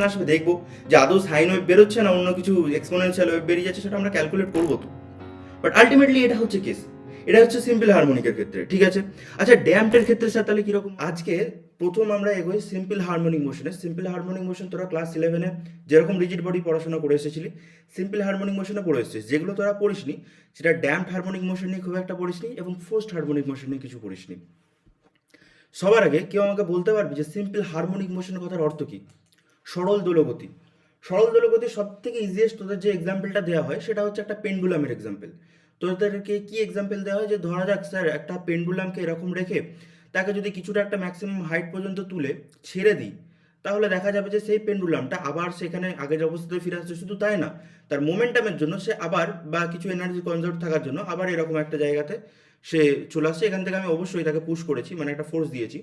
আসবে, দেখবো যে আদৌ সাইন ওয়েভ বেরোচ্ছে না অন্য কিছু এক্সপোনেনশিয়াল ওয়েভ বেরিয়ে যাচ্ছে, সেটা আমরা ক্যালকুলেট করবো তো। বাট আলটিমেটলি এটা হচ্ছে কেস, এটা হচ্ছে সিম্পল হারমোনিকের ক্ষেত্রে, ঠিক আছে। আচ্ছা ড্যাম্পের ক্ষেত্রে স্যার তাহলে কিরকম? আজকে প্রথম আমরা এগোই সিম্পল হারমোনিক মোশনে। সিম্পল হারমোনিক মোশন তোরা ক্লাস 11-এ যেরকম রিজিড বডি পড়াশোনা করে এসেছিলি, সিম্পল হারমোনিক মোশনে পড়ে এসেছিস। যেগুলো তোরা পড়িসনি সেটা ড্যাম্পড হারমোনিক মোশন নিয়ে খুব একটা পড়িসনি, এবং ফোর্সড হারমোনিক মোশন নিয়ে কিছু পড়িসনি। সবার আগে কেউ আমাকে বলতে পারবি যে সিম্পল হারমোনিক মোশনের কথার অর্থ কি? সরল দোলগতি। সরল দোলগতির সব থেকে ইজিয়েস্ট তোদের যে এক্সাম্পলটা দেওয়া হয় সেটা হচ্ছে একটা পেন্ডুলামের এক্সাম্পল। তোদেরকে কি এক্সাম্পল দেওয়া হয়, যে ধরা যাক স্যার একটা পেন্ডুলামকে এরকম রেখে তাকে যদি কিছুটা একটা ম্যাক্সিমাম হাইট পর্যন্ত তুলে ছেড়ে দিই, তাহলে দেখা যাবে যে সেই পেন্ডুলামটা আবার সেখানে আগের অবস্থায় ফিরে আসছে। শুধু তাই না, তার মোমেন্টামের জন্য সে আবার, বা কিছু এনার্জি কনজার্ভ থাকার জন্য আবার এরকম একটা জায়গাতে সে চলে আসছে। এখান থেকে আমি অবশ্যই তাকে পুশ করেছি, মানে একটা ফোর্স দিয়েছি,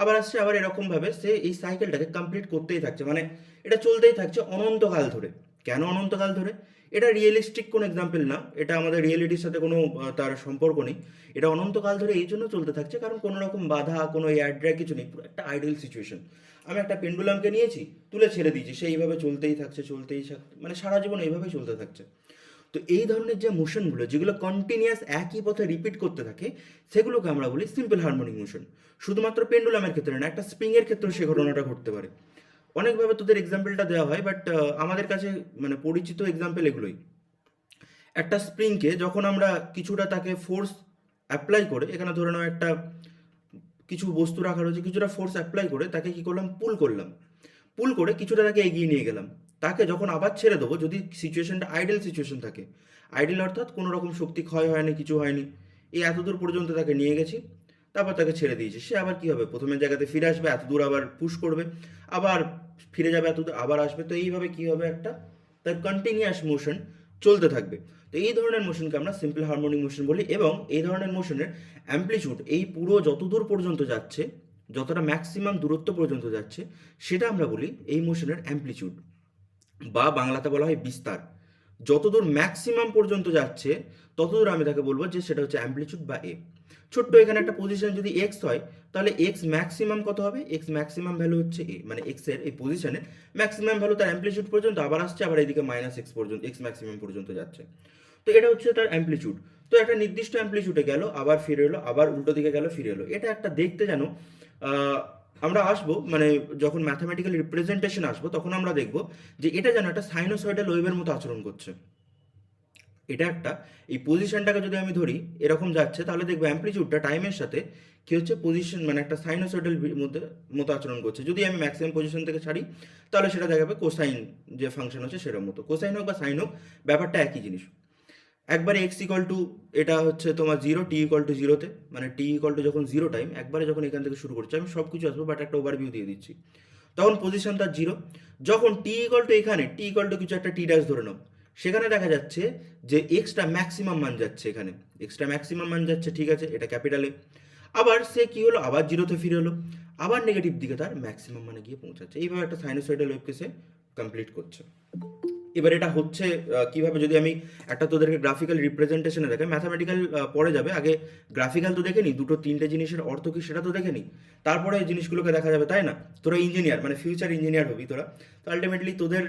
আবার আসছে, আবার এরকমভাবে সে এই সাইকেলটাকে কমপ্লিট করতেই থাকছে, মানে এটা চলতেই থাকছে অনন্তকাল ধরে। কেন অনন্তকাল ধরে? এটা রিয়েলিস্টিক কোনো এক্সাম্পল না, এটা আমাদের রিয়েলিটির সাথে কোনো তার সম্পর্ক নেই। এটা অনন্তকাল ধরে এই জন্য চলতে থাকছে কারণ কোনো রকম বাধা, কোনো এয়ার ড্র্যাগ কিছু নেই, পুরো একটা আইডিয়াল সিচুয়েশন। আমি একটা পেন্ডুলামকে নিয়েছি, তুলে ছেড়ে দিয়েছি, সে এইভাবে চলতেই থাকছে, মানে সারা জীবন এইভাবেই চলতে থাকছে। তো এই ধরনের যে মোশনগুলো, যেগুলো কন্টিনিউয়াস একই পথে রিপিট করতে থাকে, সেগুলোকে আমরা বলি সিম্পল হারমোনিক মোশন। শুধুমাত্র পেন্ডুলামের ক্ষেত্রে না, একটা স্প্রিংয়ের ক্ষেত্রেও সে ঘটনাটা ঘটতে পারে। অনেকভাবে তোদের এক্সাম্পলটা দেওয়া হয়, বাট আমাদের কাছে মানে পরিচিত এক্সাম্পল এগুলোই। একটা স্প্রিংকে যখন আমরা কিছুটা তাকে ফোর্স অ্যাপ্লাই করে, এখানে ধরে নাও একটা কিছু বস্তু রাখা রয়েছে, কিছুটা ফোর্স অ্যাপ্লাই করে তাকে কি করলাম, পুল করলাম। পুল করে কিছুটা তাকে এগিয়ে নিয়ে গেলাম। তাকে যখন আবার ছেড়ে দেবো, যদি সিচুয়েশনটা আইডেল সিচুয়েশন থাকে, আইডেল অর্থাৎ কোনো রকম শক্তি ক্ষয় হয়নি, কিছু হয়নি, এই এতদূর পর্যন্ত তাকে নিয়ে গেছি, তারপর তাকে ছেড়ে দিয়েছি, সে আবার কী হবে, প্রথমের জায়গাতে ফিরে আসবে, এত দূর আবার পুশ করবে, আবার ফিরে যাবে এত দূর, আবার আসবে। তো এইভাবে কী হবে, একটা তার কন্টিনিউয়াস মোশন চলতে থাকবে। তো এই ধরনের মোশনকে আমরা সিম্পল হারমোনিক মোশন বলি, এবং এই ধরনের মোশনের অ্যাম্পলিটিউড এই পুরো যত দূর পর্যন্ত যাচ্ছে, যতটা ম্যাক্সিমাম দূরত্ব পর্যন্ত যাচ্ছে, সেটা আমরা বলি এই মোশনের অ্যাম্পলিটিউড, বা বাংলাতে বলা হয় বিস্তার। যতদূর ম্যাক্সিমাম পর্যন্ত যাচ্ছে ততদূর আমি তাকে বলবো যে সেটা হচ্ছে অ্যাম্পলিটিউড বা এ। ছোট্ট এখানে একটা পজিশন যদি এক্স হয়, তাহলে এক্স ম্যাক্সিমাম কত হবে, এক্স ম্যাক্সিমাম ভ্যালু হচ্ছে এ, মানে এক্স এর এই পজিশনের ম্যাক্সিমাম ভ্যালু তার অ্যাম্পলিটিউড পর্যন্ত আবার আসছে, আবার এইদিকে মাইনাস এক্স পর্যন্ত, এক্স ম্যাক্সিমাম পর্যন্ত যাচ্ছে। তো এটা হচ্ছে তার অ্যাম্পলিটিউড। তো একটা নির্দিষ্ট অ্যাম্পলিটিউডে গেল, আবার ফিরে এলো, আবার উল্টো দিকে গেল, ফিরে এলো। এটা একটা দেখতে যেন আমরা আসবো, মানে যখন ম্যাথামেটিক্যাল রিপ্রেজেন্টেশন আসবো তখন আমরা দেখবো যে এটা যেন একটা সাইনোসয়েডাল ওয়েভের মতো আচরণ করছে। এটা একটা, এই পজিশনটাকে যদি আমি ধরি এরকম যাচ্ছে, তাহলে দেখবো অ্যাম্পলিটিউডটা টাইমের সাথে কি হচ্ছে, পজিশন মানে একটা সাইনোসয়েডাল মধ্যে মতো আচরণ করছে। যদি আমি ম্যাক্সিমাম পজিশন থেকে ছাড়ি, তাহলে সেটা দেখাবে কোসাইন যে ফাংশন হচ্ছে সেটার মতো। কোসাইন হোক বা সাইন হোক, ব্যাপারটা একই জিনিস। একবারে এক্স ইকুয়াল টু, এটা হচ্ছে তোমার জিরো, টি ইকুয়াল টু জিরোতে, মানে টি ইকুয়াল টু যখন জিরো টাইম, একবারে যখন এখান থেকে শুরু করছি, আমি সব কিছু আসবো বাট একটা ওভারভিউ দিয়ে দিচ্ছি, তখন পজিশন তার জিরো। যখন টি ইকুয়াল টু এখানে, টি ইকুয়াল টু কিছু একটা টি ড্যাশ ধরে নাও, সেখানে দেখা যাচ্ছে যে এক্সটা ম্যাক্সিমাম মান যাচ্ছে, এখানে এক্সটা ম্যাক্সিমাম মান যাচ্ছে, ঠিক আছে, এটা ক্যাপিটালে। আবার সে কি হলো, আবার জিরোতে ফিরে হলো, আবার নেগেটিভ দিকে তার ম্যাক্সিমাম মানে গিয়ে পৌঁছাচ্ছে। এইভাবে একটা সাইনোসয়েডাল ওয়েভকে সে কমপ্লিট করছে। এবার এটা হচ্ছে কিভাবে, যদি আমি একটা তোদেরকে গ্রাফিক্যাল রিপ্রেজেন্টেশনে দেখে, ম্যাথামেটিক্যাল পরে যাবে, আগে গ্রাফিক্যাল তো দেখে নি, দুটো তিনটে জিনিসের অর্থ কি সেটা তো দেখে নি, তারপরে এই জিনিসগুলোকে দেখা যাবে, তাই না? তোরা ইঞ্জিনিয়ার, মানে ফিউচার ইঞ্জিনিয়ার হবি তোরা, তো আলটিমেটলি তোদের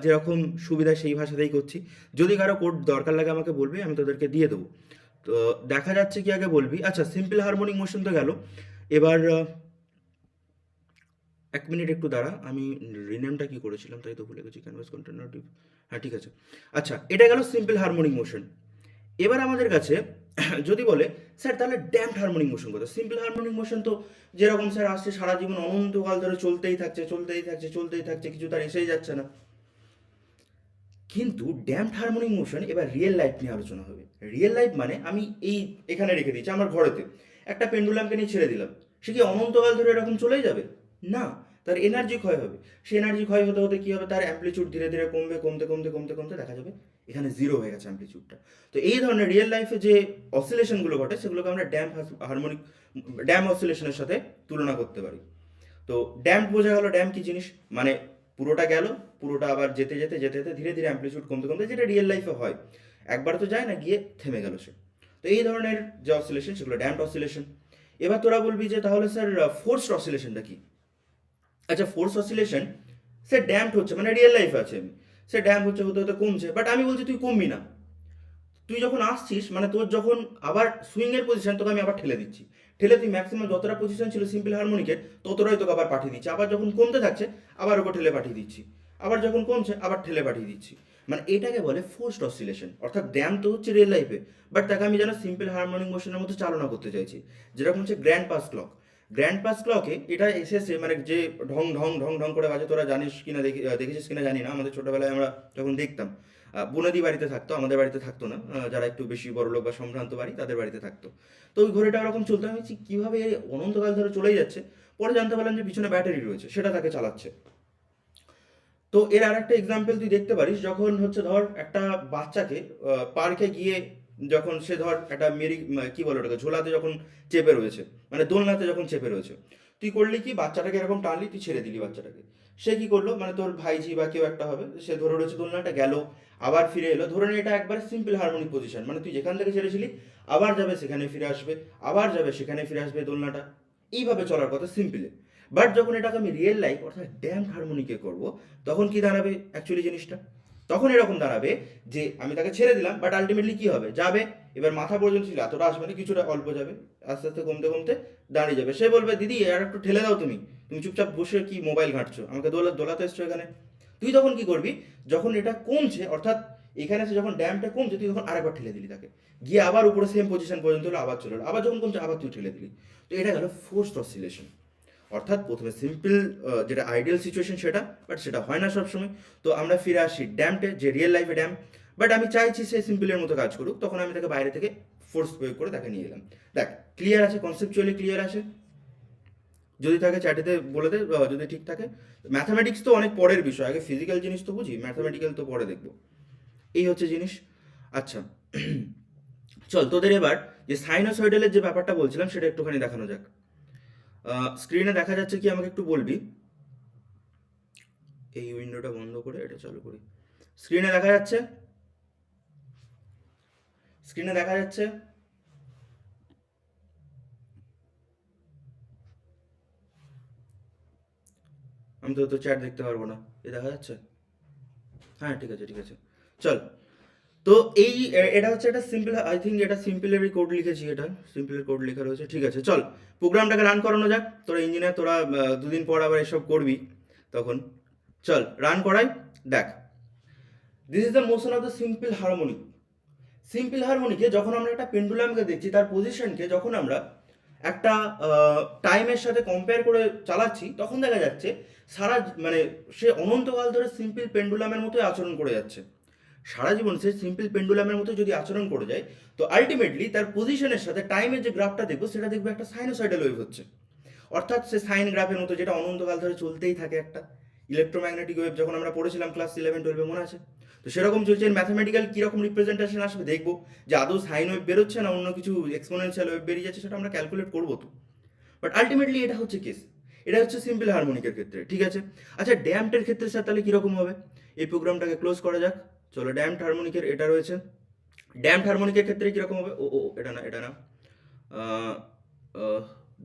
যেরকম সুবিধা সেই ভাষাতেই করছি। যদি কারো কোড দরকার লাগে আমাকে বলবি, আমি তোদেরকে দিয়ে দেবো। তো দেখা যাচ্ছে কি, আগে বলবি, আচ্ছা সিম্পল হারমোনিক মোশন তো গেল। এবার এক মিনিট একটু দাঁড়া, আমি রিনেমটা কি করেছিলাম তাই তো ভুলে গেছি, ক্যানভাস কন্টেনার। হ্যাঁ ঠিক আছে। আচ্ছা এটা গেল সিম্পল হারমোনিক মোশন। এবার আমাদের কাছে যদি বলে স্যার তাহলে ড্যাম্পড হারমোনিক মোশন কথা, সিম্পল হারমোনিক মোশন তো যেরকম স্যার আসছে সারা জীবন অনন্তকাল ধরে চলতেই থাকছে, চলতেই থাকছে, চলতেই থাকছে, কিছু তার এসেই যাচ্ছে না। কিন্তু ড্যাম্পড হারমোনিক মোশন এবার রিয়েল লাইফ নিয়ে আলোচনা হবে। রিয়েল লাইফ মানে আমি এই এখানে রেখে দিচ্ছি আমার ঘরেতে একটা পেন্ডুলামকে নিয়ে ছেড়ে দিলাম, সে কি অনন্তকাল ধরে এরকম চলেই যাবে? না, তার এনার্জি ক্ষয় হবে। সে এনার্জি ক্ষয় হতে হতে কী হবে, তার অ্যাম্পলিটিউড ধীরে ধীরে কমবে, কমতে কমতে কমতে কমতে দেখা যাবে এখানে জিরো হয়ে গেছে অ্যাম্পলিটিউডটা। তো এই ধরনের রিয়েল লাইফে যে অসিলেশনগুলো ঘটে সেগুলোকে আমরা ড্যাম্প অসিলেশনের সাথে তুলনা করতে পারি। তো ড্যাম্প বোঝা গেল, ড্যাম্প কি জিনিস, মানে পুরোটা গেল, পুরোটা আবার যেতে যেতে যেতে যেতে ধীরে ধীরে অ্যাম্পলিটিউড কমতে কমতে, যেটা রিয়েল লাইফে হয়, একবার তো যায় না, গিয়ে থেমে গেল সে। তো এই ধরনের যে অসিলেশন সেগুলো ড্যাম্প অসিলেশন। এবার তোরা বলবি যে তাহলে স্যার ফোর্সড অসিলেশনটা কি? আচ্ছা ফোর্স অসিলেশন সে ড্যাম্প হচ্ছে, মানে রিয়েল লাইফ আছে আমি, সে ড্যাম্প হচ্ছে, হতে হতে কমছে, বাট আমি বলছি তুই কমবি না। তুই যখন আসছিস, মানে তোর যখন আবার সুইংয়ের পজিশন, তোকে আমি আবার ঠেলে দিচ্ছি, ঠেলে তুই ম্যাক্সিমাম যতটা পজিশন ছিল সিম্পল হারমোনিকের ততটাই তোকে আবার পাঠিয়ে দিচ্ছি, আবার যখন কমতে থাকছে আবার ওকে ঠেলে পাঠিয়ে দিচ্ছি, আবার যখন কমছে আবার ঠেলে পাঠিয়ে দিচ্ছি। মানে এটাকে বলে ফোর্সড অসিলেশন। অর্থাৎ ড্যাম্প তো হচ্ছে রিয়েল লাইফে, বাট তাকে আমি যেন সিম্পল হারমোনিক মোশনের মধ্যে চালনা করতে চাইছি, যেরকম হচ্ছে গ্র্যান্ড পাস ক্লক। গ্র্যান্ড পাস ক্লকে এটা এসেছে, মানে যে ঢং ঢং ঢং ঢং করে বাজে, তোরা জানিস কিনা, দেখেছিস কিনা জানি না, আমাদের ছোটবেলায় আমরা যখন দেখতাম, বুনাদি বাড়িতে থাকতো, আমাদের বাড়িতে থাকতো না, যারা একটু বেশি বড় লোক বা সম্ভ্রান্ত বাড়ি তাদের বাড়িতে থাকতো। তো ওই ঘড়িটা ওরকম চলতো, আমি বলছি কীভাবে অনন্তকাল ধরে চলেই যাচ্ছে। পরে জানতে পারলাম যে পিছনে ব্যাটারি রয়েছে, সেটা তাকে চালাচ্ছে। তো এর আর একটা এক্সাম্পল তুই দেখতে পারিস, যখন হচ্ছে ধর একটা বাচ্চাকে পার্কে গিয়ে, যখন সে ধর একটা কি বলে ওটাকে, ঝোলাতে যখন চেপে রয়েছে, মানে দোলনাতে যখন চেপে রয়েছে, তুই করলি কি, বাচ্চাটাকে এরকম টানলি, তুই ছেড়ে দিলি বাচ্চাটাকে, সে কি করলো, মানে তোর ভাইঝি বা কেউ একটা হবে, সে ধরে রয়েছে দোলনাটা, গেল আবার ফিরে এলো, ধরে নে এটা একবার সিম্পল হারমোনিক পজিশন, মানে তুই যেখান থেকে ছেড়েছিলি আবার যাবে সেখানে ফিরে আসবে, আবার যাবে সেখানে ফিরে আসবে দোলনাটা, এইভাবে চলার কথা সিম্পলে। বাট যখন এটাকে আমি রিয়েল লাইফ অর্থাৎ ড্যাম্প হারমোনিকে করব, তখন কি দাঁড়াবে অ্যাকচুয়ালি জিনিসটা, তখন এরকম দাঁড়াবে যে আমি তাকে ছেড়ে দিলাম, বাট আলটিমেটলি কি হবে, যাবে, এবার মাথা পর্যন্ত ছিল, এতটা আসবে না, কিছুটা অল্প যাবে, আস্তে আস্তে কমতে কমতে দাঁড়িয়ে যাবে, সে বলবে দিদি আর একটু ঠেলে দাও, তুমি তুমি চুপচাপ বসে কি মোবাইল ঘাঁটছো, আমাকে দোলাতে এসছো এখানে। তুই তখন কি করবি, যখন এটা কমছে, অর্থাৎ এখানে এসে যখন ড্যামটা কমছে, তুই তখন আরেকবার ঠেলে দিলি তাকে, গিয়ে আবার উপরে সেম পজিশন পর্যন্ত হলো, আবার চলে এলো, আবার যখন কমছে আবার তুই ঠেলে দিলি। তো এটা গেল ফোর্সড অসিলেশন। অর্থাৎ প্রথমে সিম্পল, যেটা আইডিয়াল সিচুয়েশন সেটা, বাট সেটা হয় না সবসময়। তো আমরা ফিরে আসি ড্যাম্পে, যে রিয়েল লাইফে ড্যাম্প, বাট আমি চাইছি সে সিম্পলের মতো কাজ করুক, তখন আমি তাকে বাইরে থেকে ফোর্স প্রয়োগ করে তাকে নিয়ে এলাম। দেখ ক্লিয়ার আছে, কনসেপচুয়ালি ক্লিয়ার আছে? যদি থাকে চ্যাটেতে বলে দে, যদি ঠিক থাকে। ম্যাথামেটিক্স তো অনেক পরের বিষয়, আগে ফিজিক্যাল জিনিস তো বুঝি, ম্যাথামেটিক্যাল তো পরে দেখবো। এই হচ্ছে জিনিস। আচ্ছা, চল তোদের এবার যে সাইনোসয়েডালের যে ব্যাপারটা বলছিলাম সেটা একটুখানি দেখানো যাক। স্ক্রিনে দেখা যাচ্ছে কি, আমাকে একটু বলবি। এই উইন্ডোটা বন্ধ করে এটা চালু করি। স্ক্রিনে দেখা যাচ্ছে? স্ক্রিনে দেখা যাচ্ছে? আমি তো চ্যাট দেখতে পারবো না, এ দেখা যাচ্ছে? হ্যাঁ ঠিক আছে ঠিক আছে, চল। তো এটা হচ্ছে একটা সিম্পল, আই থিঙ্ক এটা সিম্পলেরই কোড লিখেছি, এটা সিম্পলের কোড লেখা রয়েছে, ঠিক আছে চল প্রোগ্রামটাকে রান করানো যাক। তোরা ইঞ্জিনিয়ার, তোরা দুদিন পর আবার এসব করবি তখন। চল রান করাই, দেখ। This is the motion of the simple harmonic. Simple হারমোনিকে যখন আমরা একটা পেন্ডুলামকে দেখছি, তার পজিশনকে যখন আমরা একটা টাইমের সাথে কম্পেয়ার করে চালাচ্ছি, তখন দেখা যাচ্ছে সারা, মানে সে অনন্তকাল ধরে সিম্পল পেন্ডুলামের মতোই আচরণ করে যাচ্ছে। সারা জীবন সে সিম্পল পেন্ডুলামের মতো যদি আচরণ করে যায়, তো আলটিমেটলি তার পজিশনের সাথে টাইমের যে গ্রাফটা দেখবো, সেটা দেখবো একটা সাইনোসয়েডাল ওয়েভ হচ্ছে। অর্থাৎ সে সাইন গ্রাফের মতো, যেটা অনন্তকাল ধরে চলতেই থাকে, একটা ইলেকট্রোম্যাগনেটিক ওয়েভ, যখন আমরা পড়েছিলাম ক্লাস 11-12 মনে আছে? তো সেরকম চলছে। ম্যাথামেটিক্যাল কীরকম রিপ্রেজেন্টেশন আসবে দেখবো, যে আদৌ সাইন ওয়েভ বেরোচ্ছে না অন্য কিছু এক্সপোনেনশিয়াল ওয়েভ বেরিয়ে যাচ্ছে, সেটা আমরা ক্যালকুলেট করবো তো। বাট আলটিমেটলি এটা হচ্ছে কেস, এটা হচ্ছে সিম্পল হারমোনিকের ক্ষেত্রে, ঠিক আছে? আচ্ছা ড্যাম্পের ক্ষেত্রে স্যার তাহলে কীরকম হবে? এই প্রোগ্রামটাকে ক্লোজ করা যাক। চলো, ড্যাম্পড হারমোনিকের এটা রয়েছে। ড্যাম্পড হারমোনিকের ক্ষেত্রে কীরকম হবে? ও ও এটা না, এটা না,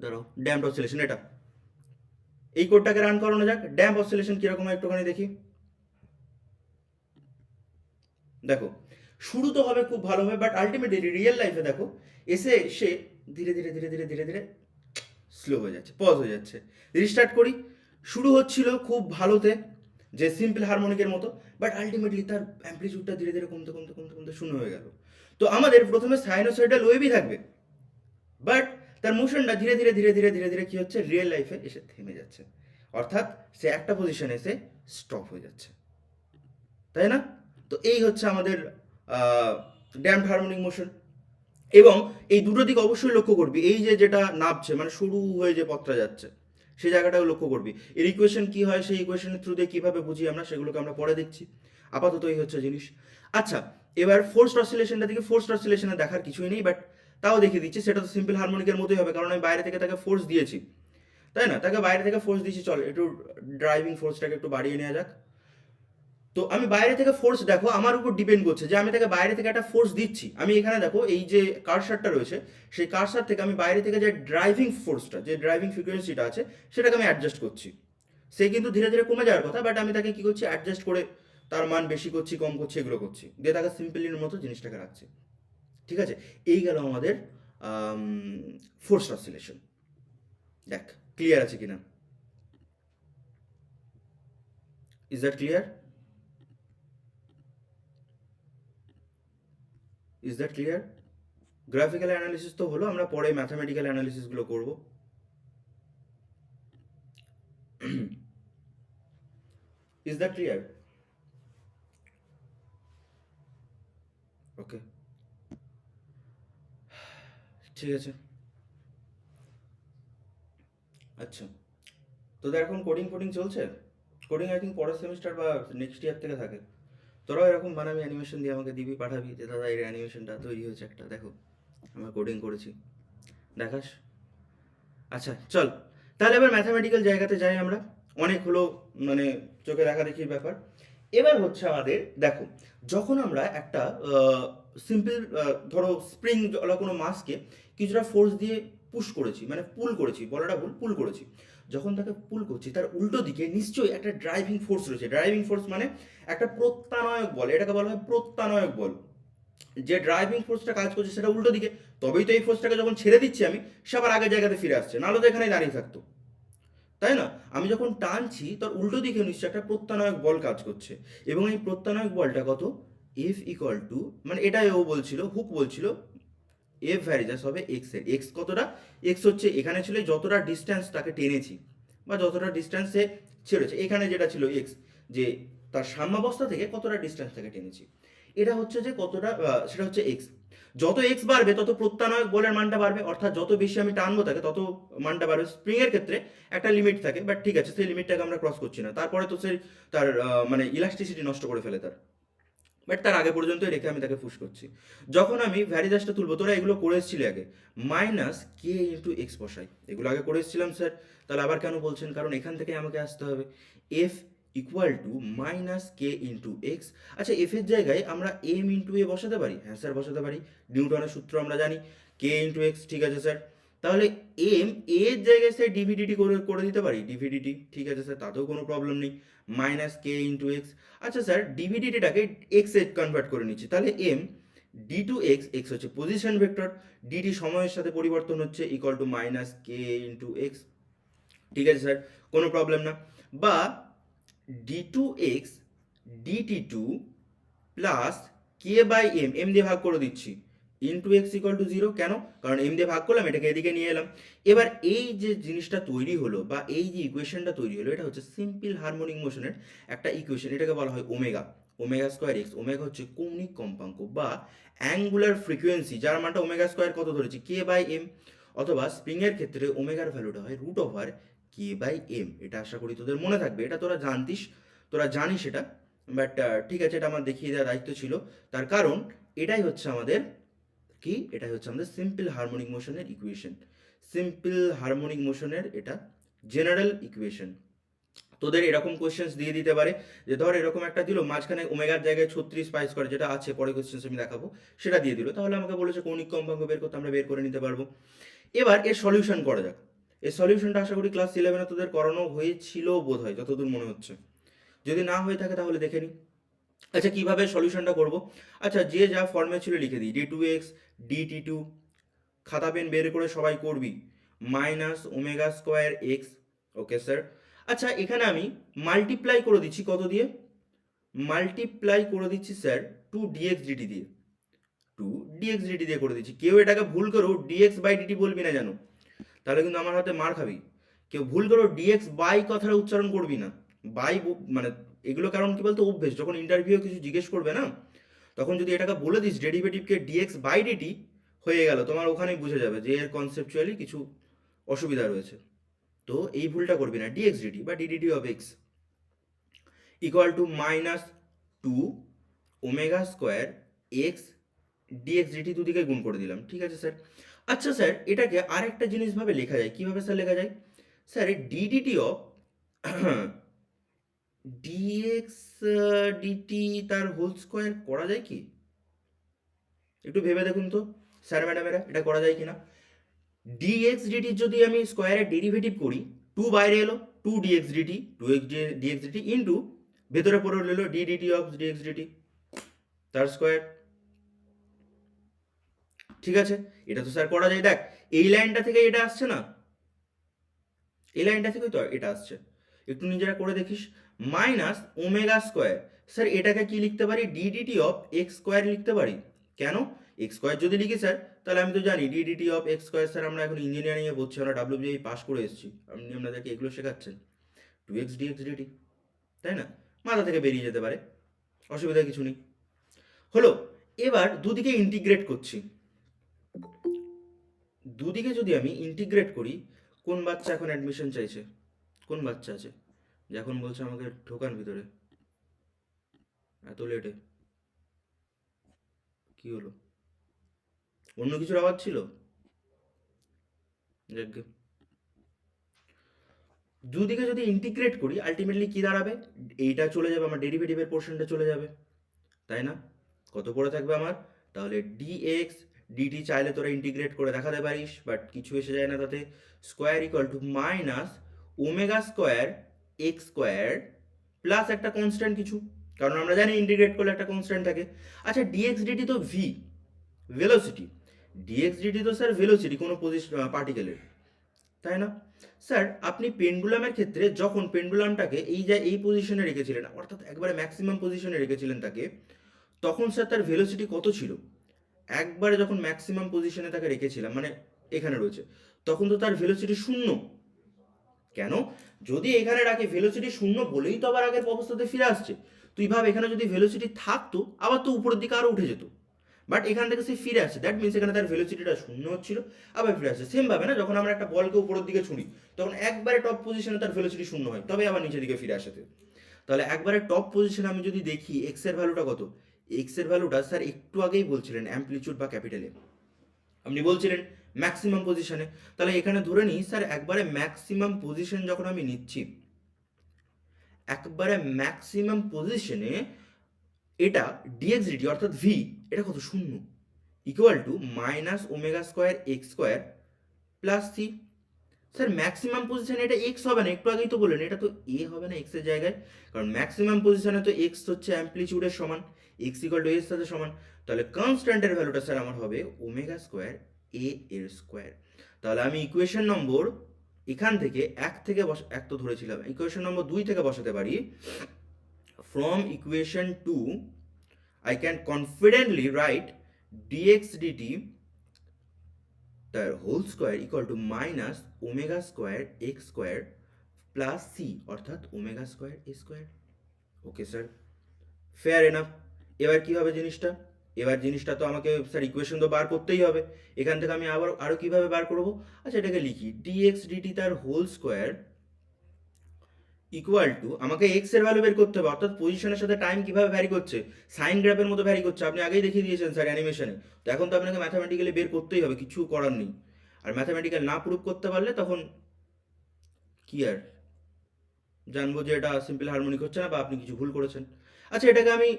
দাঁড়াও, ড্যাম্পড অসিলেশন এটা। এই কোডটাকে রান করানো যাক, ড্যাম্প অসিলেশন কীরকম হয় একটুখানি দেখি। দেখো শুরু তো হবে খুব ভালোভাবে, বাট আলটিমেটলি রিয়েল লাইফে দেখো এসে সে ধীরে ধীরে ধীরে ধীরে ধীরে ধীরে স্লো হয়ে যাচ্ছে, পজ হয়ে যাচ্ছে। রিস্টার্ট করি। শুরু হচ্ছিল খুব ভালোতে, যে সিম্পল হারমোনিকের মতো, বাট আলটিমেটলি তার অ্যাম্পলিটিউডটা ধীরে ধীরে কমতে কমতে কমতে কমতে শূন্য হয়ে গেল। তো আমাদের প্রথমে সাইনোসয়েডাল ওয়েভই থাকবে, বাট তার মোশনটা ধীরে ধীরে ধীরে ধীরে ধীরে ধীরে কী হচ্ছে, রিয়েল লাইফে এসে থেমে যাচ্ছে। অর্থাৎ সে একটা পজিশনে এসে স্টপ হয়ে যাচ্ছে, তাই না? তো এই হচ্ছে আমাদের ড্যাম্পড হারমোনিক মোশন। এবং এই দুটো দিক অবশ্যই লক্ষ্য করবি, এই যে যেটা নামছে, মানে শুরু হয়ে যে পথটা যাচ্ছে, সেই জায়গাটাও লক্ষ্য করবি। এর ইকুয়েশন কী হয়, সেই ইকুয়েশনের থ্রু দিয়ে কীভাবে বুঝি আমরা, সেগুলোকে আমরা পরে দেখছি। আপাতত এই হচ্ছে জিনিস। আচ্ছা, এবার ফোর্সড অসিলেশনটা দিকে, ফোর্সড অসিলেশনে দেখার কিছুই নেই, বাট তাও দেখিয়ে দিচ্ছি। সেটা তো সিম্পল হারমোনিকের মতোই হবে, কারণ আমি বাইরে থেকে তাকে ফোর্স দিয়েছি, তাই না? তাকে বাইরে থেকে ফোর্স দিয়েছি। চল একটু ড্রাইভিং ফোর্সটাকে একটু বাড়িয়ে নেওয়া যাক। তো আমি বাইরে থেকে ফোর্স, দেখো আমার উপর ডিপেন্ড করছে যে আমি তাকে বাইরে থেকে একটা ফোর্স দিচ্ছি। আমি এখানে দেখো এই যে কারসারটা রয়েছে, সেই কারসার থেকে আমি বাইরে থেকে যে ড্রাইভিং ফোর্সটা, যে ড্রাইভিং ফ্রিকোয়েন্সিটা আছে, সেটাকে আমি অ্যাডজাস্ট করছি। সে কিন্তু ধীরে ধীরে কমে যাওয়ার কথা, বাট আমি তাকে কি করছি, অ্যাডজাস্ট করে তার মান বেশি করছি কম করছি এগুলো করছি, দিয়ে তাকে সিম্পলির মতো জিনিসটাকে রাখছি। ঠিক আছে, এই গেল আমাদের ফোর্স অসিলেশন। দেখ ক্লিয়ার আছে কিনা, is that clear, is that clear? Graphical analysis তো হলো, আমরা পরে ম্যাথামেটিক্যাল অ্যানালিসিসগুলো করব। Is that clear? ওকে, ঠিক আছে। আচ্ছা, তোদের এখন কোডিং ফোডিং চলছে? কোডিং আই থিঙ্ক পরের সেমিস্টার বা নেক্সট ইয়ার থেকে থাকে। তোরাও এরকম বানাবি, অ্যানিমেশন দিয়ে আমাকে দিবি, পাঠাবি যে দাদা এই অ্যানিমেশনটা তৈরি হয়েছে একটা, দেখো আমরা কোডিং করেছি, দেখাস। আচ্ছা চল, তাহলে এবার ম্যাথামেটিক্যাল জায়গাতে যাই আমরা। অনেক হলো মানে চোখে দেখা দেখির ব্যাপার। এবার হচ্ছে আমাদের দেখো, যখন আমরা একটা সিম্পল ধরো স্প্রিং বা কোনো মাসকে কিছুটা ফোর্স দিয়ে পুশ করেছি, মানে পুল করেছি, বলাটা ভুল, পুল করেছি, যখন তাকে পুল করছি তার উল্টো দিকে নিশ্চয়ই একটা ড্রাইভিং ফোর্স রয়েছে। ড্রাইভিং ফোর্স মানে একটা প্রত্যানয়ক বল, এটাকে বলা হয় প্রত্যানয়ক বল। যে ড্রাইভিং ফোর্সটা কাজ করছে সেটা উল্টো দিকে, তবেই তো এই ফোর্সটাকে যখন ছেড়ে দিচ্ছি আমি, সে আবার আগের জায়গাতে ফিরে আসছে, নাহলে তো এখানেই দাঁড়িয়ে থাকতো, তাই না? আমি যখন টানছি তার উল্টো দিকে নিশ্চয়ই একটা প্রত্যানয়ক বল কাজ করছে, এবং এই প্রত্যানয়ক বলটা কত, এফ ইকুয়াল টু, মানে এটাই ও বলছিল, হুক বলছিল এফ ভ্যারিজাস হবে এক্স এর। এক্স কতটা, এক্স হচ্ছে এখানে ছিল যতটা ডিস্ট্যান্স তাকে টেনেছি বা যতটা ডিস্ট্যান্সে ছেড়েছে, এখানে যেটা ছিল এক্স, যে তার সাম্যাবস্থা থেকে কতটা ডিস্ট্যান্স তাকে টেনেছি, এটা হচ্ছে যে কতটা, সেটা হচ্ছে এক্স। যত এক্স বাড়বে তত প্রত্যানয়ক বলের মানটা বাড়বে, অর্থাৎ যত বেশি আমি টানবো তাকে তত মানটা বাড়বে। স্প্রিং এর ক্ষেত্রে একটা লিমিট থাকে, বাট ঠিক আছে সেই লিমিটটাকে আমরা ক্রস করছি না, তারপরে তো সে তার মানে ইলাস্টিসিটি নষ্ট করে ফেলে তার, বাট তার আগে পর্যন্ত রেখে আমি তাকে পুশ করছি। যখন আমি ভ্যারিজাসটা তুলবো, তোরা এগুলো করে এসেছিলি আগে, মাইনাস কে ইন্টু এক্স বসাই, এগুলো আগে করে এসেছিলাম স্যার, তাহলে আবার কেন বলছেন, কারণ এখান থেকে আমাকে আসতে হবে F equal to minus K into X. আচ্ছা, এফ এর জায়গায় আমরা এম ইন্টু এ বসাতে পারি, হ্যাঁ স্যার বসাতে পারি, নিউটনের সূত্র আমরা জানি, কে ইন্টু এক্স, ঠিক আছে স্যার। তাহলে এম এর জায়গায় স্যার ডিভিডিটি করে করে দিতে পারি, ডিভিডিটি, ঠিক আছে স্যার, তাতেও কোনো প্রবলেম নেই, মাইনাস কে ইন্টু এক্স। আচ্ছা স্যার, ডিভিডিটিটাকে এক্স এ কনভার্ট করে নিচ্ছি, তাহলে M D two X, X হচ্ছে পজিশন ভেক্টর, ডিটি সময়ের সাথে পরিবর্তন হচ্ছে, equal to minus K into X, ঠিক আছে স্যার, কোনো প্রবলেম না। বা D two x DT two plus K by M, M দিয়ে ভাগ করে দিচ্ছি, into X equal to zero. কেন, কারণ এম দিয়ে ভাগ করলাম, এটাকে এদিকে নিয়ে এলাম। এবার এই যে জিনিসটা তৈরি হলো বা এই যে ইকুয়েশনটা তৈরি হলো, এটা হচ্ছে সিম্পল হারমোনিক মোশনের একটা ইকুয়েশন, এটাকে বলা হয় omega, omega square x. Omega হচ্ছে কৌণিক কম্পাঙ্ক বা অ্যাঙ্গুলার ফ্রিকোয়েন্সি, যার মানটা ওমেগা স্কোয়ার কত ধরেছি, কে বাই এম, অথবা স্প্রিংয়ের ক্ষেত্রে ওমেগার ভ্যালুটা হয় root over K by M. এটা আশা করি তোদের মনে থাকবে, এটা তোরা জানতিস, তোরা জানিস এটা, বাট ঠিক আছে, এটা আমার দেখিয়ে দেওয়ার দায়িত্ব ছিল, তার কারণ এটাই হচ্ছে আমাদের কি, এটাই হচ্ছে আমাদের সিম্পল হারমোনিক মোশনের ইকুয়েশন, সিম্পল হারমোনিক মোশনের এটা জেনারেল ইকুয়েশন। তোদের এরকম কোয়েশ্চেন্স দিয়ে দিতে পারে, যে ধর এরকম একটা দিল, মাঝখানে ওমেগার জায়গায় 36 করে, যেটা আছে পরে কোয়েশ্চেন্স আমি দেখাবো, সেটা দিয়ে দিল, তাহলে আমাকে বলেছে কৌণিক কম্পাঙ্ক বের করতে, আমরা বের করে নিতে পারবো। এবার এর সলিউশন করা যাক। এর সলিউশনটা আশা করি ক্লাস 11-এ তোদের করানো হয়েছিল বোধ হয়, যতদূর মনে হচ্ছে, যদি না হয়ে থাকে তাহলে দেখে নিই। আচ্ছা, কিভাবে সলিউশনটা করব, আচ্ছা যে যা ফর্মে ছিল লিখে দিই, D two x DT two, খাতা পেন বের করে সবাই করবি, minus omega square X, okay sir. আচ্ছা, এখানে আমি মাল্টিপ্লাই করে দিচ্ছি কত দিয়ে, মাল্টিপ্লাই করে দিচ্ছি স্যার টু ডিএক্স ডিটি দিয়ে, টু ডিএক্স ডিটি দিয়ে করে দিচ্ছি। কেউ এটাকে ভুল করেও ডিএক্স বাই ডিটি বলবি না জানো, তাহলে কিন্তু আমার হাতে মার খাবি। কেউ ভুল করেও ডিএক্স বাই কথাটা উচ্চারণ করবি না, বাই মানে এগুলো কারণ কি বলতো, অভ্যেস, যখন ইন্টারভিউ কিছু জিজ্ঞেস করবে না, তখন যদি এটাকে বলে দিস ডেরিভেটিভকে ডিএক্স বাই ডিটি, হয়ে গেল, তোমার ওখানেই বুঝে যাবে যে এর কনসেপচুয়ালি কিছু অসুবিধা রয়েছে। তো এই ভুলটা করবি না, ডিএক্স ডিটি বা DDT of X equal to minus two omega square X DX DT দুদিকে গুণ করে দিলাম, ঠিক আছে স্যার। আচ্ছা স্যার, এটাকে আরেকটা জিনিস ভাবে লেখা যায়, কিভাবে স্যার লেখা যায়, sir DDT of DX DT তার হোল স্কোয়ার করা যায় কি, একটু ভেবে দেখুন তো স্যার ম্যাডামেরা, এটা করা যায় কিনা। ডিএক্স ডিটির যদি আমি স্কোয়ারের ডেরিভেটিভ করি, টু বাইরে এলো, two DX DT, two X DX DT into ভেতরে পড়ে রইল D DT of DX DT তার স্কোয়ার। ঠিক আছে, এটা তো স্যার করা যায়। দেখ এই লাইনটা থেকে এটা আসছে না, এই লাইনটা থেকে তো এটা আসছে, একটু নিজেরা করে দেখিস। মাইনাস ওমেগা স্কোয়ার, স্যার এটাকে কি লিখতে পারি, ডিডিটি অফ এক্স স্কোয়ার লিখতে পারি। কেন, এক্স স্কোয়ার যদি লিখি স্যার তাহলে আমি তো জানি DDT of x square, sir আমরা এখন ইঞ্জিনিয়ারিংয়ে পড়ছি, আমরা ডাব্লিউবিআই পাস করে এসেছি, আপনি আপনাদেরকে এগুলো শেখাচ্ছেন, টু এক্স ডিএক্স ডিটি, তাই না, মাথা থেকে বেরিয়ে যেতে পারে, অসুবিধা কিছু নেই। হলো, এবার দুদিকে ইন্টিগ্রেট করছি, দুদিকে যদি আমি ইন্টিগ্রেট করি, কোন বাচ্চা এখন অ্যাডমিশন চাইছে, কোন বাচ্চা আছে যে এখন বলছে আমাকে ঢোকান ভিতরে, এত লেটে কি হলো, অন্য কিছুর আওয়াজ ছিল? যাকগে, দুদিকে যদি ইন্টিগ্রেট করি আলটিমেটলি কি দাঁড়াবে, এইটা চলে যাবে আমার ডেরিভেটিভের পোর্শনটা চলে যাবে, তাই না? কত পড়ে থাকবে আমার, তাহলে ডিএক্স ডিটি চাইলে তোরা ইন্টিগ্রেট করে দেখাতে পারিস, বাট কিছু এসে যায় না তাতে, square equal to minus omega square x square plus একটা কনস্ট্যান্ট কিছু, কারণ আমরা জানি ইন্টিগ্রেট করলে একটা কনস্ট্যান্ট থাকে। আচ্ছা ডিএক্স ডিটি তো ভি, ভেলোসিটি, ডিএক্স ডিটি তো স্যার ভেলোসিটি কোনো পার্টিকেলের, তাই না? স্যার আপনি পেন্ডুলামের ক্ষেত্রে যখন পেন্ডুলামটাকে এই যে এই পজিশনে রেখেছিলেন, অর্থাৎ একবারে ম্যাক্সিমাম পজিশনে রেখেছিলেন তাকে, তখন স্যার তার ভেলোসিটি কত ছিল? একবারে যখন ম্যাক্সিমাম পজিশনে তাকে রেখেছিলাম, মানে এখানে রয়েছে, তখন তো তার ভেলোসিটি শূন্য। কেন, যদি এখানে রাখে ভেলোসিটি শূন্য বলেই তো আবার আগের অবস্থাতে ফিরে আসছে। তুই ভাব এখানে যদি ভেলোসিটি থাকতো আবার তো উপরের দিকে আরও উঠে যেত, বাট এখান থেকে সে ফিরে আসছে, দ্যাট মিনস এখানে তার ভেলোসিটিটা শূন্য হচ্ছিল, আবার ফিরে আসছে। সেম ভাবে না, যখন আমরা একটা বলকে উপরের দিকে ছুঁড়ি তখন একবারে টপ পজিশনে তার ভেলোসিটি শূন্য হয়, তবে আবার নিচের দিকে ফিরে আসে। তাহলে একবারে টপ পজিশনে আমি যদি দেখি এক্স এর ভ্যালুটা কত, এক্স এর ভ্যালুটা স্যার একটু আগেই বলছিলেন অ্যাম্পলিচিউড বা ক্যাপিটালে, আপনি বলছিলেন ম্যাক্সিমাম পজিশনে, তাহলে এখানে ধরে নিই স্যার একবারে ম্যাক্সিমাম পজিশন যখন আমি নিচ্ছি, একবারে ম্যাক্সিমাম পজিশনে এটা ডিএক্স ডিটি অর্থাৎ ভি, এটা কত, শূন্য, equal to minus omega square x square plus C. Sir maximum পজিশনে এটা এক্স হবে না, একটু আগেই তো বললেন এটা তো এ হবে না এক্স এর জায়গায়, কারণ ম্যাক্সিমাম পজিশনে তো এক্স হচ্ছে অ্যাম্পলিচিউডের সমান, এক্স ইকুয়াল টু এর সাথে সমান, তাহলে কনস্ট্যান্টের ভ্যালুটা স্যার আমার হবে ওমেগা স্কোয়ার এ এর স্কোয়ার। তাহলে আমি ইকুয়েশন নম্বর এখান থেকে এক তো ধরেছিলাম, ইকুয়েশন নম্বর 2 থেকে বসাতে পারি, from equation 2 I can confidently write dx dt তার whole square equal to minus omega square x square plus c অর্থাৎ omega square a square. Okay sir, fair enough. এবার কি হবে জিনিসটা, এবার জিনিসটা তো আমাকে স্যার ইকুয়েশন তো বার করতেই হবে, এখান থেকে আমি আরও কীভাবে বার করবো, আচ্ছা এটাকে লিখি ডিএক্স ডিটি তার হোল স্কোয়ার ইকুয়াল টু, আমাকে এক্স এর ভ্যালু বের করতে হবে, অর্থাৎ পজিশনের সাথে টাইম কিভাবে ভ্যারি করছে, সাইন গ্রাফের মতো ভ্যারি করছে, আপনি আগেই দেখিয়ে দিয়েছেন স্যার অ্যানিমেশনে, তো এখন তো আপনাকে ম্যাথামেটিক্যালি বের করতেই হবে, কিছু করার নেই। আর ম্যাথামেটিক্যাল না প্রুভ করতে পারলে তখন কি আর জানবো যে এটা সিম্পল হারমোনিক হচ্ছে না বা আপনি কিছু ভুল করেছেন। আচ্ছা এটাকে আমি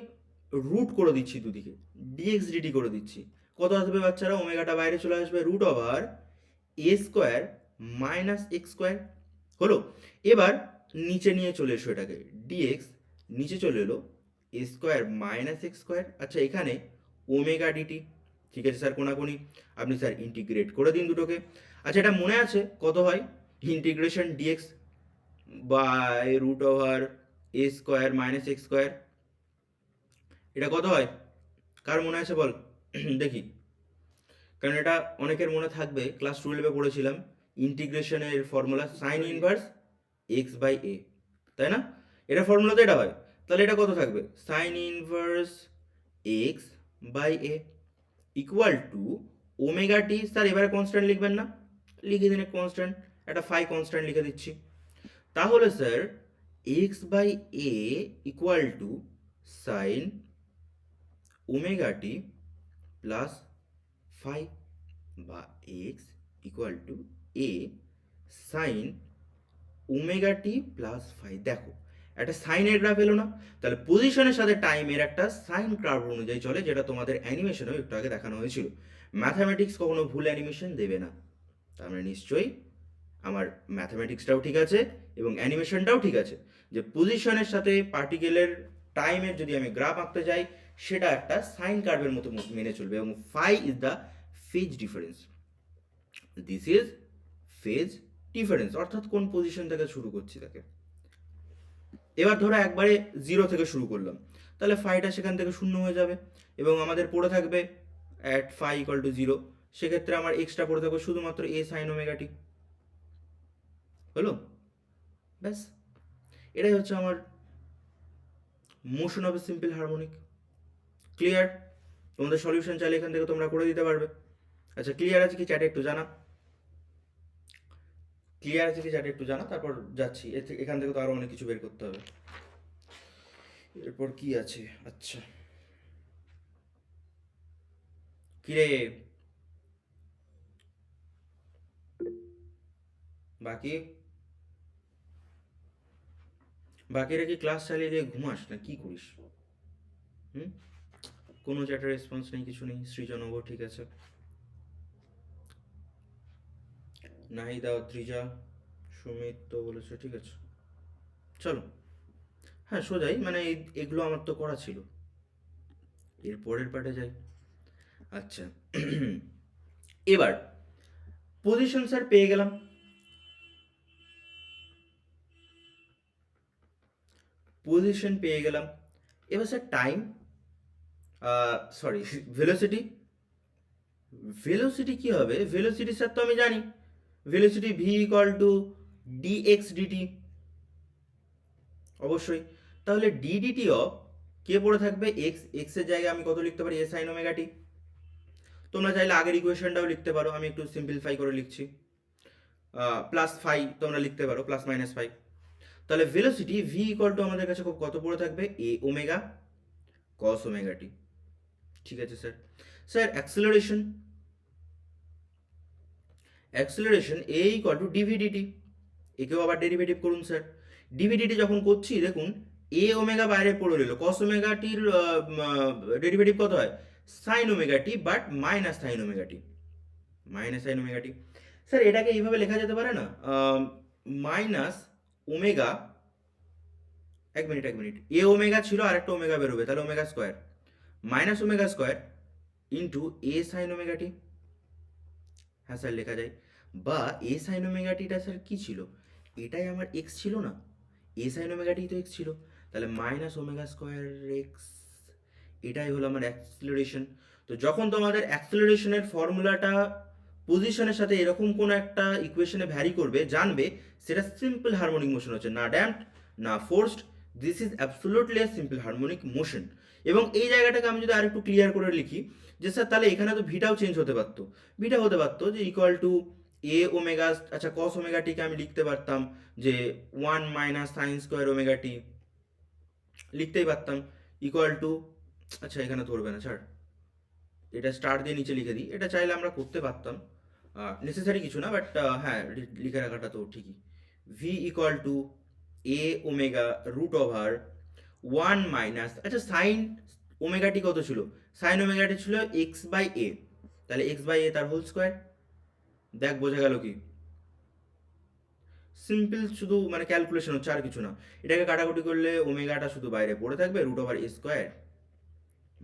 রুট করে দিচ্ছি, দুদিকে ডিএক্স ডিটি করে দিচ্ছি, কত আসবে বাচ্চারা, ওমেগাটা বাইরে চলে আসবে, রুট ওভার এ স্কোয়ার মাইনাস এক্স স্কোয়ার। হলো, এবার নিচে নিয়ে চলে এসো এটাকে, ডিএক্স নিচে চলে এলো এ স্কোয়ার মাইনাস এক্স স্কোয়ার, আচ্ছা এখানে ওমেগা ডিটি, ঠিক আছে স্যার কোনাকুনি, আপনি স্যার ইন্টিগ্রেট করে দিন দুটোকে। আচ্ছা এটা মনে আছে কত হয়, integration DX by root over A square minus x square, এটা কত হয়, কার মনে আছে বল দেখি, কারণ এটা অনেকের মনে থাকবে, ক্লাস 12-এ পড়েছিলাম ইন্টিগ্রেশনের formula sine inverse x by a, তাই না, এটা ফর্মুলা তো এটা হয়, তাহলে এটা কত থাকবে, sine inverse x by A equal to omega T, sir এবারে কনস্ট্যান্ট লিখবেন না, লিখে দিন কনস্ট্যান্ট, একটা ফাই কনস্ট্যান্ট লিখে দিচ্ছি, তাহলে sir x by A equal to sine omega T plus phi, বা x equal to a sine omega T plus phi. দেখো একটা সাইনের গ্রাফ এলো না, তাহলে পজিশনের সাথে টাইমের একটা সাইন গ্রাফ অনুযায়ী চলে, যেটা তোমাদের অ্যানিমেশনেও একটু আগে দেখানো হয়েছিল। ম্যাথামেটিক্স কখনো ভুল অ্যানিমেশন দেবে না, তার মানে নিশ্চয়ই আমার ম্যাথামেটিক্সটাও ঠিক আছে এবং অ্যানিমেশনটাও ঠিক আছে, যে পজিশনের সাথে পার্টিকেলের টাইমের যদি আমি গ্রাফ আঁকতে যাই সেটা একটা সাইন কার্ভের মতো মেনে চলবে, এবং phi is the phase difference. This is phase difference, অর্থাৎ কোন পজিশন থেকে শুরু করছি তাকে। এবার ধরো একবারে জিরো থেকে শুরু করলাম, তাহলে ফাইটা সেখান থেকে শূন্য হয়ে যাবে এবং আমাদের পড়ে থাকবে at phi equal to zero. সেক্ষেত্রে আমার এক্সট্রা পড়ে থাকবে শুধুমাত্র এ সাইন ওমেগা টি। হলো, ব্যাস এটাই হচ্ছে আমার motion of a simple harmonic. Clear? তোমাদের সলিউশন চাইলে এখান থেকে তোমরা করে দিতে পারবে। আচ্ছা, ক্লিয়ার আছে কি চ্যাটে একটু জানা? ক্লিয়ার আছে কি চ্যাটে একটু জানা, তারপর যাচ্ছি। এখান থেকে তো আরো অনেক কিছু বের করতে হবে। এরপর কি আছে? আচ্ছা, কিরে বাকি বাকিরা কি ক্লাস চালিয়ে দিয়ে ঘুমাস না কি করিস? হুম, কোনো চ্যাটের রেসপন্স নেই, কিছু নেই। সৃজনব ঠিক আছে, নাহিদা, ত্রিজা, সুমিত তো বলেছে ঠিক আছে। চলো, হ্যাঁ সোজাই, মানে এগুলো আমার তো করা ছিল। এর পরের পার্টে যাই। আচ্ছা, এবার পজিশন স্যার পেয়ে গেলাম। পজিশন পেয়ে গেলাম, এবার sir time, sorry velocity. Velocity কি হবে? ভেলোসিটি স্যার তো আমি জানি, velocity V equal to DX DT, অবশ্যই। তাহলে ডিডিটি অফ কে পড়ে থাকবে? এক্স। এক্স এর জায়গায় আমি কত লিখতে পারি? এ সাইন ওমেগা টি। তোমরা চাইলে আগের ইকুয়েশনটাও লিখতে পারো, আমি একটু সিম্পলিফাই করে লিখছি। প্লাস ফাই তোমরা লিখতে পারো, প্লাস মাইনাস ফাই। তাহলে ভেলোসিটি ভি ইকুয়াল টু আমাদের কাছে খুব কত পড়ে থাকবে? A omega cos omega t. ঠিক আছে sir. Sir acceleration, acceleration a equal to dvdt. একেও আবার ডেরিভেটিভ করুন স্যার। ডিভিডিটি যখন করছি দেখুন এ ওমেগা বাইরে পড়ে রইল, কস ওমেগা টির ডেরিভেটিভ কত হয়? Sine omega t, but minus sine omega t, minus sine omega T. Sir এটাকে এইভাবে লেখা যেতে পারে না? মাইনাস ওমেগা, এক মিনিট এক মিনিট, এ ওমেগা ছিল আর একটা ওমেগা বেরোবে, তাহলে omega square minus omega square into a sine omega t. হ্যাঁ স্যার লেখা যায়। বা এ সাইন ওমেগা টিটা স্যার কী ছিল? এটাই আমার এক্স ছিল না? এ সাইন ওমেগা টি তো এক্স ছিল, তাহলে মাইনাস ওমেগা স্কোয়ার এক্স, এটাই হলো আমার অ্যাক্সিলারেশন। তো যখন তোমাদের অ্যাক্সিলারেশনের ফর্মুলাটা পজিশনের সাথে এরকম কোনো একটা ইকুয়েশনে ভ্যারি করবে, জানবে সেটা সিম্পল হারমোনিক মোশন হচ্ছে, না ড্যাম্পড না forced, this is absolutely A simple harmonic motion. এবং এই জায়গাটাকে আমি যদি আরেকটু ক্লিয়ার করে লিখি যে স্যার তাহলে এখানে তো ভিটাও চেঞ্জ হতে পারতো, ভিটা হতে পারতো যে ইকুয়াল টু এ ওমেগা, আচ্ছা কস ওমেগা টিকে আমি লিখতে পারতাম যে one minus sine square omega t, লিখতেই পারতাম ইকুয়াল টু, আচ্ছা এখানে ধরবে না ছাড়, এটা স্টার দিয়ে নিচে লিখে দিই, এটা চাইলে আমরা করতে পারতাম, নেসেসারি কিছু না, বাট হ্যাঁ লিখে রাখাটা তো ঠিকই। V equal to A omega root over one minus, আচ্ছা সাইন ওমেগাটি কত ছিল? সাইন ওমেগাটি ছিল এক্স বাই এ, তাহলে এক্স বাই এ তার হোল স্কোয়ার। দেখ বোঝা গেল কি? সিম্পল, শুধু মানে ক্যালকুলেশন হচ্ছে আর কিছু না। এটাকে কাটাকুটি করলে ওমেগাটা শুধু বাইরে পড়ে থাকবে, রুট ওভার এ স্কোয়ার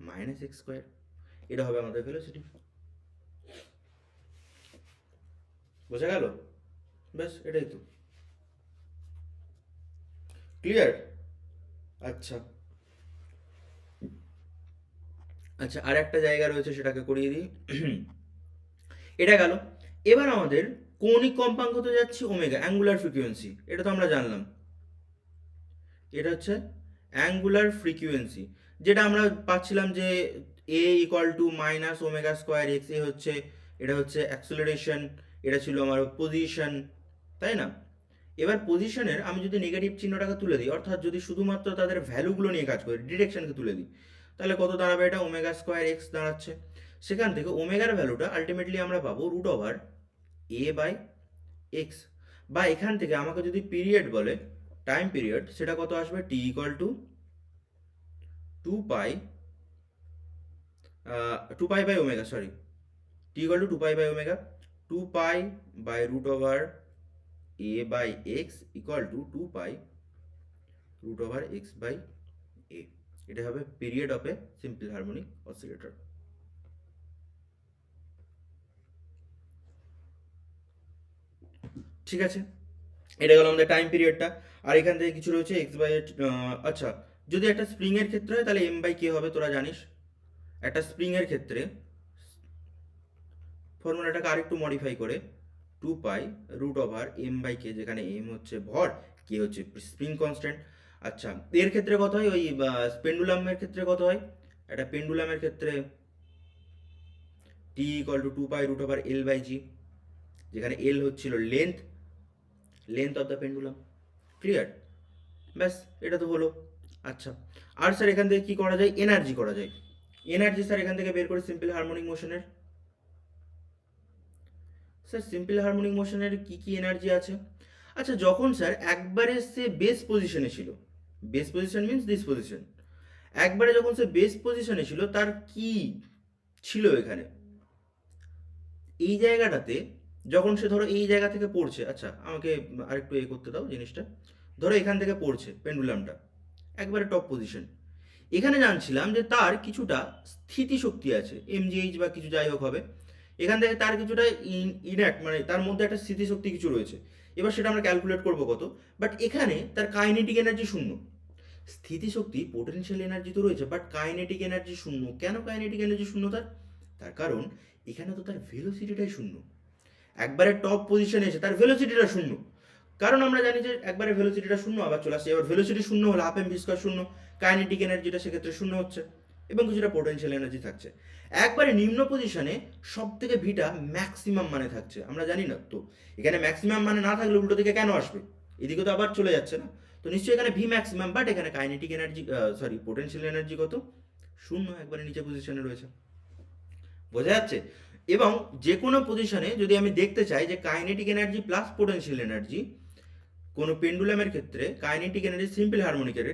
মাইনাস এক্স স্কোয়ার, এটা হবে আমাদের ভেলোসিটি। বোঝা গেল? ব্যাস এটাই তো। ক্লিয়ার? আচ্ছা আচ্ছা, আর একটা জায়গা রয়েছে সেটাকে করিয়ে দিই। এটা গেল। এবার আমাদের কৌণিক কম্পাঙ্কতে যাচ্ছি ওমেগা, অ্যাঙ্গুলার ফ্রিকোয়েন্সি, এটা তো আমরা জানলাম। এটা হচ্ছে অ্যাঙ্গুলার ফ্রিকোয়েন্সি, যেটা আমরা পাচ্ছিলাম যে a equal to minus omega square x, a হচ্ছে, এটা হচ্ছে অ্যাক্সেলারেশন, এটা ছিল আমার পজিশন, তাই না? এবার পজিশনের আমি যদি নেগেটিভ চিহ্নটাকে তুলে দিই, অর্থাৎ যদি শুধুমাত্র তাদের ভ্যালুগুলো নিয়ে কাজ করি, ডিরেকশনকে তুলে দিই, তাহলে কত দাঁড়াবে? এটা ওমেগা স্কোয়ার এক্স দাঁড়াচ্ছে। সেখান থেকে ওমেগার ভ্যালুটা আলটিমেটলি আমরা পাবো root over A by X. বা এখান থেকে আমাকে যদি পিরিয়ড বলে, টাইম পিরিয়ড, সেটা কত আসবে? T equal to two pi, two pi by omega, sorry, T equal to two pi by omega, two pi by root over A by x equal to 2 pi root over x by a. এটা হবে period of a simple harmonic oscillator. ঠিক আছে, এটা গেল আমাদের time পিরিয়ডটা। আর এখান থেকে কিছু রয়েছে এক্স বাই, আচ্ছা যদি একটা স্প্রিং এর ক্ষেত্রে হয় তাহলে এম বাই কে হবে, তোরা জানিস। একটা স্প্রিং এর ক্ষেত্রে ফর্মুলাটাকে আরেকটু মডিফাই করে 2 pi root over M by কে, যেখানে এম হচ্ছে ভর, কে হচ্ছে স্প্রিং কনস্ট্যান্ট। আচ্ছা এর ক্ষেত্রে কত হয়, ওই পেন্ডুলামের ক্ষেত্রে কত হয়, একটা পেন্ডুলামের ক্ষেত্রে T equal to 2 pi root over L by g, যেখানে এল হচ্ছিল length of the pendulum. Clear? ব্যাস, এটা তো হলো। আচ্ছা, আর স্যার এখান থেকে কি করা যায়, এনার্জি করা যায়। এনার্জি স্যার এখান থেকে বের করে সিম্পল হারমোনিক মোশনের। স্যার সিম্পল হারমোনিক মোশনের কি কি এনার্জি আছে? আচ্ছা যখন স্যার একবারে সে বেস পজিশনে ছিল, base position means this position, একবারে যখন সে বেস পজিশনে ছিল তার কি ছিল এখানে, এই জায়গাটাতে যখন সে ধরো এই জায়গা থেকে পড়ছে, আচ্ছা আমাকে আরেকটু করতে দাও জিনিসটা, ধরো এখান থেকে পড়ছে পেন্ডুলামটা একবারে টপ পজিশন, এখানে জানছিলাম যে তার কিছুটা স্থিতিশক্তি আছে, এমজিএইচ বা কিছু যাই হোক হবে, এখান থেকে তার কিছুটা ইনঅ্যাক্ট মানে তার মধ্যে একটা স্মৃতিশক্তি কিছু রয়েছে। এবার সেটা আমরা ক্যালকুলেট করবো কত, বাট এখানে তার কাইনেটিক এনার্জি শূন্য। স্থিতিশক্তি পোটেনশিয়াল এনার্জি তো রয়েছে, বাট কাইনেটিক এনার্জি শূন্য। কেন কাইনেটিক এনার্জি শূন্য তার? তার কারণ এখানে তো তার ভেলোসিটিটাই শূন্য, একবারে টপ পজিশনে এসে তার ভেলোসিটিটা শূন্য। কারণ আমরা জানি যে একবারে ভেলোসিটিটা শূন্য, আবার চলে আসছে, এবার ভেলোসিটি শূন্য হলে হাফ এম ভি স্কয়ার শূন্য, কাইনেটিক এনার্জিটা সেক্ষেত্রে শূন্য হচ্ছে, এবং কিছুটা পোটেনশিয়াল এনার্জি থাকছে। একবারে নিম্ন পজিশনে সব থেকে ভিটা ম্যাক্সিমাম মানে থাকছে, আমরা জানি না তো, এখানে ম্যাক্সিমাম মানে না থাকলে উল্টো দিকে কেন আসবে, এদিকে তো আবার চলে যাচ্ছে না, তো নিশ্চয়ই এখানে ভি ম্যাক্সিমাম, বাট এখানে kinetic energy sorry potential energy কত, শূন্য, একবারে নিচে পজিশনে রয়েছে। বোঝা যাচ্ছে? এবং যে কোনো পজিশনে যদি আমি দেখতে চাই যে kinetic energy plus potential energy, কোনো পেন্ডুলামের ক্ষেত্রে কাইনেটিক এনার্জি সিম্পল হারমোনিকের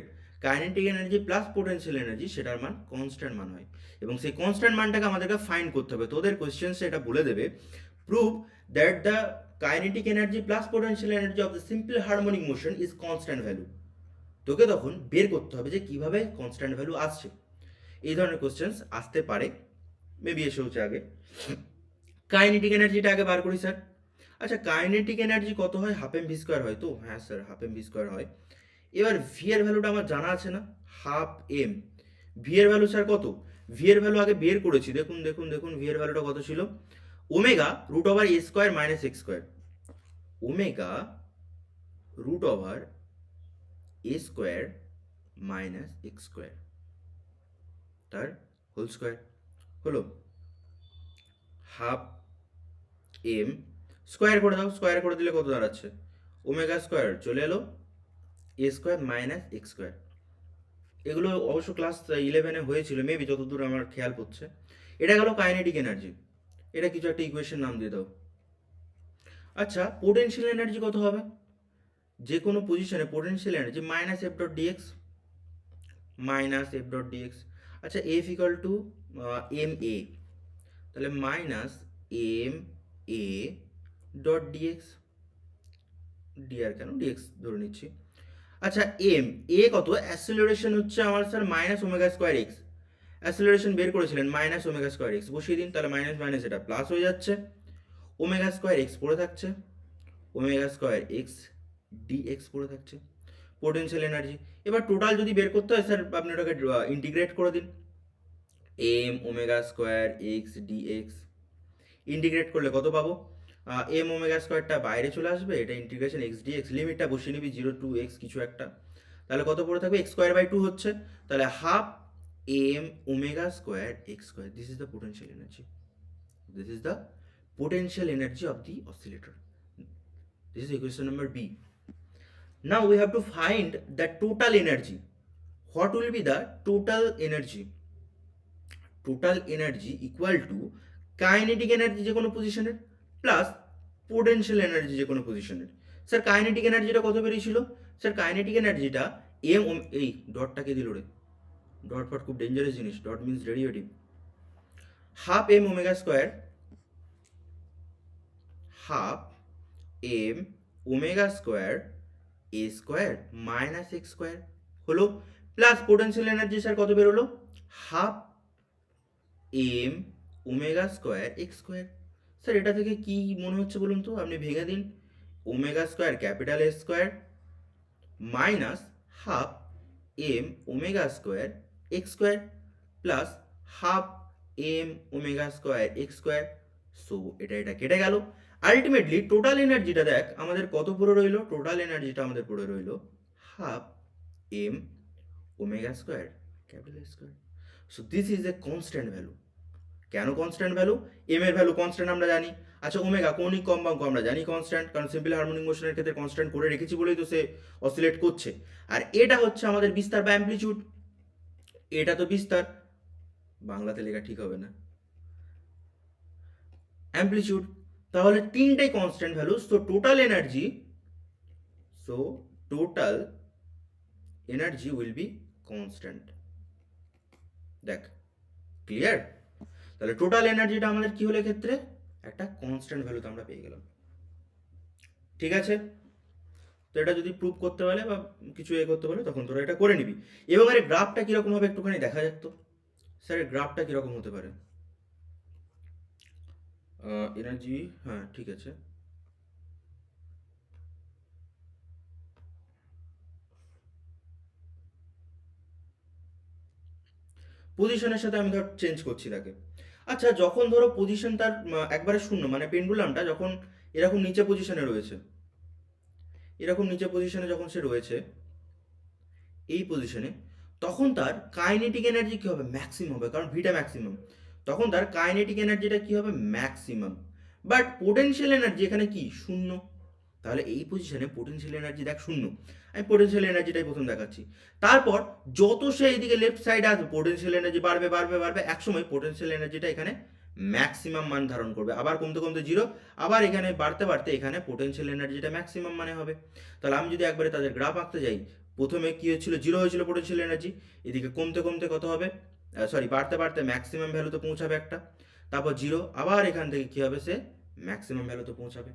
kinetic energy plus potential energy, সেটার মান কনস্ট্যান্ট মান হয়, এবং সেই কনস্ট্যান্ট মানটাকে আমাদেরকে ফাইন্ড করতে হবে। তোদের কোয়েশ্চেন্সে এটা বলে দেবে, prove that the kinetic energy plus potential energy of the simple harmonic motion is constant value. তোকে তখন বের করতে হবে যে কিভাবে কনস্ট্যান্ট ভ্যালু আসছে। এই ধরনের কোয়েশ্চেন্স আসতে পারে, মেবি এসে হচ্ছে আগে। কাইনেটিক এনার্জিটা আগে বার করি স্যার। আচ্ছা কাইনেটিক এনার্জি কত হয়, হাফ এম ভি স্কোয়ার হয় তো, হ্যাঁ sir half M V square হয়। এবার ভি এর ভ্যালুটা আমার জানা আছে না, হাফ এম, ভি এর ভ্যালু স্যার কত, ভি এর ভ্যালু আগে বের করেছি, দেখুন দেখুন দেখুন ভি এর ভ্যালুটা কত ছিল, ওমেগা রুট ওভার এ square minus x square, omega root over এ স্কোয়ার মাইনাস এক্স স্কোয়ার তার হোল স্কোয়ার হলো, হাফ এম স্কোয়ার করে দাও, স্কোয়ার করে দিলে কত দাঁড়াচ্ছে, ওমেগা স্কোয়ার চলে এলো এ স্কোয়ার মাইনাস এক্স স্কোয়ার। এগুলো অবশ্য ক্লাস 11-এ হয়েছিল মেবি, যতদূর আমার খেয়াল পড়ছে। এটা গেল কাইনেটিক এনার্জি, এটা কিছু একটা ইকুয়েশন নাম দিয়ে দাও। আচ্ছা পোটেনশিয়াল এনার্জি কত হবে, যে কোনো পজিশনে potential energy minus F dot dx, minus F dot dx. আচ্ছা F equal to m a, তাহলে minus m a dot dx, d আর কেন ডিএক্স ধরে নিচ্ছি। আচ্ছা এম এ কত, অ্যাসেলারেশন হচ্ছে আমার sir minus omega square x, acceleration বের করেছিলেন মাইনাস ওমেগা স্কোয়ার এক্স, বসিয়ে দিন, তাহলে মাইনাস মাইনাস এটা প্লাস হয়ে যাচ্ছে, ওমেগা স্কোয়ার এক্স পড়ে থাকছে, ওমেগা স্কোয়ার এক্স ডিএক্স পড়ে থাকছে, পোটেনশিয়াল এনার্জি। এবার টোটাল যদি বের করতে হয় স্যার আপনি ওটাকে ইন্টিগ্রেট করে দিন, M omega square X DX, integrate করলে কত পাবো, এম ওমেগা স্কোয়ারটা বাইরে চলে আসবে, এটা ইন্টিগ্রেশন এক্স ডিএক্স, লিমিটটা বসিয়ে নিবি 0 টু এক্স কিছু একটা, তাহলে কত পড়ে থাকবে, এক্স স্কোয়ার বাই 2 হচ্ছে, তাহলে half M omega square x square, this is the potential energy, this is the potential energy of the oscillator. This is equation number B. Now we have to find the total energy. What will be the total energy? Total energy equal to kinetic energy যে কোনো পজিশনের plus potential energy যে কোনো পজিশনের। Sir kinetic এনার্জিটা কত বেরিয়েছিল, sir kinetic এনার্জিটা এম, এই ডটটাকে দিল রে, ডট ফট খুব ডেঞ্জারাস জিনিস, dot means derivative, half M omega square, half M omega square a square minus x square হলো, প্লাস পোটেনশিয়াল এনার্জি স্যার কত বেরোলো, half M omega square x square. Sir এটা থেকে কি মনে হচ্ছে বলুন তো, আপনি ভেঙে দিন, omega square capital S square minus half M omega square x square plus half M omega square x square. So এটা কেটে গেল। আলটিমেটলি টোটাল এনার্জিটা দেখ আমাদের কত পড়ে রইলো, টোটাল এনার্জিটা আমাদের পড়ে রইলো half M omega square capital square. So this is a constant value. কেন কনস্ট্যান্ট ভ্যালু, এম এর ভ্যালু কনস্ট্যান্ট আমরা জানি। আচ্ছা ওমেগা কৌণিক কম্পাঙ্ক আমরা জানি কনস্ট্যান্ট, কারণ সিম্পল হারমোনিক মোশনের ক্ষেত্রে কনস্ট্যান্ট করে রেখেছি বলেই তো সে অসিলেট করছে। আর এটা হচ্ছে আমাদের বিস্তার বা অ্যাম্পলিটিউড, এটা তো বিস্তার, বাংলাতে লেখা ঠিক হবে না, অ্যাম্পলিটিউড। তাহলে তিনটাই constant value. So total energy will be constant. দেখ ক্লিয়ার? তাহলে টোটাল এনার্জিটা আমাদের কি হলো ক্ষেত্রে, একটা কনস্ট্যান্ট ভ্যালুতে আমরা পেয়ে গেলাম। ঠিক আছে, তো এটা যদি প্রুভ করতে পারে বা কিছু করতে পারে তখন তোরা এটা করে নিবি। এবং এর গ্রাফটা কিরকম হবে একটুখানি দেখা যাক তো। স্যার এর গ্রাফটা কিরকম হতে পারে, এনার্জি, হ্যাঁ ঠিক আছে। পজিশনের সাথে আমি ধর চেঞ্জ করছি তাকে। আচ্ছা যখন ধরো পজিশন তার একবারে শূন্য, মানে পেন্ডুলামটা যখন এরকম নিচে পজিশনে রয়েছে, এরকম নিচে পজিশনে যখন সে রয়েছে এই পজিশনে, তখন তার কাইনেটিক এনার্জি কী হবে, ম্যাক্সিমাম হবে, কারণ ভিটা ম্যাক্সিমাম। তখন তার কাইনেটিক এনার্জিটা কী হবে, ম্যাক্সিমাম। বাট পোটেনশিয়াল এনার্জি এখানে কি, শূন্য। তাহলে এই পজিশনে পোটেনশিয়াল এনার্জি দেখ শূন্য। আমি পোটেনশিয়াল এনার্জিটাই প্রথম দেখাচ্ছি। তারপর যত সে এইদিকে লেফট সাইডে আসবে পোটেনশিয়াল এনার্জি বাড়বে বাড়বে বাড়বে, একসময় পোটেনশিয়াল এনার্জিটা এখানে ম্যাক্সিমাম মান ধারণ করবে, আবার কমতে কমতে জিরো, আবার এখানে বাড়তে বাড়তে এখানে পোটেনশিয়াল এনার্জিটা ম্যাক্সিমাম মানে হবে। তাহলে আমি যদি একবারে তাদের গ্রাফ আঁকতে যাই, প্রথমে কি হচ্ছিল, জিরো হয়েছিল পোটেনশিয়াল এনার্জি, এদিকে কমতে কমতে কত হবে, সরি বাড়তে বাড়তে ম্যাক্সিমাম ভ্যালুতে পৌঁছাবে একটা, তারপর জিরো, আবার এখান থেকে কি হবে, সে ম্যাক্সিমাম ভ্যালুতে পৌঁছাবে।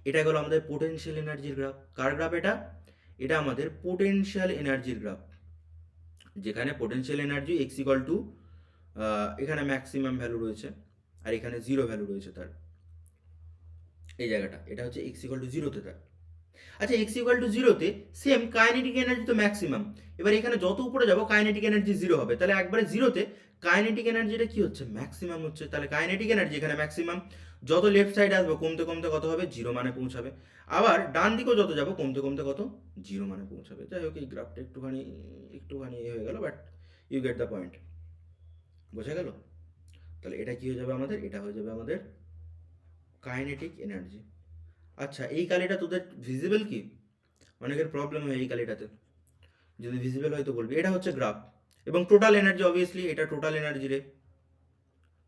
এটা গেল আমাদের পোটেনশিয়াল এনার্জির গ্রাফ। কার গ্রাফ এটা, এটা আমাদের পোটেনশিয়াল এনার্জির গ্রাফ, যেখানে potential energy x equal two, এখানে ম্যাক্সিমাম ভ্যালু রয়েছে আর এখানে জিরো ভ্যালু রয়েছে তার, এই জায়গাটা, এটা হচ্ছে এক্স ইকুয়াল টু জিরোতে তার। আচ্ছা এক্স ইকুয়াল টু জিরোতে সেম কাইনেটিক এনার্জি তো ম্যাক্সিমাম, এবার এখানে যত উপরে যাবো কাইনেটিক এনার্জি জিরো হবে, তাহলে একবারে জিরোতে কাইনেটিক এনার্জিটা কি হচ্ছে, ম্যাক্সিমাম হচ্ছে। তাহলে কাইনেটিক এনার্জি এখানে ম্যাক্সিমাম, যত লেফট সাইডে আসবো কমতে কমতে কত হবে, জিরো মানে পৌঁছাবে, আবার ডান দিকেও যত যাবো কমতে কমতে কত, জিরো মানে পৌঁছাবে। যাই হোক এই গ্রাফটা একটুখানি একটুখানি হয়ে গেল, but you get the point, বোঝা গেল? তাহলে এটা কি হয়ে যাবে আমাদের, এটা হয়ে যাবে আমাদের কাইনেটিক এনার্জি। আচ্ছা এই কালিটা তোদের ভিজিবল কি, অনেকের প্রবলেম হয় এই কালিটাতে, যদি ভিজিবল হয় তো বলবি। এটা হচ্ছে গ্রাফ এবং টোটাল এনার্জি, অবভিয়াসলি এটা টোটাল এনার্জি রে,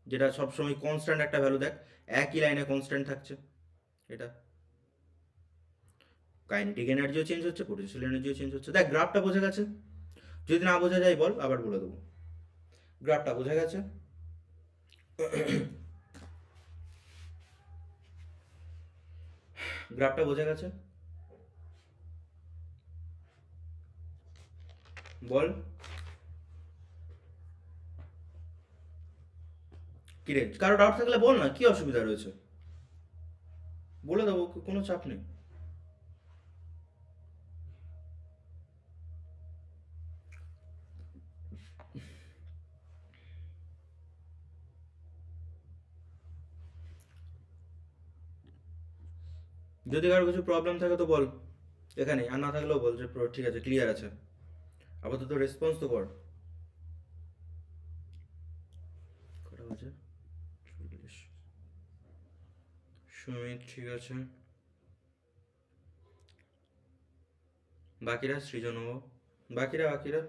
যেটা সবসময় কনস্ট্যান্ট একটা ভ্যালু, দেখ একই লাইনে কনস্ট্যান্ট থাকছে। এটা কাইনেটিক এনার্জিও চেঞ্জ হচ্ছে, পোটেনশিয়াল এনার্জিও চেঞ্জ হচ্ছে। দেখ গ্রাফটা বোঝা গেছে, যদি না বোঝা যায় বল, আবার বলে দেবো। গ্রাফটা বোঝা গেছে? গ্রাফটা বোঝা গেছে বল। কিরে কারো ডাউট থাকলে বল না, কি অসুবিধা রয়েছে, বলে দেবো, কোনো চাপ নেই। যদি কারো কিছু প্রবলেম থাকে তো বল এখানে, আর না থাকলেও বল যে ঠিক আছে ক্লিয়ার আছে, আপাতত রেসপন্স তো কর। কটা বাজে, 40। সুমিত ঠিক আছে, বাকিরা সৃজন, বাকিরা বাকিরা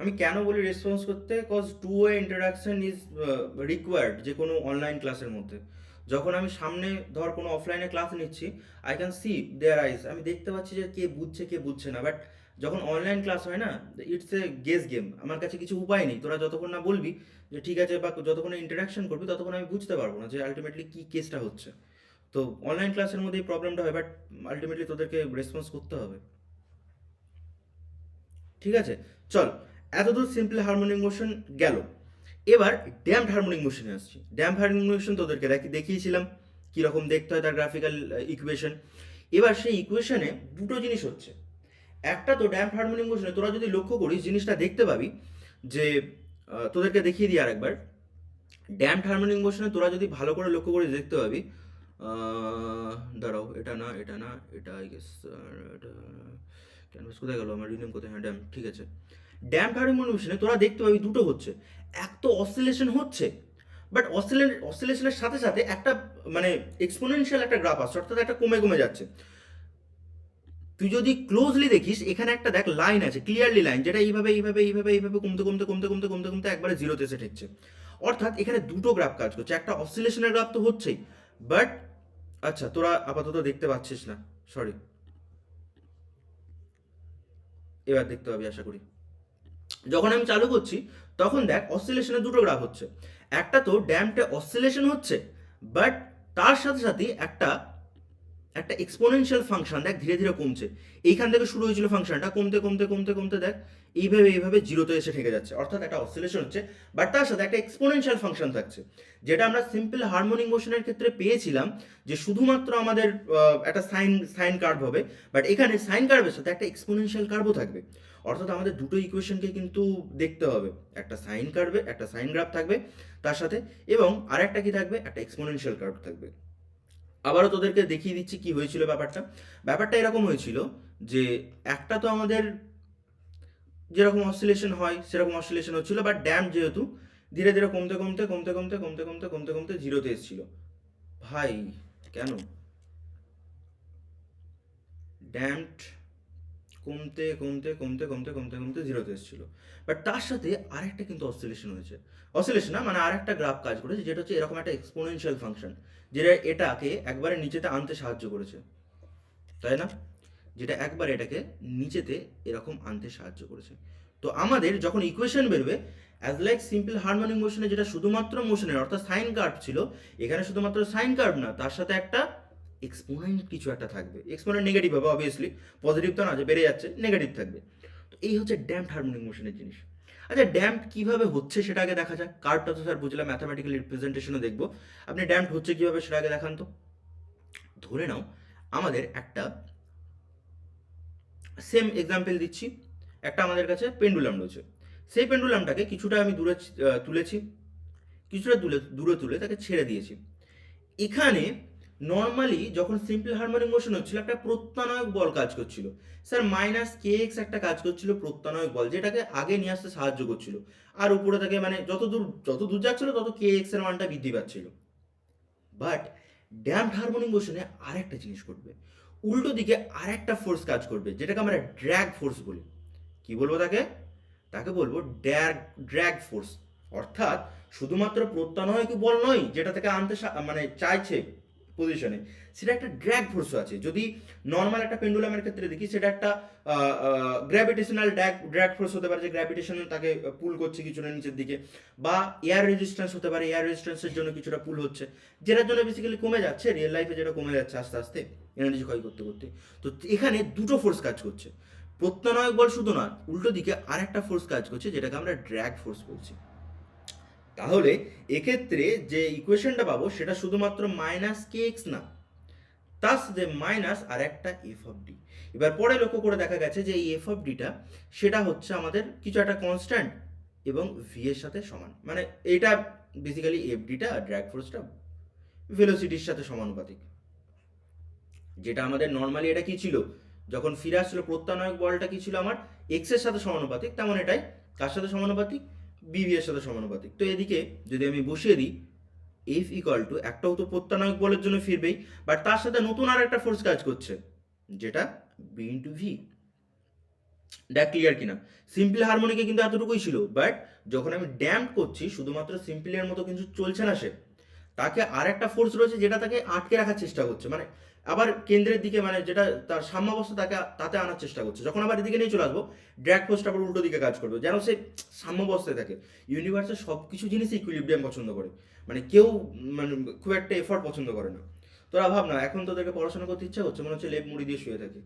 আমি কেন বলি রেসপন্স করতে, cause two way interaction is required যে কোনো অনলাইন ক্লাসের মধ্যে। যখন আমি সামনে ধর কোনো অফলাইনে ক্লাস নিচ্ছি, আই ক্যান সি দেয়ার আইস, আমি দেখতে পাচ্ছি যে কে বুঝছে কে বুঝছে না। বাট যখন অনলাইন ক্লাস হয় না, ইটস এ গেস গেম, আমার কাছে কিছু উপায় নেই। তোরা যতক্ষণ না বলবি যে ঠিক আছে, বা যতক্ষণ ইন্টারাকশন করবি, ততক্ষণ আমি বুঝতে পারবো না যে আলটিমেটলি কী কেসটা হচ্ছে। তো অনলাইন ক্লাসের মধ্যে এই প্রবলেমটা হয়, বাট আলটিমেটলি তোদেরকে রেসপন্স করতে হবে। ঠিক আছে, চল, এতদূর সিম্পল হারমোনিক মোশন গেল। এবার ড্যাম্পড হারমোনিক মোশনে আসছি। ড্যাম্প হারমোনিক মোশন তোদেরকে দেখিয়েছিলাম কীরকম দেখতে হয়, তার গ্রাফিক্যাল ইকুয়েশন। এবার সেই ইকুয়েশনে দুটো জিনিস হচ্ছে। একটা তো ড্যাম্প হারমোনিক মোশনে তোরা যদি লক্ষ্য করিস, জিনিসটা দেখতে পাবি যে তোদেরকে দেখিয়ে দিই আরেকবার। ড্যাম্পড হারমোনিক মোশনে তোরা যদি ভালো করে লক্ষ্য করে দেখতে পাবি, দাঁড়াও, এটা না, এটা না, এটা আই গেস, এটা ক্যানভাস কোথায় গেল আমার, রিনেম কোথায়, হ্যাঁ ড্যাম্প, ঠিক আছে। ড্যাম্প হারমোনিক মোশনে তোরা দেখতে পাবি দুটো হচ্ছে। এক তো অসিলেশন হচ্ছে, বাট অসিলেশনের সাথে সাথে একটা মানে এক্সপোনেনশিয়াল একটা গ্রাফ আসছে, অর্থাৎ একটা কমে কমে যাচ্ছে। তুই যদি ক্লোজলি দেখিস, এখানে একটা দেখ লাইন আছে, ক্লিয়ারলি লাইন, যেটা এইভাবে এইভাবে এইভাবে এইভাবে কমতে কমতে কমতে কমতে কমতে কমতে একবারে জিরোতে এসে ঠেকছে। অর্থাৎ এখানে দুটো গ্রাফ কাজ করছে, একটা অসিলেশনের গ্রাফ তো হচ্ছেই, বাট আচ্ছা তোরা আপাতত দেখতে পাচ্ছিস না, সরি, এবার দেখতে পাবি আশা করি। যখন আমি চালু করছি, তখন দেখ অসিলেশনের দুটো গ্রাফ হচ্ছে। একটা তো ড্যাম্পে অসিলেশন হচ্ছে, বাট তার সাথে সাথে একটা একটা এক্সপোনেনশিয়াল ফাংশন দেখ ধীরে ধীরে কমছে। এইখান থেকে শুরু হয়েছিল ফাংশনটা, কমতে কমতে কমতে কমতে দেখ এইভাবে এইভাবে জিরোতে এসে ঠেকে যাচ্ছে। অর্থাৎ একটা অসিলেশন হচ্ছে, বাট তার সাথে একটা এক্সপোনেনশিয়াল ফাংশন থাকছে, যেটা আমরা সিম্পল হারমোনিক মোশনের ক্ষেত্রে পেয়েছিলাম যে শুধুমাত্র আমাদের একটা সাইন সাইন কার্ভ হবে, বাট এখানে সাইন কার্ভের সাথে একটা এক্সপোনেনশিয়াল কার্ভও থাকবে। অর্থাৎ আমাদের দুটো ইকুয়েশনকে কিন্তু দেখতে হবে, একটা সাইন কার্ভে একটা সাইন গ্রাফ থাকবে তার সাথে, এবং আরেকটা কি থাকবে, একটা এক্সপোনেনশিয়াল কার্ভ থাকবে। আবারও তোদেরকে দেখিয়ে দিচ্ছি কি হয়েছিল ব্যাপারটা। ব্যাপারটা এরকম হয়েছিল যে একটা তো আমাদের যেরকম অসিলেশন হয় সেরকম অসিলেশন হচ্ছিল, বাট ড্যাম্প যেহেতু ধীরে ধীরে কমতে কমতে কমতে কমতে কমতে কমতে কমতে কমতে জিরোতে এসেছিল। ভাই কেন ড্যাম্পড কমতে কমতে কমতে কমতে কমতে কমতে জিরোতে এসেছিল, বাট তার সাথে আরেকটা কিন্তু অসিলেশন হয়েছে। অসিলেশন না মানে আরেকটা গ্রাফ কাজ করেছে, যেটা হচ্ছে এরকম একটা এক্সপোনেনশিয়াল ফাংশন, যেটা এটাকে একবারে নিচেতে আনতে সাহায্য করেছে, তাই না? যেটা একবার এটাকে নিচেতে এরকম আনতে সাহায্য করেছে। তো আমাদের যখন ইকুয়েশন বেরোবে, অ্যাজ লাইক সিম্পল হারমোনিক মোশনে যেটা শুধুমাত্র মোশনের অর্থাৎ সাইন কার্ভ ছিল, এখানে শুধুমাত্র সাইন কার্ভ না, তার সাথে একটা এক্সপোনেন্ট কিছু একটা থাকবে। এক্সপোনেন্ট নেগেটিভ হবে অবভিয়াসলি, পজিটিভ তো না যে বেড়ে যাচ্ছে, নেগেটিভ থাকবে। তো এই হচ্ছে ড্যাম্পড হারমোনিক মোশনের জিনিস। আচ্ছা ড্যাম্প কিভাবে হচ্ছে সেটা আগে দেখা যাক। কার্ভটা তো স্যার বুঝলাম, ম্যাথামেটিক্যাল রিপ্রেজেন্টেশনও দেখবো, আপনি ড্যাম্প হচ্ছে কিভাবে সেটা আগে দেখান তো। ধরে নাও আমাদের একটা সেম এক্সাম্পল দিচ্ছি, একটা আমাদের কাছে পেন্ডুলাম রয়েছে। সেই পেন্ডুলামটাকে কিছুটা আমি দূরে তুলেছি, কিছুটা দূরে তুলে তাকে ছেড়ে দিয়েছি। এখানে নর্মালি যখন সিম্পল হারমোনিক মোশন হচ্ছিল, একটা প্রত্যানয়ক বল কাজ করছিল। স্যার মাইনাস কে এক্স একটা কাজ করছিল, প্রত্যানয়ক বল, যেটাকে আগে নিয়ে আসতে সাহায্য করছিল। আর উপরে থেকে মানে যত দূর যাচ্ছিল তত কে এক্স এর মানটা বৃদ্ধি পাচ্ছিল। বাট ড্যাম্পড হারমোনিক মোশনে আরেকটা জিনিস ঘটবে, উল্টো দিকে আরেকটা ফোর্স কাজ করবে, যেটাকে আমরা ড্র্যাগ ফোর্স বলি। কি বলবো তাকে? তাকে বলবো ড্র্যাগ ফোর্স। অর্থাৎ শুধুমাত্র প্রত্যানয়ক বল নয় যেটা থেকে আনতে মানে চাইছে পজিশনে, সেটা একটা ড্র্যাগ ফোর্সও আছে। যদি নর্মাল একটা পেন্ডুলামের ক্ষেত্রে দেখি, সেটা একটা গ্র্যাভিটেশনাল ড্র্যাগ ফোর্স হতে পারে, যে গ্র্যাভিটেশনাল তাকে পুল করছে কিছুটা নিচের দিকে, বা এয়ার রেজিস্ট্যান্স হতে পারে, এয়ার রেজিস্ট্যান্সের জন্য কিছুটা পুল হচ্ছে, যেটার জন্য বেসিক্যালি কমে যাচ্ছে রিয়েল লাইফে, যেটা কমে যাচ্ছে আস্তে আস্তে এনার্জি ক্ষয় করতে করতে। তো এখানে দুটো ফোর্স কাজ করছে, প্রত্যানয়ক বল শুধু না, উল্টো দিকে আরেকটা ফোর্স কাজ করছে, যেটাকে আমরা ড্র্যাগ ফোর্স বলছি। তাহলে এক্ষেত্রে যে ইকুয়েশনটা পাবো সেটা শুধুমাত্র মাইনাস কে এক্স না, তার সাথে মাইনাস আর একটা এফ অফ ডি। এবার পরে লক্ষ্য করে দেখা গেছে যে এই এফ অফ ডিটা সেটা হচ্ছে আমাদের কিছু একটা কনস্ট্যান্ট এবং ভি এর সাথে সমান, মানে এইটা বেসিক্যালি এফ ডিটা ড্র্যাগ ফোর্সটা ভেলোসিটির সাথে সমানুপাতিক। যেটা আমাদের নর্মালি এটা কি ছিল, যখন ফিরে আসছিল প্রত্যানয়ক বলটা কি ছিল আমার এক্স এর সাথে সমানুপাতিক, তেমন এটাই কার সাথে সমানুপাতিক, বিভি এর সাথে সমানুপাতিক। তো এদিকে যদি আমি বসিয়ে দিই এফ ইকুয়াল টু, একটাও তো প্রত্যানয়ক বলের জন্য ফিরবেই, বাট তার সাথে নতুন আর একটা ফোর্স কাজ করছে, যেটা বি ইন্টু ভি। দেখ ক্লিয়ার কিনা? সিম্পল হারমোনিকে কিন্তু এতটুকুই ছিল, বাট যখন আমি ড্যাম্প করছি শুধুমাত্র সিম্পলের মতো কিন্তু চলছে না সে, তাকে আর একটা ফোর্স রয়েছে যেটা তাকে আটকে রাখার চেষ্টা করছে, মানে আবার কেন্দ্রের দিকে, মানে যেটা তার সাম্যাবস্থা তাকে তাতে আনার চেষ্টা করছে। যখন আবার এদিকে নিয়ে চলে আসবো, ড্র্যাগ ফোর্সটা আবার উল্টো দিকে কাজ করবে, যেন সে সাম্যাবস্থায় থাকে। ইউনিভার্সের সব কিছু জিনিসই ইকুইলিব্রিয়াম পছন্দ করে, মানে কেউ মানে খুব একটা এফর্ট পছন্দ করে না। তোরা ভাব না, এখন তোদেরকে পড়াশোনা করতে ইচ্ছা করছে, মনে হচ্ছে লেপ মুড়ি দিয়ে শুয়ে থাকে।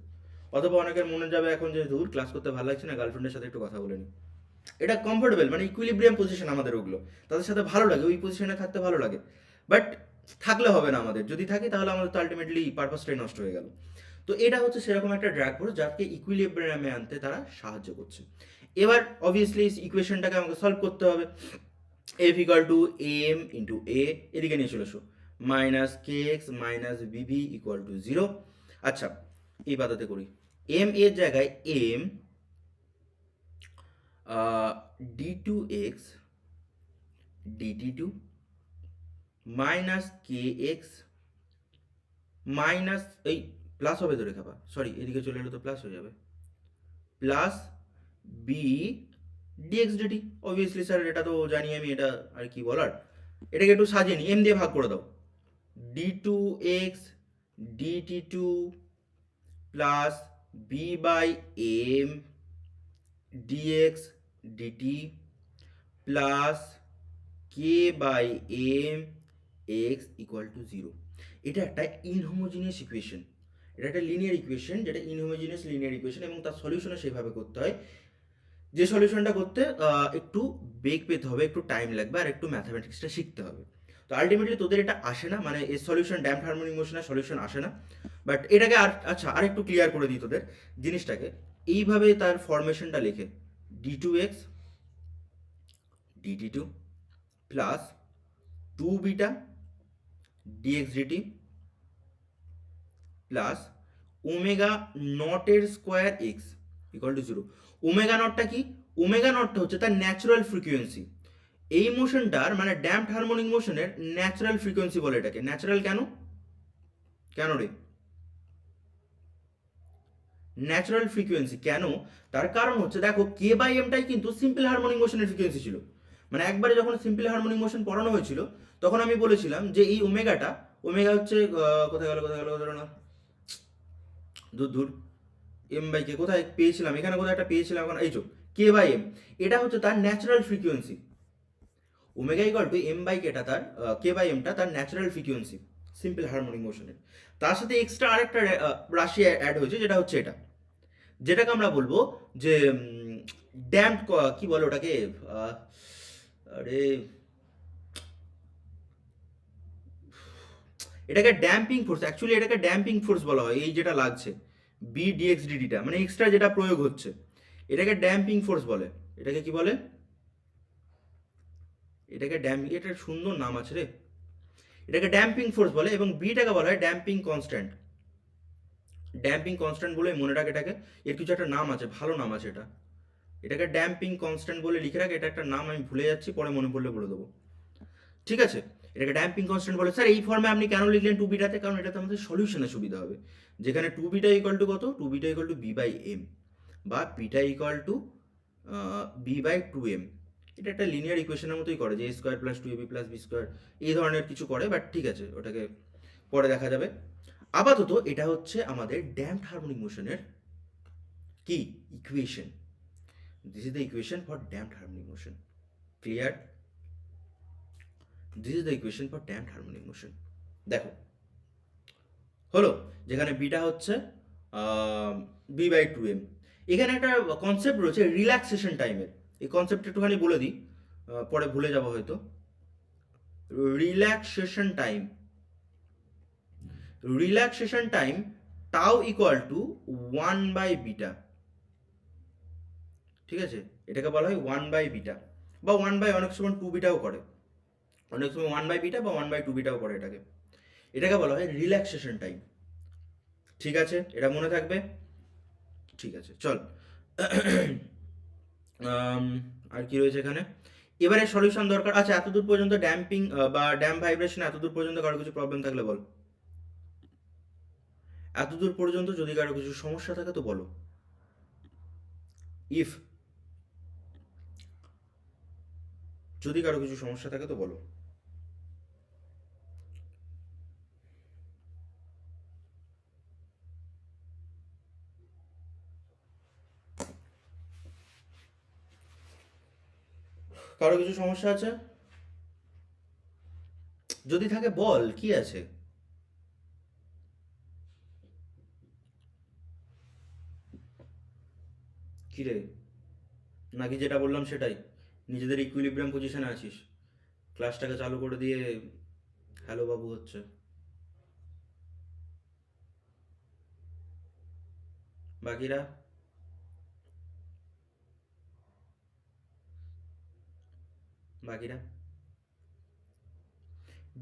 অথবা অনেকের মনে যাবে এখন যে দূর ক্লাস করতে ভালো লাগছে না, গার্লফ্রেন্ডের সাথে একটু কথা বলে নি। এটা কমফোর্টেবল, মানে ইকুইলিব্রিয়াম পজিশন আমাদের ওগুলো, তাদের সাথে ভালো লাগে, ওই পজিশনে থাকতে ভালো লাগে। বাট থাকলে হবে না আমাদের, যদি থাকে তাহলে আমাদের তো আলটিমেটলি পারপাসটাই নষ্ট হয়ে গেল। তো এটা হচ্ছে সেরকম একটা ড্র্যাগ ফোর্স যাকে ইকুইলিব্রিয়ামে আনতে তারা সাহায্য করছে। এবার অবভিয়াসলি ইকুয়েশনটাকে আমাকে সলভ করতে হবে। F equal to M into a, এদিকে নিয়ে চলে এসো, minus k x minus bv equal to zero. আচ্ছা, এই পাতাতে করি, এম এর জায়গায় m D two x DT two minus k x minus, এই প্লাস হবে তো রেখা, সরি এদিকে চলে এলে তো প্লাস হয়ে যাবে, plus B DX DT. Obviously sir এটা তো জানি আমি, এটা আর কি বলার। এটাকে একটু সাজিয়ে নিই, এম দিয়ে ভাগ করে দাও, D two x DT two plus B by M DX DT plus K by M X equal to zero. এটা একটা ইনহোমোজিনিয়াস ইকুয়েশন, এটা একটা লিনিয়ার ইকুয়েশন, যেটা ইনহোমোজিনিয়াস লিনিয়ার ইকুয়েশন, এবং তার সলিউশনে সেইভাবে করতে হয় যে সলিউশনটা করতে একটু বেগ পেতে হবে, একটু টাইম লাগবে, আর একটু ম্যাথামেটিক্সটা শিখতে হবে। তো আলটিমেটলি তোদের এটা আসে না, মানে এর সলিউশন ড্যাম্প হারমোনিক মোশনের সলিউশন আসে না। বাট এটাকে আর আচ্ছা আর একটু ক্লিয়ার করে দিই তোদের জিনিসটাকে, এইভাবে তার ফরমেশনটা লিখে, d two x DT two plus two beta dx DT plus omega নটের square x equal to zero. Omega নটটা কি? ওমেগা নটটা হচ্ছে তার ন্যাচারাল ফ্রিকোয়েন্সি। এই মোশনটার মানে ড্যাম্পড হারমোনিক মোশনের ন্যাচারাল ফ্রিকোয়েন্সি বলে এটাকে। ন্যাচারাল কেন? কেন রে? ন্যাচারাল ফ্রিকোয়েন্সি কেন? তার কারণ হচ্ছে দেখো, কে বাই এমটাই কিন্তু সিম্পল হারমোনিক মোশনের ফ্রিকোয়েন্সি ছিল। মানে একবারে যখন সিম্পল হারমোনিক মোশন পড়ানো হয়েছিল, তখন আমি বলেছিলাম যে এই ওমেগাটা, ওমেগা হচ্ছে কোথায় গেল কোথায় গেল কোথায় না, দূর দূর, এম বাই কে কোথায় পেয়েছিলাম, এখানে কোথায় একটা পেয়েছিলাম, এখন এই চো কে বাই এম, এটা হচ্ছে তার natural frequency. Omega equal to M by কেটা তার, কে বাই এমটা তার ন্যাচারাল ফ্রিকোয়েন্সি সিম্পল হারমোনিক মোশনের। তার সাথে এক্সট্রা আরেকটা রাশি অ্যাড হয়েছে, যেটা হচ্ছে এটা, যেটাকে আমরা বলবো যে ড্যাম্প, কি বলে ওটাকে, আরে এটাকে ড্যাম্পিং ফোর্স, অ্যাকচুয়ালি এটাকে ড্যাম্পিং ফোর্স বলা হয়। এই যেটা লাগছে বি ডিএক্স ডিডিটা, মানে এক্সট্রা যেটা প্রয়োগ হচ্ছে, এটাকে ড্যাম্পিং ফোর্স বলে। এটাকে কি বলে? এটাকে ড্যাম্পিং, এটার সুন্দর নাম আছে রে, এটাকে ড্যাম্পিং ফোর্স বলে, এবং বিটাকে বলা হয় ড্যাম্পিং কনস্ট্যান্ট। ড্যাম্পিং কনস্ট্যান্ট বলে মনে রাখ এটাকে, এর কিছু একটা নাম আছে, ভালো নাম আছে এটা, এটাকে ড্যাম্পিং কনস্ট্যান্ট বলে লিখে রাখ। এটা একটা নাম, আমি ভুলে যাচ্ছি, পরে মনে পড়লে বলে দেবো, ঠিক আছে? এটাকে ড্যাম্পিং কনস্ট্যান্ট বলে। স্যার এই ফর্মে আপনি কেন লিখলেন টু বিটাতে? কারণ এটাতে আমাদের সলিউশনে সুবিধা হবে, যেখানে টু বিটা ইকুয়াল টু কত, two beta equal to b by m, বা beta equal to b by two m. এটা একটা লিনিয়ার ইকুয়েশনের মতোই করে, যে a square plus two ab plus b square, এই ধরনের কিছু করে, বাট ঠিক আছে, ওটাকে পরে দেখা যাবে। আপাতত এটা হচ্ছে আমাদের ড্যাম্পড হারমোনিক মোশনের কি equation. This is the equation for damped harmonic motion. Clear? This is the equation for damped harmonic motion. দেখো হলো, যেখানে বিটা হচ্ছে বি বাই টু এম। এখানে একটা কনসেপ্ট রয়েছে রিল্যাক্সেশন টাইমের, এই কনসেপ্টটা একটুখানি বলে দিই, পরে ভুলে যাবো হয়তো। Relaxation time, relaxation time tau equal to one by beta, ঠিক আছে? এটাকে বলা হয় ওয়ান বাই বিটা, বা ওয়ান বাই অনেক সময় টু বিটাও করে, অনেক সময় ওয়ান বাই বিটা বা ওয়ান বাই টু বিটাও করে এটাকে। এটাকে বলা হয় রিল্যাক্সেশন টাইম, ঠিক আছে? এটা মনে থাকবে, ঠিক আছে? চল আর কি রয়েছে এখানে, এবারে সলিউশন দরকার। আচ্ছা, এতদূর পর্যন্ত ড্যাম্পিং বা ড্যাম্প ভাইব্রেশন, এতদূর পর্যন্ত কারো কিছু প্রবলেম থাকলে বল। এতদূর পর্যন্ত যদি কারো কিছু সমস্যা থাকে তো বলো। ইফ, যদি কারো কিছু সমস্যা থাকে তো বলো। কারো কিছু সমস্যা আছে? যদি থাকে বল, কি আছে? কি রে, নাকি যেটা বললাম সেটাই, নিজেদের ইকুইলিব্রিয়াম পজিশনে আছিস, ক্লাসটাকে চালু করে দিয়ে হ্যালো বাবু হচ্ছে? বাকিরা? বাকিরা?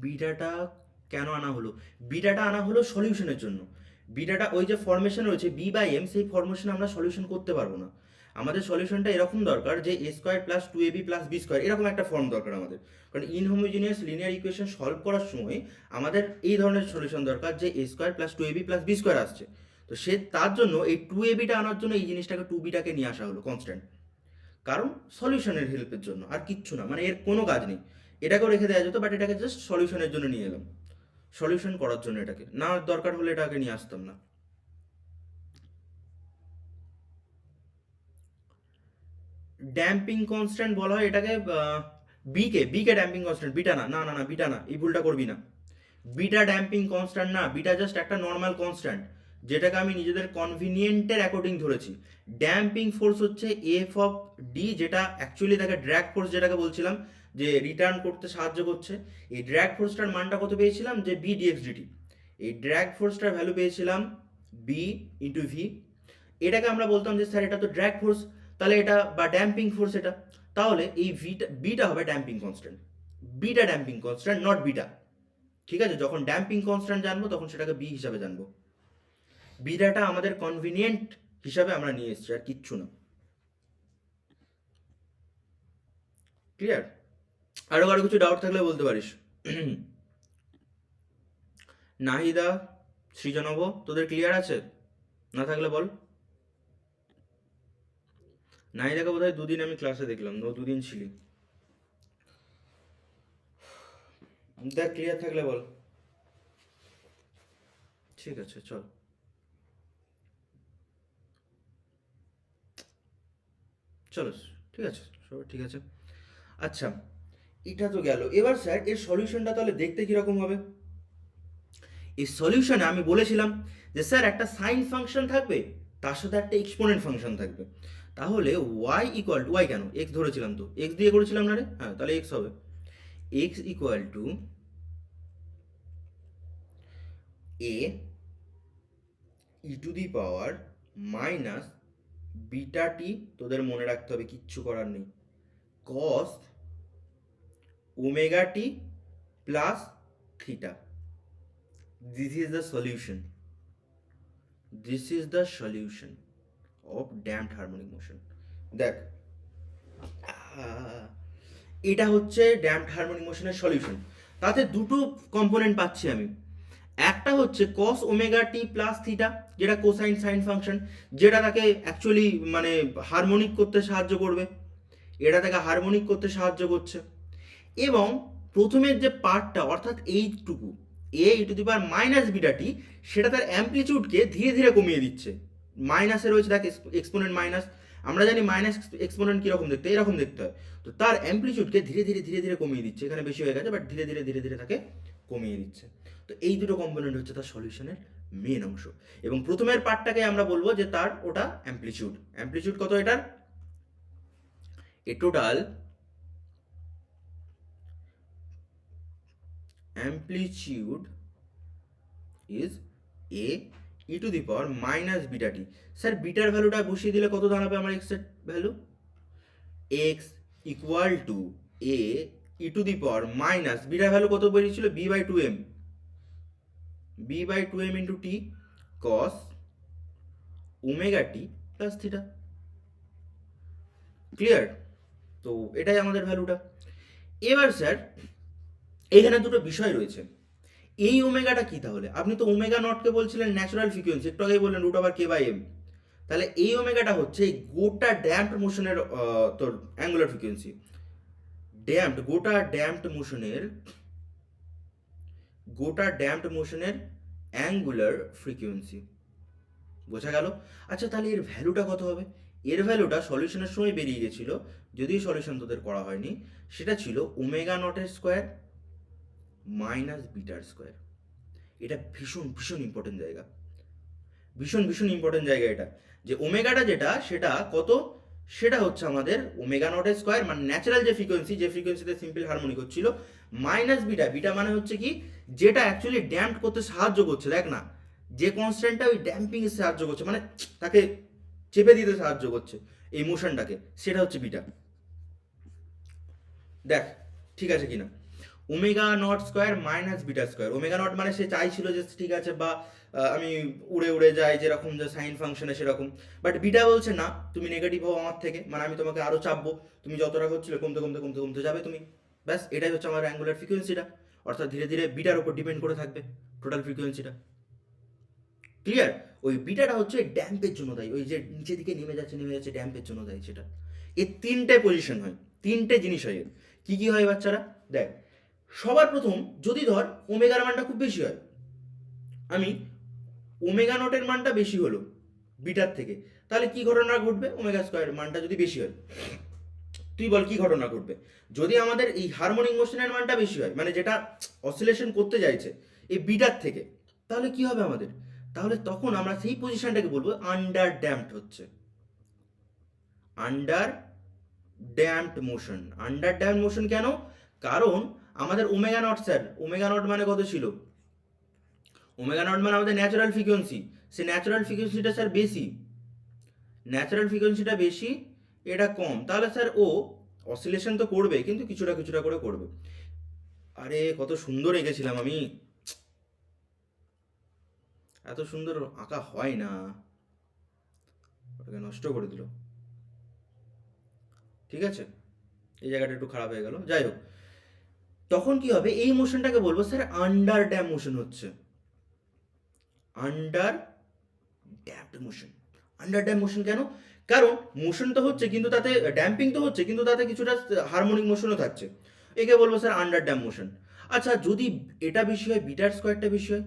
বিটাটা কেন আনা হলো? বিটাটা আনা হলো সলিউশনের জন্য। বিটাটা ওই যে ফরমেশন রয়েছে বি বাই এম, সেই ফরমেশনে আমরা সলিউশন করতে পারবো না। আমাদের সলিউশনটা এরকম দরকার যে a square plus two A B plus b square, এরকম একটা ফর্ম দরকার আমাদের। কারণ ইনহোমোজিনিয়াস লিনিয়ার ইকুয়েশন সলভ করার সময় আমাদের এই ধরনের সলিউশন দরকার যে a square plus two A B plus b square আসছে। তো সে তার জন্য এই টু এ বিটা আনার জন্য এই জিনিসটাকে টু বিটাকে নিয়ে আসা হলো কনস্ট্যান্ট। কারণ সলিউশনের হেল্পের জন্য, আর কিচ্ছু না, মানে এর কোনো কাজ নেই। এটাকেও রেখে দেওয়া যেত, বাট এটাকে জাস্ট সলিউশনের জন্য নিয়ে এলাম, সলিউশন করার জন্য। এটাকে না দরকার হলে এটাকে নিয়ে আসতাম না। ড্যাম্পিং কনস্ট্যান্ট বলা হয় এটাকে। বিকে ড্যাম্পিং কনস্ট্যান্ট, বিটা না, না না না, বিটা না, এই ভুলটা করবি না। বিটা ড্যাম্পিং কনস্ট্যান্ট না, বিটা জাস্ট একটা নর্মাল কনস্ট্যান্ট, যেটাকে আমি নিজেদের কনভিনিয়েন্টের অ্যাকর্ডিং ধরেছি। ড্যাম্পিং ফোর্স হচ্ছে এফ অফ ডি, যেটা অ্যাকচুয়ালি তাকে ড্র্যাগ ফোর্স যেটাকে বলছিলাম, যে রিটার্ন করতে সাহায্য করছে। এই ড্র্যাগ ফোর্সটার মানটা কত পেয়েছিলাম, যে বি ডিএক্স ডিটি। এই ড্র্যাগ ফোর্সটার ভ্যালু পেয়েছিলাম বি ইন্টু ভি। এটাকে আমরা বলতাম যে স্যার এটা তো ড্র্যাগ ফোর্স, তাহলে এটা বা ড্যাম্পিং ফোর্স এটা, তাহলে এই ভিটা বিটা হবে damping constant. Beta damping constant, not beta. ঠিক আছে, যখন ড্যাম্পিং কনস্ট্যান্ট জানবো তখন সেটাকে বি হিসাবে জানবো। বিটাটা আমাদের কনভিনিয়েন্ট হিসাবে আমরা নিয়ে এসেছি, আর কিচ্ছু না। ক্লিয়ার? আরো কারো কিছু ডাউট থাকলে বলতে পারিস। নাহিদা, সৃজনব, তোদের ক্লিয়ার আছে? না থাকলে বল। নাহিদাকে বোধহয় দুদিন আমি ক্লাসে দেখলাম, ও দুদিন ছিলি। দেখ ক্লিয়ার থাকলে বল। ঠিক আছে, চল। চলো, ঠিক আছে, সব ঠিক আছে। আচ্ছা, এটা তো গেল। এবার স্যার এর সলিউশনটা তাহলে দেখতে কিরকম হবে? এই সলিউশনে আমি বলেছিলাম যে স্যার একটা সাইন ফাংশন থাকবে, তার সাথে একটা এক্সপোনেন্ট ফাংশন থাকবে। তাহলে ওয়াই ইকুয়াল টু, ওয়াই কেন, এক্স ধরেছিলাম তো, এক্স দিয়ে করেছিলাম না রে? হ্যাঁ, তাহলে এক্স হবে। X equal to A e to the power minus beta টি, তোদের মনে রাখতে হবে, কিচ্ছু করার নেই, কস omega T plus theta. This is the solution. This is the solution of damped harmonic motion. দেখ, এটা হচ্ছে ড্যাম্পড হারমোনিক মোশনের সলিউশন। তাতে দুটো কম্পোনেন্ট পাচ্ছি আমি। একটা হচ্ছে কস ওমেগা টি প্লাস থিটা, যেটা কোসাইন সাইন ফাংশন, যেটা তাকে অ্যাকচুয়ালি মানে হারমোনিক করতে সাহায্য করবে, এটা তাকে হারমোনিক করতে সাহায্য করছে। এবং প্রথমের যে পার্টটা, অর্থাৎ এইটুকু a e to the power minus beta t, সেটা তার অ্যাম্পলিচিউডকে ধীরে ধীরে কমিয়ে দিচ্ছে। মাইনাসে রয়েছে দেখ এক্সপোনেন্ট মাইনাস, আমরা জানি মাইনাস এক্সপোনেন্ট কীরকম দেখতে, এরকম দেখতে হয়। তো তার অ্যাম্পলিচিউডকে ধীরে ধীরে ধীরে ধীরে কমিয়ে দিচ্ছে, এখানে বেশি হয়ে গেছে বাট ধীরে ধীরে ধীরে ধীরে তাকে কমিয়ে দিচ্ছে। তো এই দুটো কম্পোনেন্ট হচ্ছে তার সলিউশনের মেন অংশ। এবং প্রথমের পার্টটাকে আমরা বলবো যে তার ওটা অ্যাম্পলিচিউড। অ্যাম্পলিচিউড কত এটার? এ total amplitude is a e to the power minus beta t। স্যার বিটার ভ্যালুটা বসিয়ে দিলে কত দাঁড়াবে আমার এক্স এর ভ্যালু? x equal to a e to the power minus বিটার ভ্যালু কত বেরিয়েছিল? b by two M, b by two M into T cos omega T plus theta. Clear? তো এটাই আমাদের ভ্যালুটা। এবার স্যার এখানে দুটো বিষয় রয়েছে। এই ওমেগাটা কি তাহলে? আপনি তো ওমেগা নটকে বলছিলেন ন্যাচারাল ফ্রিকোয়েন্সি, একটু আগেই বললেন root over K by M. তাহলে এই ওমেগাটা হচ্ছে এই গোটা ড্যাম্পড মোশনের তোর অ্যাঙ্গুলার ফ্রিকোয়েন্সি। গোটা ড্যাম্পড মোশনের অ্যাঙ্গুলার ফ্রিকোয়েন্সি। বোঝা গেল? আচ্ছা, তাহলে এর ভ্যালুটা কত হবে? এর ভ্যালুটা সলিউশনের সময় বেরিয়ে গেছিল, যদিও সলিউশন তোদের করা হয়নি, সেটা ছিল ওমেগা নটের স্কোয়ার মাইনাস বিটার স্কোয়ার। এটা ভীষণ ভীষণ ইম্পর্টেন্ট জায়গা, ভীষণ ভীষণ ইম্পর্টেন্ট জায়গা এটা, যে ওমেগাটা যেটা সেটা কত, সেটা হচ্ছে আমাদের ওমেগা নটের স্কোয়ার মানে ন্যাচারাল যে ফ্রিকোয়েন্সিতে সিম্পল হারমোনিক হচ্ছিল, মাইনাস বিটা। বিটা মানে হচ্ছে কি, যেটা অ্যাকচুয়ালি ড্যাম্প করতে সাহায্য করছে, দেখ না, যে কনস্ট্যান্টটা ওই ড্যাম্পিং এ সাহায্য করছে, মানে তাকে চেপে দিতে সাহায্য করছে এই মোশনটাকে, সেটা হচ্ছে বিটা। দেখ ঠিক আছে কিনা, omega not square minus beta square. Omega not মানে সে চাইছিল যে ঠিক আছে, বা আমি উড়ে উড়ে যাই যেরকম যে সাইন ফাংশনে সেরকম, বাট বিটা বলছে না, তুমি নেগেটিভ হও আমার থেকে, মানে আমি তোমাকে আরো চাপবো, তুমি যতটা হচ্ছিল কমতে কমতে কমতে কমতে যাবে তুমি, ব্যাস এটাই হচ্ছে আমার অ্যাঙ্গুলার ফ্রিকোয়েন্সিটা, অর্থাৎ ধীরে ধীরে বিটার উপর ডিপেন্ড করে থাকবে টোটাল ফ্রিকোয়েন্সিটা। ক্লিয়ার? ওই বিটাটা হচ্ছে ড্যাম্পের জন্য দায়ী, ওই যে নিচে দিকে নেমে যাচ্ছে ড্যাম্পের জন্য দায়ী সেটা। এর তিনটে পজিশন হয়, তিনটে জিনিস হয় এর। কি কি হয় বাচ্চারা দেখ, সবার প্রথম যদি ধর ওমেগার মানটা খুব বেশি হয়, আমি ওমেগা নটের মানটা বেশি হলো বিটার থেকে, তাহলে কি ঘটনা ঘটবে, ওমেগা স্কোয়ার মানটা যদি বেশি হয়, তুই বল কি ঘটনা ঘটবে। যদি আমাদের এই হারমোনিক মোশনের মানটা বেশি হয়, মানে যেটা অসিলেশন করতে চাইছে এই বিটার থেকে, তাহলে কি হবে আমাদের, তাহলে তখন আমরা সেই পজিশনটাকে বলবো আন্ডার ড্যাম্পড হচ্ছে, under damped motion. Under damped motion কেন, কারণ আমাদের omega not sir, omega not মানে কত ছিল, ওমেগা নট মানে আমাদের ন্যাচারাল ফ্রিকোয়েন্সি, সে ন্যাচারাল ফ্রিকোয়েন্সিটা স্যার বেশি, ন্যাচারাল ফ্রিকোয়েন্সিটা বেশি, এটা কম, তাহলে স্যার ও অসিলেশন তো করবে কিন্তু কিছুটা কিছুটা করে করবে। আরে কত সুন্দর এঁকেছিলাম আমি, এত সুন্দর আঁকা হয় না, ওটাকে নষ্ট করে দিল। ঠিক আছে, এই জায়গাটা একটু খারাপ হয়ে গেল, যাই হোক, তখন কি হবে, এই মোশনটাকে বলবো স্যার আন্ডার ড্যাম মোশন হচ্ছে, under damped motion. Under damp motion কেন, কারণ মোশন তো হচ্ছে কিন্তু তাতে ড্যাম্পিং তো হচ্ছে কিন্তু তাতে কিছুটা হারমোনিক মোশনও থাকছে, একে বলবো স্যার আন্ডার ড্যাম্প মোশন। আচ্ছা যদি এটা বেশি হয়, বিটার স্কোয়ারটা বেশি হয়,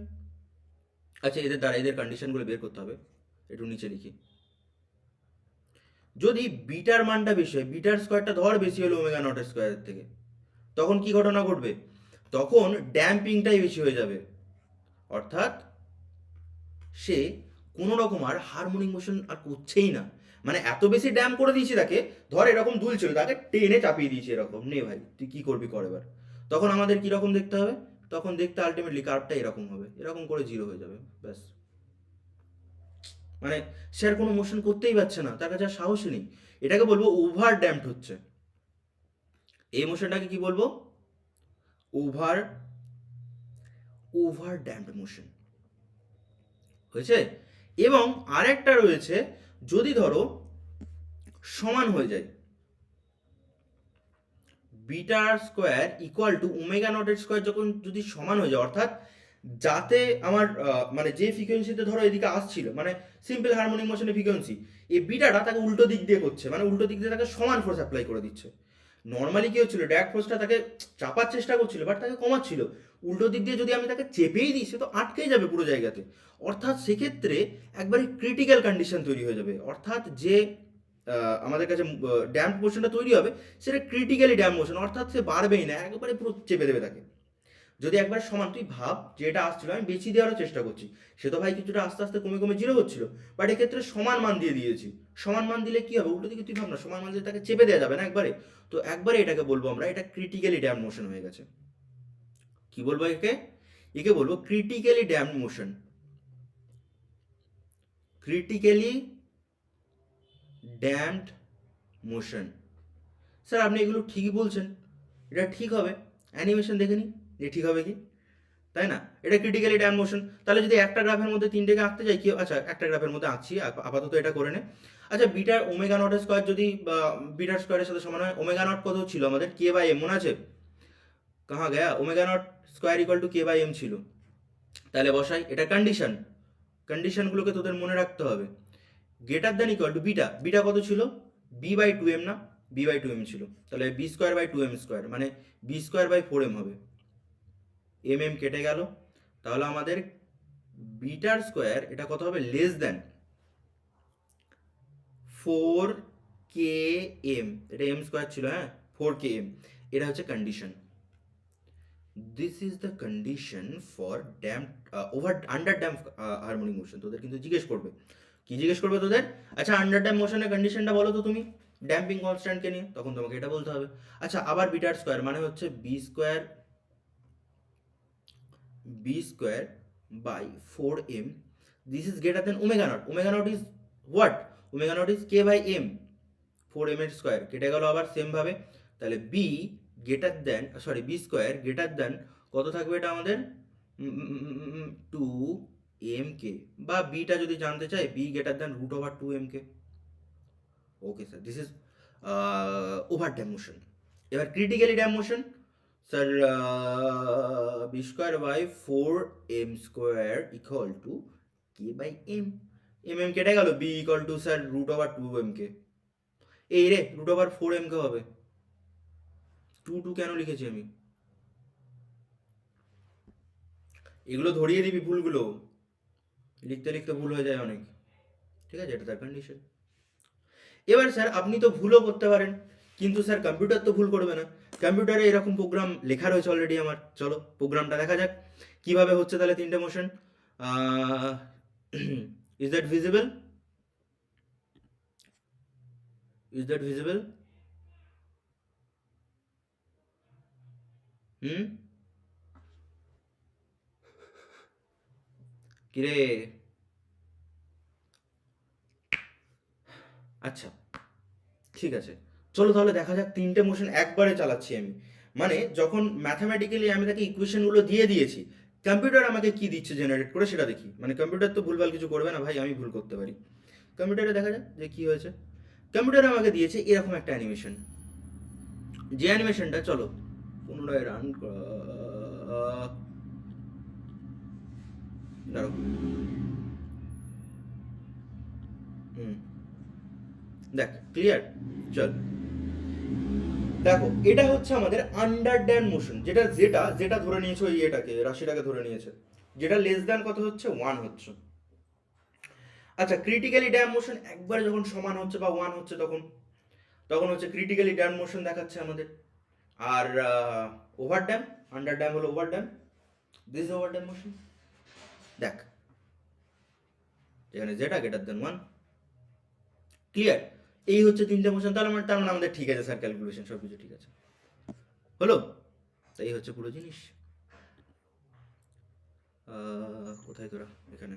আচ্ছা এদের দ্বারা এদের কন্ডিশনগুলো বের করতে হবে, একটু নিচে লিখি। যদি বিটার মানটা বেশি হয়, বিটার স্কোয়ারটা ধর বেশি হলো ওমেগা নটের স্কোয়ারের থেকে, তখন কি ঘটনা ঘটবে, তখন ড্যাম্পিংটাই বেশি হয়ে যাবে, অর্থাৎ সে কোনো রকম আর হারমোনিক মোশন আর করছেই না, মানে এত বেশি ড্যাম করে দিয়েছি তাকে, ধর এরকম দুলছিল তাকে টেনে চাপিয়ে দিয়েছি এরকম, নে ভাই তুই কি করবি কর এবার, তখন আমাদের কিরকম দেখতে হবে, তখন দেখতে আলটিমেটলি কার্ভটা এরকম হবে, এরকম করে জিরো হয়ে যাবে, ব্যাস। মানে সে আর কোনো মোশন করতেই পারছে না, তার কাছে আর সাহসই নেই, এটাকে বলবো ওভার ড্যাম্পড হচ্ছে, এই মোশনটাকে কি বলবো, ওভার ওভার ড্যাম্পড মোশন হয়েছে। এবং আরেকটা রয়েছে, যদি ধরো সমান হয়ে যায়, বিটার স্কোয়ার ইকুয়াল টু ওমেগা নটের স্কোয়ার যখন যদি সমান হয়ে যায়, অর্থাৎ যাতে আমার মানে যে ফ্রিকোয়েন্সিতে ধরো এদিকে আসছিল, মানে সিম্পল হারমোনিক মোশনের ফ্রিকোয়েন্সি, এই বিটাটা তাকে উল্টো দিক দিয়ে করছে, মানে উল্টো দিক দিয়ে তাকে সমান ফোর্স অ্যাপ্লাই করে দিচ্ছে। নর্মালি কি হচ্ছিল, ডাইরেক্ট ফোর্সটা তাকে চাপার চেষ্টা করছিল বাট তাকে কমাচ্ছিল, উল্টো দিক দিয়ে যদি আমি তাকে চেপেই দিই সে তো আটকেই যাবে পুরো জায়গাতে, অর্থাৎ সেক্ষেত্রে একবারে ক্রিটিক্যাল কন্ডিশন তৈরি হয়ে যাবে, অর্থাৎ যে আমাদের কাছে ড্যাম্প মোশনটা তৈরি হবে সেটা ক্রিটিক্যালি ড্যাম্প মোশন, অর্থাৎ সে বাড়বেই না, একবারে পুরো চেপে দেবে তাকে। যদি একবার সমান, তুই ভাব যে এটা আসছিল আমি বেশি দেওয়ারও চেষ্টা করছি, সে তো ভাই কিছুটা আস্তে আস্তে কমে কমে জিরো হচ্ছিল, বাট এক্ষেত্রে সমান মান দিয়ে দিয়েছি, সমান মান দিলে কি হবে, উল্টো দিকে তুই ভাব না, সমান মান দিলে তাকে চেপে দেওয়া যাবে না একবারে, তো একবারে এটাকে বলবো আমরা এটা ক্রিটিক্যালি ড্যাম্প মোশন হয়ে গেছে। কি বলবো একে, একে বলবো critically damp motion, critically damped motion. Sir আপনি এগুলো ঠিকই বলছেন, এটা ঠিক হবে, অ্যানিমেশন দেখে নিই যে ঠিক হবে কি, তাই না, এটা ক্রিটিক্যালি ড্যাম মোশন। তাহলে যদি একটা গ্রাফের মধ্যে তিনটেকে আঁকতে যাই কি, আচ্ছা একটা গ্রাফের মধ্যে আঁকছি আপাতত এটা করে নে। আচ্ছা বিটার ওমেগা নট স্কোয়ার যদি বিটার স্কোয়ারের সাথে সমান হয়, ওমেগা নট কত ছিল আমাদের, কে বাই এম, মনে আছে, কাহা গয়া, omega not square equal to K by M ছিল, তাহলে বসাই, এটা কন্ডিশন, কন্ডিশনগুলোকে তোদের মনে রাখতে হবে। Greater than equal to beta, beta কত ছিল, বি বাই টু এম না, বি বাই টু এম ছিল, তাহলে b square by two m square মানে b square by four m হবে, এম এম কেটে গেল, তাহলে আমাদের বিটার স্কোয়ার এটা কত হবে, less than four k m, এটা এম স্কোয়ার ছিল, হ্যাঁ 4 km, এটা হচ্ছে condition. This is the condition for damp over under dam harmonic motion. তোদের কিন্তু জিজ্ঞেস করবে, কি জিজ্ঞেস করবে তোদের, আচ্ছা আন্ডার ড্যাম মোশনের কন্ডিশনটা বলো তো তুমি ড্যাম্পিং কনস্ট্যান্টকে নিয়ে, তখন তোমাকে এটা বলতে হবে। আচ্ছা আবার বিটার স্কোয়ার মানে হচ্ছে B square by 4m, this is greater than omega not. Omega naught is what, omega naught is K by M, 4m এর স্কোয়ার কেটে গেল আবার সেম ভাবে, তাহলে B greater than, sorry B square greater than কত থাকবে এটা আমাদের 2m কে, বা বিটা যদি জানতে চাই বি গ্রেটার দেন √2m কে। Okay sir, this is over damp motion. এবার critically damp motion, sir b square by 4m² equal to K by M, m কেটে গেল, b equal to sir √2m কে। এই রে √4m কে হবে, 2 কেন লিখেছি আমি, এগুলো ধরিয়ে দিবি ভুলগুলো, লিখতে লিখতে ভুল হয়ে যায় অনেক, ঠিক আছে, এটা তার কন্ডিশন। এবার স্যার আপনি তো ভুলও করতে পারেন, কিন্তু স্যার কম্পিউটার তো ভুল করবে না, কম্পিউটারে এরকম প্রোগ্রাম লেখা রয়েছে অলরেডি আমার, চলো প্রোগ্রামটা দেখা যাক কিভাবে হচ্ছে তাহলে তিনটে motion. Is that visible, is that visible? Hmm, কিরে, আচ্ছা ঠিক আছে, চলো তাহলে দেখা যাক তিনটে মোশন একবারে চালাচ্ছি আমি, মানে যখন ম্যাথামেটিক্যালি আমি তাকে ইকুয়েশনগুলো দিয়ে দিয়েছি, কম্পিউটার আমাকে কি দিচ্ছে জেনারেট করে সেটা দেখি, মানে কম্পিউটার তো ভুলভাল কিছু করবে না ভাই, আমি ভুল করতে পারি। কম্পিউটারে দেখা যাক যে কি হয়েছে। কম্পিউটারে আমাকে দিয়েছে এরকম একটা অ্যানিমেশন, যে অ্যানিমেশনটা চলো পুনরায় রান দাঁড়াও, হুম, দেখ ক্লিয়ার, চল দেখো এটা হচ্ছে আমাদের আন্ডার ড্যাম মোশন, যেটা যেটা যেটা ধরে নিয়েছে ওই এটাকে রাশিটাকে ধরে নিয়েছে, যেটা লেস দ্যান কত হচ্ছে 1 হচ্ছে। আচ্ছা ক্রিটিক্যালি ড্যাম মোশন একবারে যখন সমান হচ্ছে বা 1 হচ্ছে তখন, তখন হচ্ছে ক্রিটিক্যালি ড্যাম মোশন দেখাচ্ছে আমাদের। আর ওভার ড্যাম, আন্ডার ড্যাম হলো over damp, this over damp motion, দেখ যেখানে যেটা গ্রেটার দেন 1, ক্লিয়ার। এই হচ্ছে তিনটে মোশন, তার মানে আমাদের ঠিক আছে স্যার, ক্যালকুলেশন সব কিছু ঠিক আছে, হলো, তাই হচ্ছে পুরো জিনিস। কোথায় তোরা, এখানে।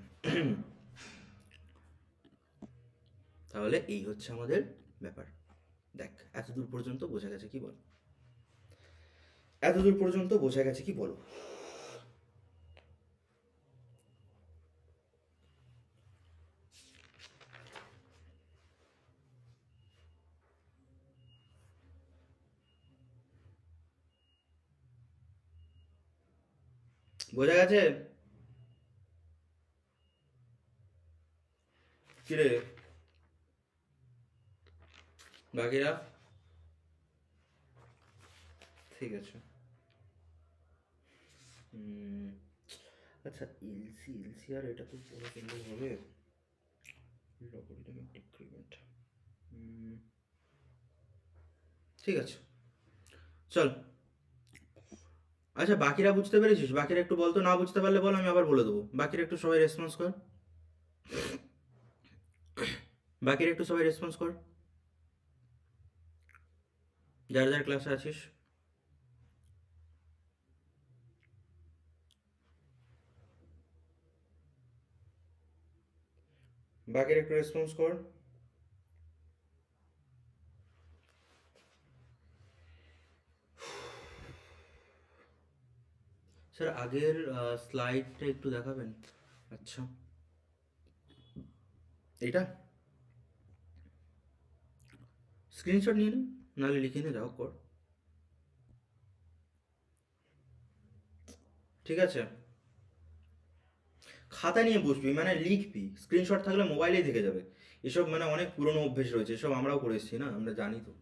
তাহলে এই হচ্ছে আমাদের ব্যাপার, দেখ এতদূর পর্যন্ত বোঝা গেছে কি বল, এতদূর পর্যন্ত বোঝা গেছে কি বলো? বোঝা গেছে? কিরে বাকিরা, ঠিক আছে। হুম, আচ্ছা এলসি আর এটা তো পুরো কিন্তু হবে লগারিদমিক ডিক্রিমেন্ট, ঠিক আছে চল। আচ্ছা বাকিরা বুঝতে পেরেছিস, বাকিরা একটু বলতো, না বুঝতে পারলে বল আমি আবার বলে দেবো, বাকিরা একটু সবাই রেসপন্স কর, বাকিরা একটু সবাই রেসপন্স কর, যার যার ক্লাসে আছিস, বাকিরা একটু রেসপন্স কর। স্যার আগের স্লাইডটা একটু দেখাবেন, আচ্ছা এটা স্ক্রিনশট নিয়ে নিন, নাহলে লিখে নিয়ে যাও কর, ঠিক আছে, খাতা নিয়ে বসবি মানে লিখবি, স্ক্রিনশট থাকলে মোবাইলেই থেকে যাবে, এসব মানে অনেক পুরনো অভ্যেস রয়েছে, এসব আমরাও করে এসেছি না, আমরা জানি তো,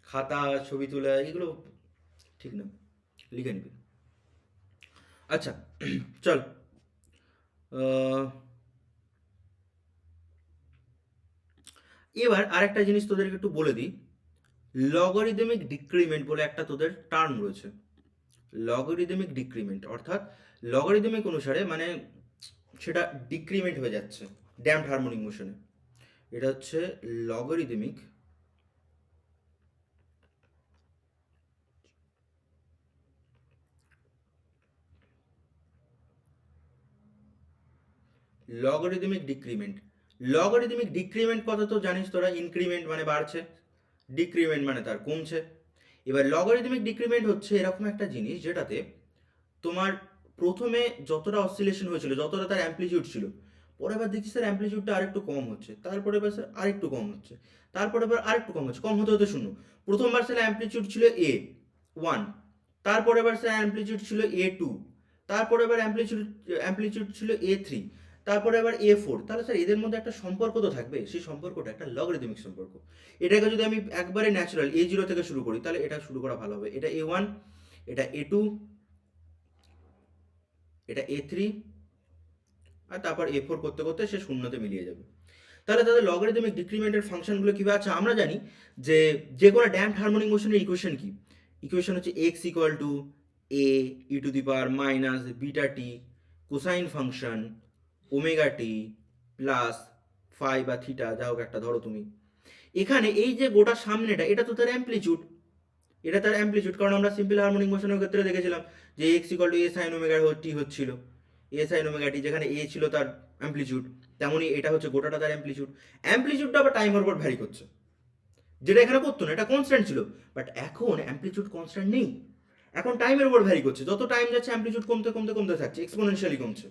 খাতা ছবি তোলা এগুলো ঠিক না, লিখে নিবি। আচ্ছা চল, আহ, এবার আরেকটা জিনিস তোদেরকে একটু বলে দিই, লগারিদমিক ডিক্রিমেন্ট বলে একটা তোদের টার্ম রয়েছে। লগারিদমিক ডিক্রিমেন্ট অর্থাৎ লগারিদমিক অনুসারে মানে সেটা ডিক্রিমেন্ট হয়ে যাচ্ছে ড্যাম্পড হারমোনিক মোশনে। এটা হচ্ছে logarithmic logarithmic decrement. Logarithmic decrement কথা তো জানিস তোরা, ইনক্রিমেন্ট মানে বাড়ছে, ডিক্রিমেন্ট মানে তার কমছে। এবার লগারিদমিক ডিক্রিমেন্ট হচ্ছে এরকম একটা জিনিস যেটাতে তোমার প্রথমে যতটা অসিলেশন হয়েছিল, যতটা তার অ্যাম্পলিটিউড ছিল, পরে এবার দেখছি স্যার অ্যাম্পলিটিউডটা আরেকটু কম হচ্ছে, তারপরে এবার স্যার আরেকটু কম হচ্ছে, তারপরে এবার আরেকটু কম হচ্ছে, কম হতে হতে শূন্য। প্রথমবার স্যার অ্যাম্পলিটিউড ছিল A1, তারপরে এবার স্যার অ্যাম্পলিটিউড ছিল A2, তারপরে এবার অ্যাম্পলিটিউড ছিল A3, তারপরে এবার A4। তাহলে স্যার এদের মধ্যে একটা সম্পর্ক তো থাকবে, সেই সম্পর্কটা একটা লগারিদমিক সম্পর্ক। এটাকে যদি আমি একবারে ন্যাচারাল A0 থেকে শুরু করি, তাহলে এটা শুরু করা ভালো হবে। এটা A1, এটা A2, এটা A3, আর তারপর A4 করতে করতে সে শূন্যতে মিলিয়ে যাবে। তাহলে তাদের লগারিদমিক ডিক্রিমেন্টের ফাংশনগুলো কীভাবে আছে আমরা জানি, যে যে কোনো ড্যাম্পড হারমোনিক মোশনের ইকুয়েশন কি, ইকুয়েশন হচ্ছে x equal to a e to the power minus beta T cosine function omega T plus phi বা থিটা, যা হোক একটা ধরো তুমি। এখানে এই যে গোটা সামনেটা এটা তো তার অ্যাম্পলিটিউড, এটা তার অ্যাম্পলিটিউড, কারণ আমরা সিম্পল হারমোনিক মোশনের ক্ষেত্রে দেখেছিলাম যে x equal to a sine omega t হচ্ছিল, এ সাইন ওমেগা টি, যেখানে এ ছিল তার অ্যাম্পলিটিউড, তেমনই এটা হচ্ছে গোটাটা তার অ্যাম্পলিটিউড। অ্যাম্পলিটিউডটা আবার টাইমের উপর ভ্যারি করছে, যেটা এখানে করতো না, এটা কনস্ট্যান্ট ছিল। বাট এখন অ্যাম্পলিটিউড কনস্ট্যান্ট নেই, এখন টাইমের উপর ভ্যারি করছে, যত টাইম যাচ্ছে অ্যাম্পলিটিউড কমতে কমতে কমতে থাকছে, এক্সপোনেনশিয়ালি কমছে।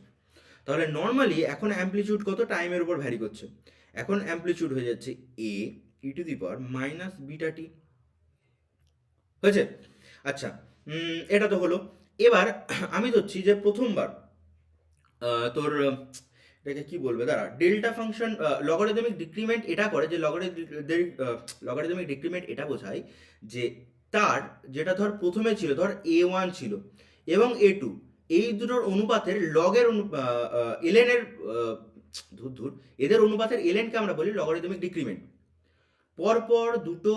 তাহলে নর্মালি এখন অ্যাম্পলিটিউড কত, টাইমের উপর ভ্যারি করছে, এখন অ্যাম্পলিটিউড হয়ে যাচ্ছে a e to the power minus beta t, হয়েছে? আচ্ছা, এটা তো হলো। এবার আমি ধরছি যে প্রথমবার তোর এটাকে কি বলবে, দাঁড়া, ডেল্টা ফাংশন লগারিদমিক ডিক্রিমেন্ট এটা করে যে লগারিদমিক ডিক্রিমেন্ট এটা বোঝায় যে তার যেটা ধর প্রথমে ছিল, ধর A1 ছিল এবং A2, এই দুটোর অনুপাতের লগের এলএন এর ধুর ধুর এদের অনুপাতের এলএনকে আমরা বলি লগারিদমিক ডিক্রিমেন্ট। পরপর দুটো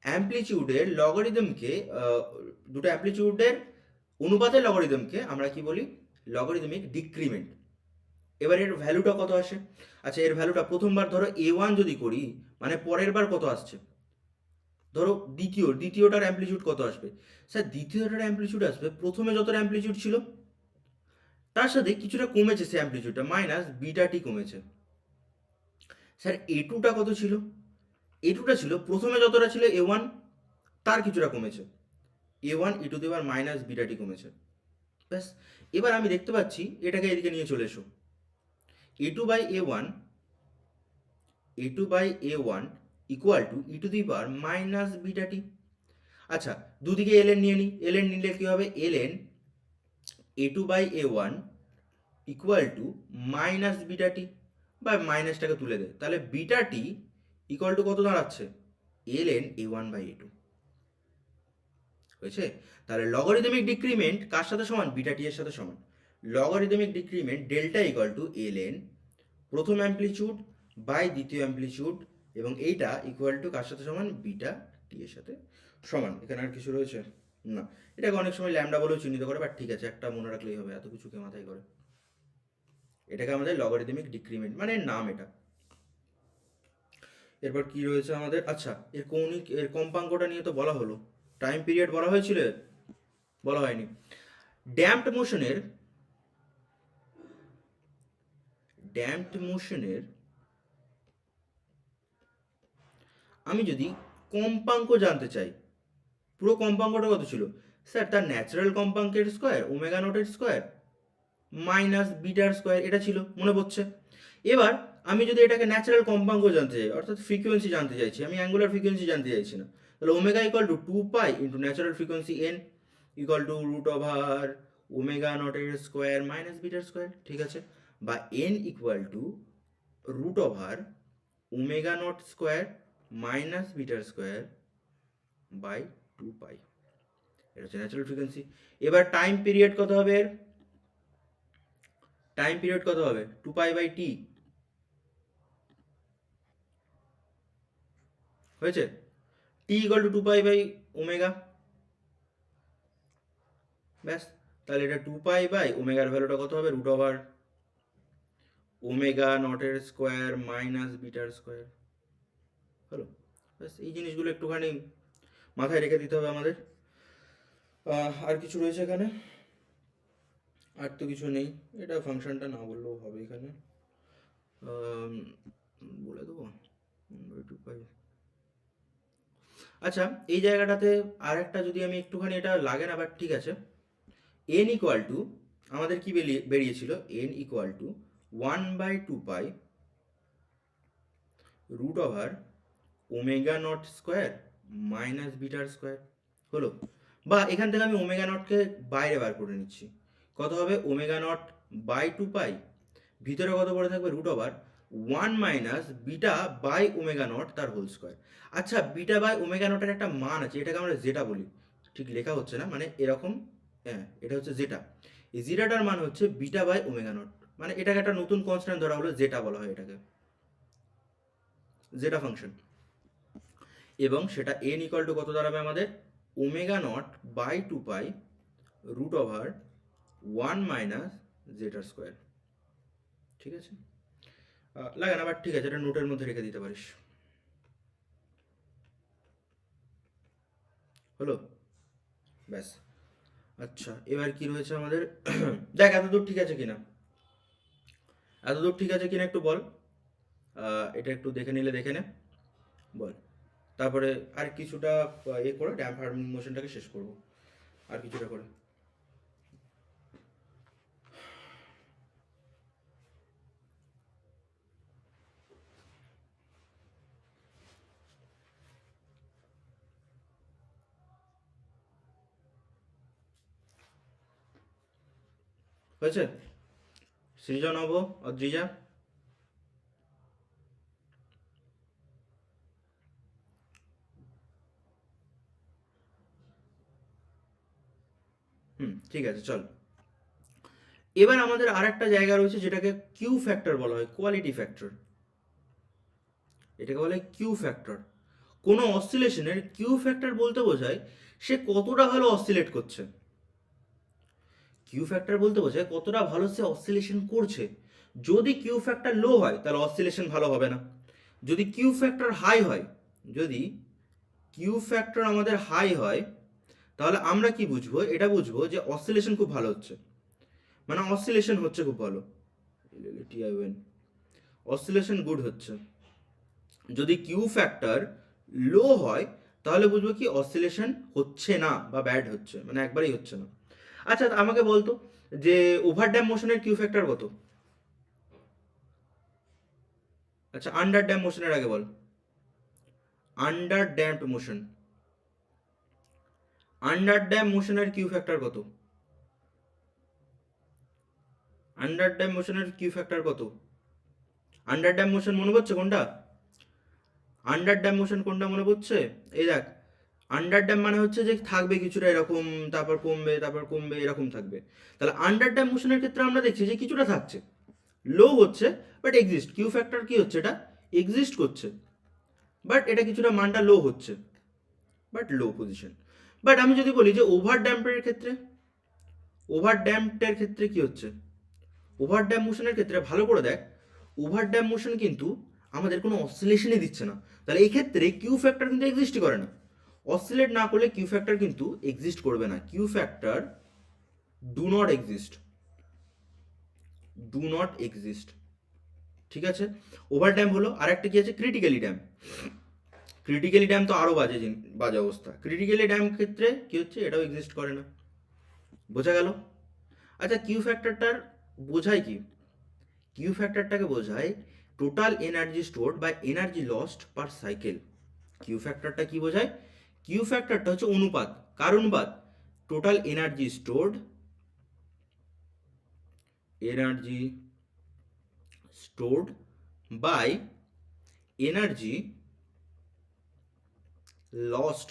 অ্যাম্পলিটিউডের লগারিদমকে, দুটো অ্যাম্পলিটিউডের অনুপাতের লগারিদমকে আমরা কি বলি, লগারিদমিক ডিক্রিমেন্ট। এবার এর ভ্যালুটা কত আসে? আচ্ছা, এর ভ্যালুটা প্রথমবার ধরো A1 যদি করি, মানে পরের বার কত আসছে, ধরো দ্বিতীয়টার অ্যাম্পলিটিউড কত আসবে? স্যার দ্বিতীয়টার অ্যাম্পলিটিউড আসবে প্রথমে যত অ্যাম্পলিটিউড ছিল তার সাথে কিছুটা কমেছে, সে অ্যাম্পলিটিউডটা মাইনাস বিটা টি কমেছে। স্যার A2টা কত ছিল? A2টা ছিল প্রথমে যতটা ছিল A1 তার কিছুটা কমেছে, A1 E to the power minus beta টি কমেছে। ব্যাস, এবার আমি দেখতে পাচ্ছি এটাকে এদিকে নিয়ে চলে এসো, A2 by A1 equal to E to the power minus beta T. আচ্ছা, দুদিকে এলএন নিয়ে নিই, এলএন নিলে কি হবে, LN A2 by A1 equal to minus beta T, বা মাইনাসটাকে তুলে দে, তাহলে বিটা টি ইকুয়াল টু কত দাঁড়াচ্ছে, এলএন A1 বাই A2, হয়েছে? তাহলে লগারিদমিক ডিক্রিমেন্ট কার সাথে সমান, বিটা টি এর সাথে সমান। Logarithmic decrement delta equal to LN প্রথম অ্যাম্পলিটিউড বাই দ্বিতীয় অ্যাম্পলিটিউড, এবং এইটা ইকুয়াল টু কার সাথে সমান, বিটা টি এর সাথে সমান। এখানে আর কিছু রয়েছে না, এটাকে অনেক সময় ল্যামডা বলেও চিহ্নিত করে, বাট ঠিক আছে, একটা মনে রাখলেই হবে, এত কিছুকে মাথায় করে। এটাকে আমাদের লগারিদমিক ডিক্রিমেন্ট মানে নাম এটা। এরপর কি রয়েছে আমাদের, আচ্ছা এর কৌণিক, এর কম্পাঙ্কটা নিয়ে তো বলা হলো, টাইম পিরিয়ড বলা হয়েছিল, বলা হয়নি। ড্যাম্পড মোশনের আমি যদি কম্পাঙ্ক জানতে চাই, পুরো কম্পাঙ্কটা কত ছিল, স্যার তার ন্যাচারাল কম্পাঙ্কের স্কোয়ার ওমেগা নটের স্কোয়ার মাইনাস বিটার স্কোয়ার, এটা ছিল, মনে পড়ছে? এবার আমি যদি এটাকে ন্যাচারাল কম্পাঙ্ক জানতে চাই, অর্থাৎ ফ্রিকোয়েন্সি জানতে চাইছি, আমি অ্যাঙ্গুলার ফ্রিকোয়েন্সি জানতে চাইছি না, তাহলে omega equal to 2 pi into natural frequency n equal to root over omega নটের স্কোয়ার মাইনাস বিটার স্কোয়ার, ঠিক আছে? বা n equal to root over omega not square minus bitter square by 2 pi, এটা হচ্ছে ন্যাচারাল ফ্রিকোয়েন্সি। এবার time period কত হবে, time period কত হবে, 2 পাই বাই টি, হয়েছে? T equal to 2 pi by omega, ব্যাস। তাহলে এটা 2 পাই বাই ওমেগার ভ্যালুটা কত হবে? √ওমেগা নটের স্কোয়ার মাইনাস বিটার স্কোয়ার। হলো? ব্যাস, এই জিনিসগুলো একটুখানি মাথায় রেখে দিতে হবে আমাদের। আর কিছু রয়েছে এখানে? আর তো কিছু নেই। এটা ফাংশনটা না বললেও হবে এখানে, বলে দেবো 1/2 পাই। আচ্ছা, এই জায়গাটাতে আর একটা যদি আমি একটুখানি, এটা লাগে না বাট ঠিক আছে, এন ইকুয়াল টু আমাদের কি বেরিয়েছিল, N equal two 1/2 pi √omega not square minus bitter square. হলো? বা এখান থেকে আমি ওমেগা নটকে বাইরে বার করে নিচ্ছি, কত হবে? ওমেগা নট/2 পাই, ভিতরে কত পড়ে থাকবে? √1 minus beta by omega naught তার হোল স্কোয়ার। আচ্ছা, বিটা বাই ওমেগা নটের একটা মান আছে, এটাকে আমরা জেটা বলি। ঠিক লেখা হচ্ছে না, মানে এরকম, হ্যাঁ এটা হচ্ছে জেটা। এই জিটাটার মান হচ্ছে বিটা বাই ওমেগা নট, মানে এটাকে একটা নতুন কনস্ট্যান্ট ধরা হলো, জেটা বলা হয় এটাকে, জেটা ফাংশন। এবং সেটা এন ইকুয়াল টু কত দাঁড়াবে আমাদের? ওমেগা নট/2 পাই √1 মাইনাস জেটার স্কোয়ার। ঠিক আছে? লাগে না বাট ঠিক আছে, এটা নোটের মধ্যে রেখে দিতে পারিস। হলো? ব্যাস। আচ্ছা, এবার কি রয়েছে আমাদের? দেখ এতদূর ঠিক আছে কিনা, এতদূর ঠিক আছে কিনা একটু বল। এটা একটু দেখে নিলে দেখে নে, বল। তারপরে আর কিছুটা করে ড্যাম্প হার্মোনিক মোশনটাকে শেষ করব, আর কিছুটা করে। হয়েছে? সৃজা, নব, অদ্রিজা? ঠিক আছে, চল। এবার আমাদের আর একটা জায়গা রয়েছে যেটাকে কিউ ফ্যাক্টর বলা হয়, কোয়ালিটি ফ্যাক্টর। এটাকে বলা হয় কিউ ফ্যাক্টর। কোনো অসিলেশনের কিউ ফ্যাক্টর বলতে বোঝায় সে কতটা ভালো অসিলেট করছে। কিউ ফ্যাক্টর বলতে বোঝায় কতটা ভালো সে অসিলেশন করছে। যদি কিউ ফ্যাক্টর লো হয় তাহলে অসিলেশন ভালো হবে না। যদি কিউ ফ্যাক্টর হাই হয়, যদি কিউ ফ্যাক্টর আমাদের হাই হয়, তাহলে আমরা কি বুঝবো? এটা বুঝবো যে অসিলেশন খুব ভালো হচ্ছে, মানে অসিলেশন হচ্ছে খুব ভালো, অসিলেশন গুড হচ্ছে। যদি কিউ ফ্যাক্টর লো হয় তাহলে বুঝবো কি অসিলেশন হচ্ছে না বা ব্যাড হচ্ছে, মানে একবারেই হচ্ছে না। আচ্ছা, আমাকে বলতো যে ওভার ড্যাম মোশনের কিউ ফ্যাক্টর কত? আচ্ছা, আন্ডার ড্যাম মোশনের আগে বল। Under damped motion, under damp মোশনের কিউ ফ্যাক্টর কত? আন্ডার ড্যাম মোশনের কিউ ফ্যাক্টর কত? আন্ডার ড্যাম মোশন মনে পড়ছে কোনটা? আন্ডার ড্যাম মোশন কোনটা মনে পড়ছে? এই দেখ, আন্ডার ড্যাম মানে হচ্ছে যে থাকবে কিছুটা এরকম, তারপর কমবে, তারপর কমবে, এরকম থাকবে। তাহলে আন্ডার ড্যাম মোশনের ক্ষেত্রে আমরা দেখছি যে কিছুটা থাকছে, লো হচ্ছে বাট এক্সিস্ট। কিউ ফ্যাক্টর কি হচ্ছে? এটা এক্সিস্ট করছে, বাট এটা কিছুটা মানটা লো হচ্ছে, বাট লো পজিশন। বাট আমি যদি বলি যে ওভার ড্যাম্পের ক্ষেত্রে, ওভার ড্যাম্পের ক্ষেত্রে কি হচ্ছে? ওভার ড্যাম্প মোশনের ক্ষেত্রে ভালো করে দেখ, ওভার ড্যাম্প মোশন কিন্তু আমাদের কোনো অসিলেশনই দিচ্ছে না। তাহলে এই ক্ষেত্রে কিউ ফ্যাক্টর কিন্তু এক্সিস্টই করে না। অসিলেট না করলে কিউ ফ্যাক্টর কিন্তু এক্সিস্ট করবে না। Q factor do not exist, do not exist. ঠিক আছে? ওভার ড্যাম্প হলো। আর একটা কি আছে? Critically damp. ক্রিটিক্যালি ড্যাম্প তো আরও বাজে বাজে অবস্থা। ক্রিটিক্যালি ড্যাম্প ক্ষেত্রে কি হচ্ছে? এটাও এক্সিস্ট করে না। বোঝা গেল? আচ্ছা, কিউ ফ্যাক্টরটার বোঝায় কি? কিউ ফ্যাক্টরটাকে বোঝায় টোটাল এনার্জি স্টোরড বা energy lost per cycle. Q ফ্যাক্টরটা কি বোঝায়? কিউ ফ্যাক্টরটা হচ্ছে অনুপাত। কার অনুপাত? Total energy stored, energy stored by energy lost,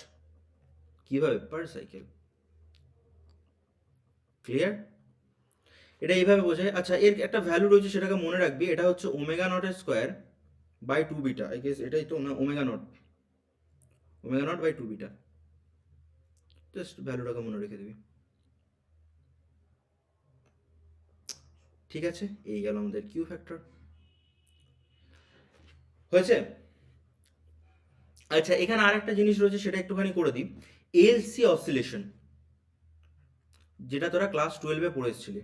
কিভাবে? Per cycle. ক্লিয়ার? এটা এইভাবে বোঝায়। আচ্ছা, এর একটা ভ্যালু রয়েছে, সেটাকে মনে রাখবি। এটা হচ্ছে ওমেগা নটের square by 2 beta. I guess এটাই তো না? Omega not, omega nought by 2 beta. Just ভ্যালুটাকে মনে রেখে দিবি। ঠিক আছে, এই গেল আমাদের কিউ ফ্যাক্টর। হয়েছে? আচ্ছা, এখানে আর একটা জিনিস রয়েছে, সেটা একটুখানি করে দিই। এলসি অসিলেশন, যেটা তোরা ক্লাস 12-এ পড়ে এসেছিলি।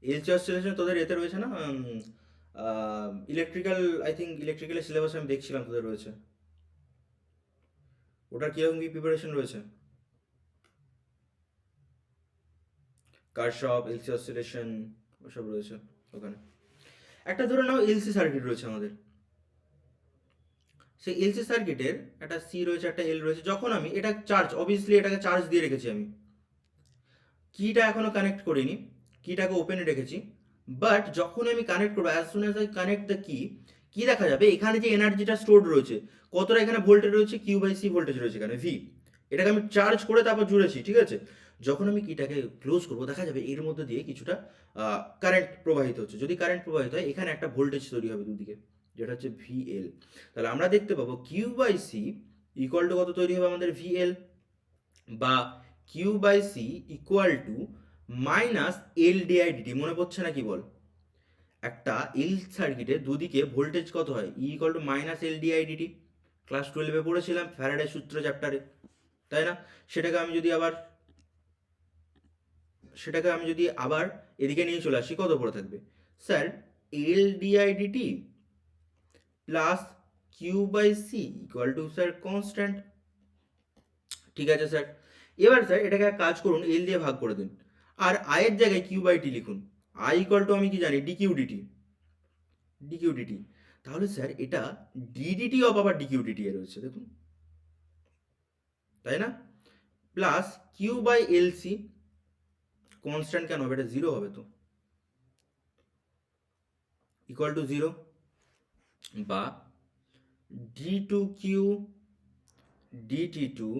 এলসি অসিলেশন তোদের এতে রয়েছে না, ইলেকট্রিক্যাল, আই থিঙ্ক ইলেকট্রিক্যালের সিলেবাস আমি দেখছিলাম তোদের রয়েছে। ওটার কীরকম কি প্রিপারেশন রয়েছে? কারশফ, এলসি অসিলেশন, ওসব রয়েছে ওখানে। একটা ধরে নাও এলসি সার্কিট রয়েছে আমাদের। সেই এলসি সার্কিটের একটা সি রয়েছে, একটা এল রয়েছে। যখন আমি এটা চার্জ, অবভিয়াসলি এটাকে চার্জ দিয়ে রেখেছি আমি, কিটা এখনো কানেক্ট করিনি, কিটাকে ওপেনে রেখেছি। বাট যখন আমি কানেক্ট করবো, as soon as I connect the কি দেখা যাবে, এখানে যে এনার্জিটা স্টোর রয়েছে, কতটা এখানে ভোল্টেজ রয়েছে, কিউ বাই সি ভোল্টেজ রয়েছে এখানে ভি। এটাকে আমি চার্জ করে তারপর জুড়েছি, ঠিক আছে। যখন আমি কিটাকে ক্লোজ করবো, দেখা যাবে এর মধ্যে দিয়ে কিছুটা কারেন্ট প্রবাহিত হচ্ছে। যদি কারেন্ট প্রবাহিত হয়, এখানে একটা ভোল্টেজ তৈরি হবে দুদিকে, যেটা হচ্ছে ভিএল। তাহলে আমরা দেখতে পাবো Q by C equal to কত তৈরি হবে আমাদের, ভিএল, বা Q by C equal to minus L DI dt. মনে পড়ছে না কি বল? একটা এল সার্কিটে দুদিকে ভোল্টেজ কত হয়, e equal to minus L DI d t. Class 12-এ পড়েছিলাম ফ্যারাডের সূত্র চ্যাপ্টারে, তাই না? সেটাকে আমি যদি আবার এদিকে নিয়ে চলে আসি, কত পড়ে থাকবে sir, L DI DT plus Q by C equal to sir constant. ঠিক আছে স্যার। এবার স্যার এটাকে এক কাজ করুন, এল দিয়ে ভাগ করে দিন, আর আয়ের জায়গায় কিউ বাই টি লিখুন। আই ইকুয়াল টু আমি কি জানি, ডিকিউডিটি। তাহলে স্যার এটা ডিডিটি অফ আবার ডিকিউডিটি এর রয়েছে, দেখুন, তাই না? Plus Q by L C, constant কেন হবে, এটা জিরো হবে তো, ইকুয়াল টু জিরো, বা D two Q dt two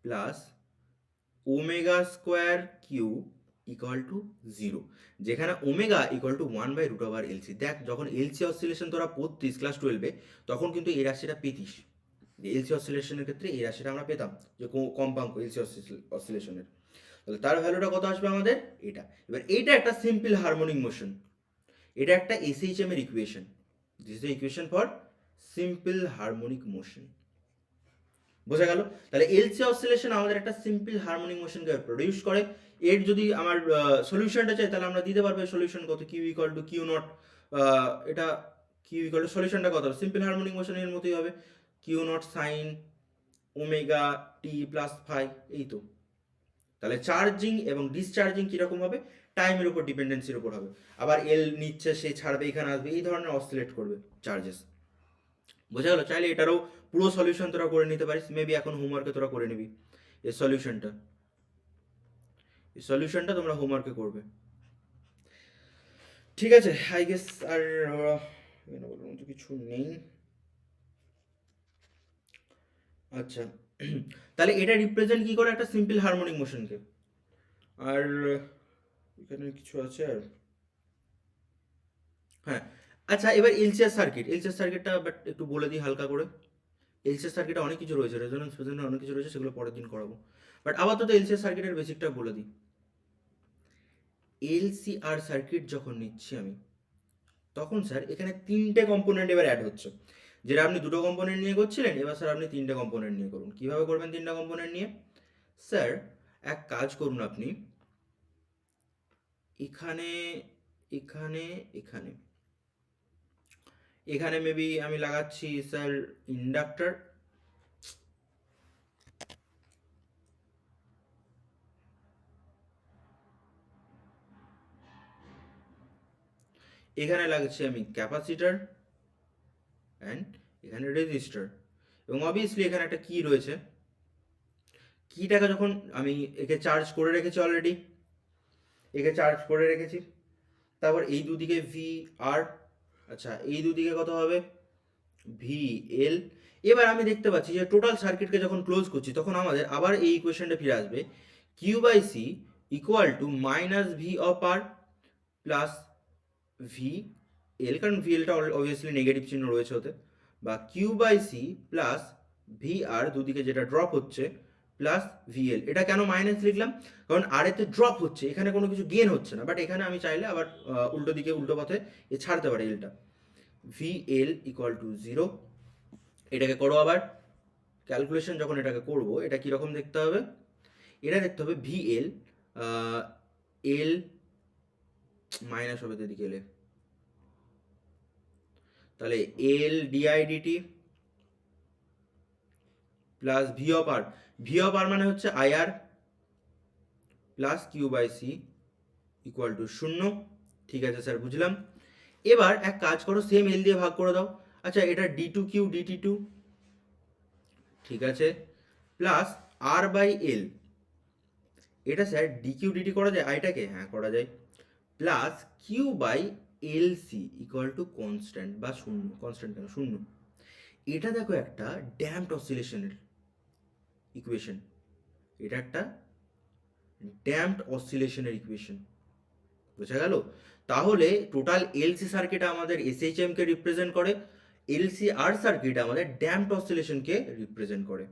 plus omega square Q equal to zero, যেখানে ওমেগা ইকুয়াল টু 1/√LC। দেখ, যখন এলসি অসিলেশন তোরা পড়তিস ক্লাস 12-এ, তখন কিন্তু এই রাশিটা পেতিস, যে এলসি অসিলেশনের ক্ষেত্রে এই রাশিটা আমরা পেতাম, যে কম্পাঙ্ক এলসি অসিলেশনের। তাহলে তার ভ্যালুটা কত আসবে আমাদের, এটা। এবার এইটা একটা সিম্পল হারমোনিক মোশন, এটা একটা এসএইচএম এর equation. This is the equation for simple harmonic motion. বোঝা গেল? তাহলে এলসি অসিলেশন আমাদের একটা সিম্পল হারমোনিক মোশনকে প্রডিউস করে। এর যদি আমার সলিউশনটা চাই, তাহলে আমরা দিতে পারবো সলিউশন কত, Q equal to Q naught, এটা কিউ ইকুয়াল টু সলিউশনটা কত হবে, সিম্পল হারমোনিক মোশনের মতোই হবে, কিউ নট সাইন ওমেগা টি প্লাস ফাই, এই তো। তাহলে চার্জিং এবং ডিসচার্জিং কীরকম হবে, টাইমের উপর ডিপেন্ডেন্সির উপর হবে। আবার এল নিচ্ছে, সে ছাড়বে, এখানে আসবে, এই ধরনের অসিলেট করবে চার্জেস। বোঝা গেল? চাইলে এটারও পুরো সলিউশন তোরা করে নিতে পারিস, মেবি এখন হোমওয়ার্কে তোরা করে নিবি এই সলিউশনটা তোমরা হোমওয়ার্কে করবে। ঠিক আছে, আই গেস আর বলার মতো কিছু নেই। আচ্ছা, তাহলে এটা রিপ্রেজেন্ট কি করে একটা সিম্পল হারমোনিক মোশনকে। আর এখানে কিছু আছে আর, হ্যাঁ, আচ্ছা, এবার এলসিআর সার্কিটটা বাট একটু বলে দিই হালকা করে। এলসিআর সার্কিটে অনেক কিছু রয়েছে, রেজোনেন্স অনেক কিছু রয়েছে, সেগুলো পরের দিন করাবো। বাট আপাতত এলসিআর সার্কিটের বেসিকটা বলে দিই। এলসিআর সার্কিট যখন নিচ্ছি আমি, তখন স্যার এখানে 3টে কম্পোনেন্ট এবার অ্যাড হচ্ছে। যেটা আপনি 2টো কম্পোনেন্ট নিয়ে করছিলেন, এবার স্যার আপনি 3টে কম্পোনেন্ট নিয়ে করুন। কীভাবে করবেন 3টা কম্পোনেন্ট নিয়ে? স্যার এক কাজ করুন, আপনি এখানে এখানে এখানে এখানে মেবি আমি লাগাচ্ছি স্যার ইন্ডাক্টর, এখানে লাগাচ্ছি আমি ক্যাপাসিটার, অ্যান্ড এখানে রেজিস্টার, এবং অবভিয়াসলি এখানে একটা কি রয়েছে। কিটাকে যখন আমি একে চার্জ করে রেখেছি, অলরেডি একে চার্জ করে রেখেছি, তারপর এই দুদিকে ভি আর, আচ্ছা এই দুদিকে কত হবে, ভি এল। এবার আমি দেখতে পাচ্ছি যে টোটাল সার্কিটকে যখন ক্লোজ করছি, তখন আমাদের আবার এই ইকুয়েশনটা ফিরে আসবে, q by C equal to minus v of r plus v l, কারণ ভি এলটা অবভিয়াসলি নেগেটিভ চিহ্ন রয়েছে ওতে, বা Q by c plus v r, দুদিকে যেটা ড্রপ হচ্ছে, প্লাস ভিএল। এটা কেন মাইনাস লিখলাম? কারণ আর এতে ড্রপ হচ্ছে, এখানে কোনো কিছু গেন হচ্ছে না, বাট এখানে আমি চাইলে আবার উল্টো দিকে উল্টো পথে এ ছাড়তে পারি এলটা। VL equal to 0। এটাকে করো আবার ক্যালকুলেশন, যখন এটাকে করব এটা কীরকম দেখতে হবে? এটা দেখতে হবে ভিএল এল মাইনাস হবে এদিকে এলে, তাহলে l DI DT plus v of r. V of r মানে হচ্ছে i r plus Q by C equal to 0। ঠিক আছে স্যার, বুঝলাম। এবার এক কাজ করো, সেম এল দিয়ে ভাগ করে দাও। আচ্ছা, এটা d two Q dt two, ঠিক আছে, প্লাস আর বাই এল। এটা স্যার ডি কিউ ডিটি করা যায় আইটাকে? হ্যাঁ করা যায়। Plus Q by L C equal to constant বা 0, কনস্ট্যান্ট কেন 0। এটা দেখো একটা ড্যাম্পড অসিলেশনের ইকুয়েশন, এটা একটা ড্যাম্পড অসিলেশনের ইকুয়েশন, বোঝা গেল? তাহলে টোটাল এলসি সার্কিট আমাদের এসএইচএম কে রিপ্রেজেন্ট করে, এলসি আর সার্কিট আমাদের ড্যাম্পড অসিলেশনকে রিপ্রেজেন্ট করে।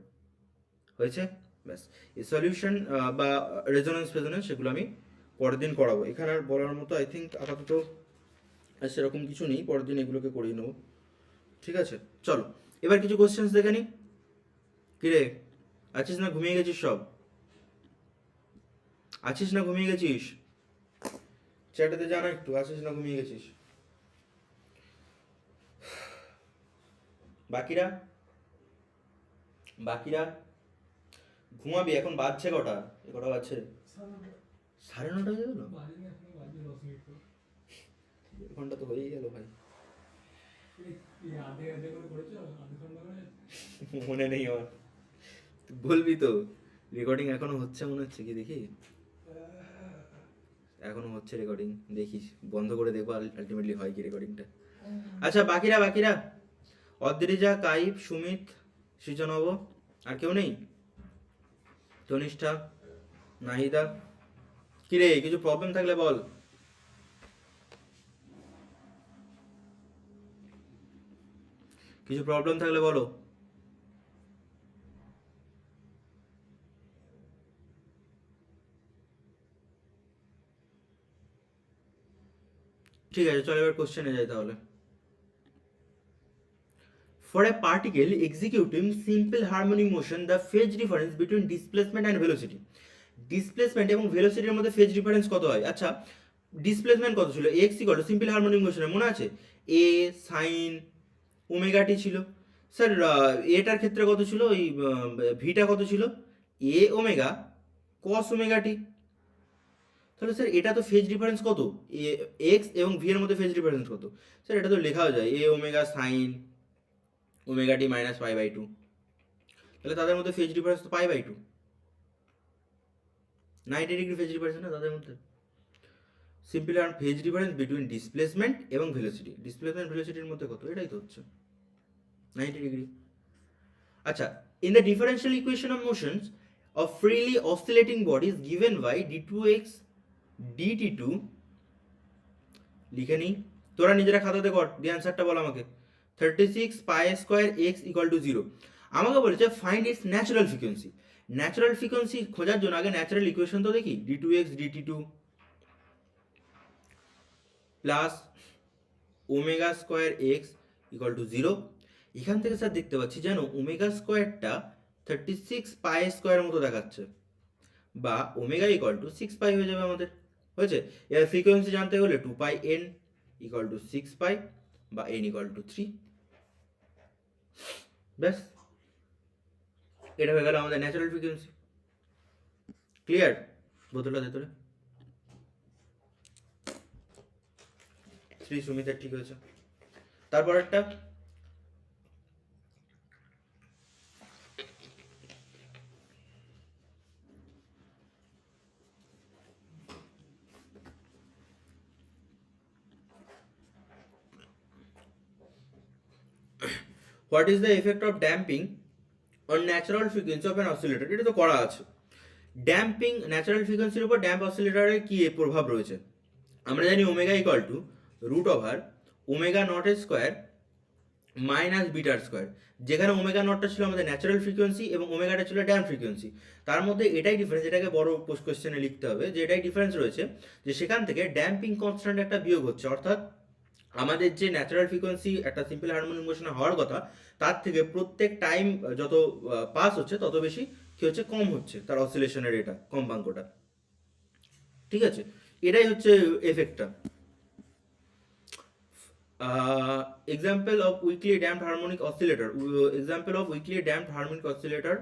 হয়েছে? ব্যাস। এই সলিউশন বা রেজোনেন্স ফেজোনেন্স সেগুলো আমি পরের দিন করাবো। এখানে আর বলার মতো আই থিঙ্ক আপাতত সেরকম কিছু নেই, পরের দিন এগুলোকে করিয়ে নেবো। ঠিক আছে, চলো এবার কিছু কোশ্চেন্স দেখে নি। কিরে, আছিস না ঘুমিয়ে গেছিস? সব আছিস না ঘুমিয়ে গেছিস? চ্যাটেতে জানা একটু, আছিস না ঘুমিয়ে গেছিস? বাকিরা বাকিরা ঘুমাবি? এখন বাজছে কটা? কটা বাজছে? 9:30 হয়ে গেল? ঘন্টা তো হয়েই গেল ভাই। মনে নেই আমার, বলবি তো। রেকর্ডিং এখনো হচ্ছে মনে হচ্ছে, কি দেখি এখনো হচ্ছে রেকর্ডিং, দেখিস বন্ধ করে দেখবো আলটিমেটলি হয় কি রেকর্ডিংটা। আচ্ছা, বাকিরা অদ্রিজা, কাইব, সুমিত, সৃজনব, আর কেউ নেই? তনিষ্ঠা, নাহিদা? কিরে, কিছু প্রবলেম থাকলে বল। কিছু প্রবলেম থাকলে বলো। ঠিক আছে, চলো এবার কোশ্চেনে যাই তাহলে। For a particle executing simple harmonic motion, the phase difference between displacement and velocity. Displacement এবং ভেলোসিটির মধ্যে ফেজ ডিফারেন্স কত হয়? আচ্ছা, ডিসপ্লেসমেন্ট কত ছিল? X equal to simple harmonic মোশনে মনে আছে এ সাইন ওমেগা টি ছিল। স্যার এটার ক্ষেত্রে কত ছিল? ওই ভিটা কত ছিল? এ ওমেগা কস ওমেগা টি। তাহলে স্যার এটা তো ফেজ ডিফারেন্স কত? এক্স এবং ভি এর মধ্যে ফেজ ডিফারেন্স কত? স্যার এটা তো লেখাও যায়, a omega sine omega t minus pi by 2। তাহলে তাদের মধ্যে ফেজ ডিফারেন্স তো pi by 2, 90 degree phase difference না তাদের মধ্যে। সিম্পলি আর ফেজ ডিফারেন্স বিটুইন ডিসপ্লেসমেন্ট এবং ভেলোসিটি, ডিসপ্লেসমেন্ট ভেলোসিটির মধ্যে কত? এটাই তো হচ্ছে 90 ডিগ্রি। আচ্ছা, in the differential equation of motions of freely oscillating bodies given by d2x dt2, লিখে নিই, তোরা নিজেরা খাতাতে কর, দিয়ে অ্যান্সারটা বল আমাকে। 36 পাই স্কোয়ার এক্স ইকুয়াল টু 0। আমাকে বলেছে find it's natural frequency. Natural frequency খোঁজার জন্য আগে ন্যাচারাল ইকুয়েশন তো দেখি। d2x dt2 plus omega square x equal to 0। এখান থেকে স্যার দেখতে পাচ্ছি যেন ওমেগা স্কোয়ারটা 36 পাই স্কোয়ারের মতো দেখাচ্ছে, বা ওমেগা ইকুয়াল টু 6 পাই হয়ে যাবে আমাদের। হয়েছে? এবার ফ্রিকোয়েন্সি জানতে হলে 2 পাই এন ইকুয়াল টু 6 পাই বা এন ইকুয়াল টু 3। ব্যাস, এটা হয়ে গেল আমাদের ন্যাচারাল ফ্রিকোয়েন্সি। ক্লিয়ার? বোতলটা দে তোরে। শ্রী সুমিতের ঠিক হয়েছে। তারপর একটা what is the effect of damping on natural frequency of an oscillator? এটা তো করা আছে। ড্যাম্পিং ন্যাচারাল ফ্রিকোয়েন্সির উপর ড্যাম্প অসিলেটরের কি প্রভাব রয়েছে? আমরা জানি omega equal to root over omega not square minus bitter square, যেখানে ওমেগা নটটা ছিল আমাদের ন্যাচারাল ফ্রিকোয়েন্সি এবং ওমেগাটা ছিল ড্যাম ফ্রিকোয়েন্সি। তার মধ্যে এটাই ডিফারেন্স, এটাকে বড় পোস্ট কোয়েশ্চেনে লিখতে হবে যে এটাই ডিফারেন্স রয়েছে, যে সেখান থেকে ড্যাম্পিং কনস্ট্যান্ট একটা বিয়োগ হচ্ছে, অর্থাৎ আমাদের যে ন্যাচারাল ফ্রিকোয়েন্সি একটা সিম্পল হারমোনিক মোশনে হওয়ার কথা, তার থেকে প্রত্যেক টাইম যত পাস হচ্ছে তত বেশি কি হচ্ছে, কম হচ্ছে তার অসিলেশনের এটা কম্পাঙ্কটা। ঠিক আছে, এটাই হচ্ছে এফেক্টটা। Example of weakly damped harmonic oscillator, example of weakly damped harmonic oscillator.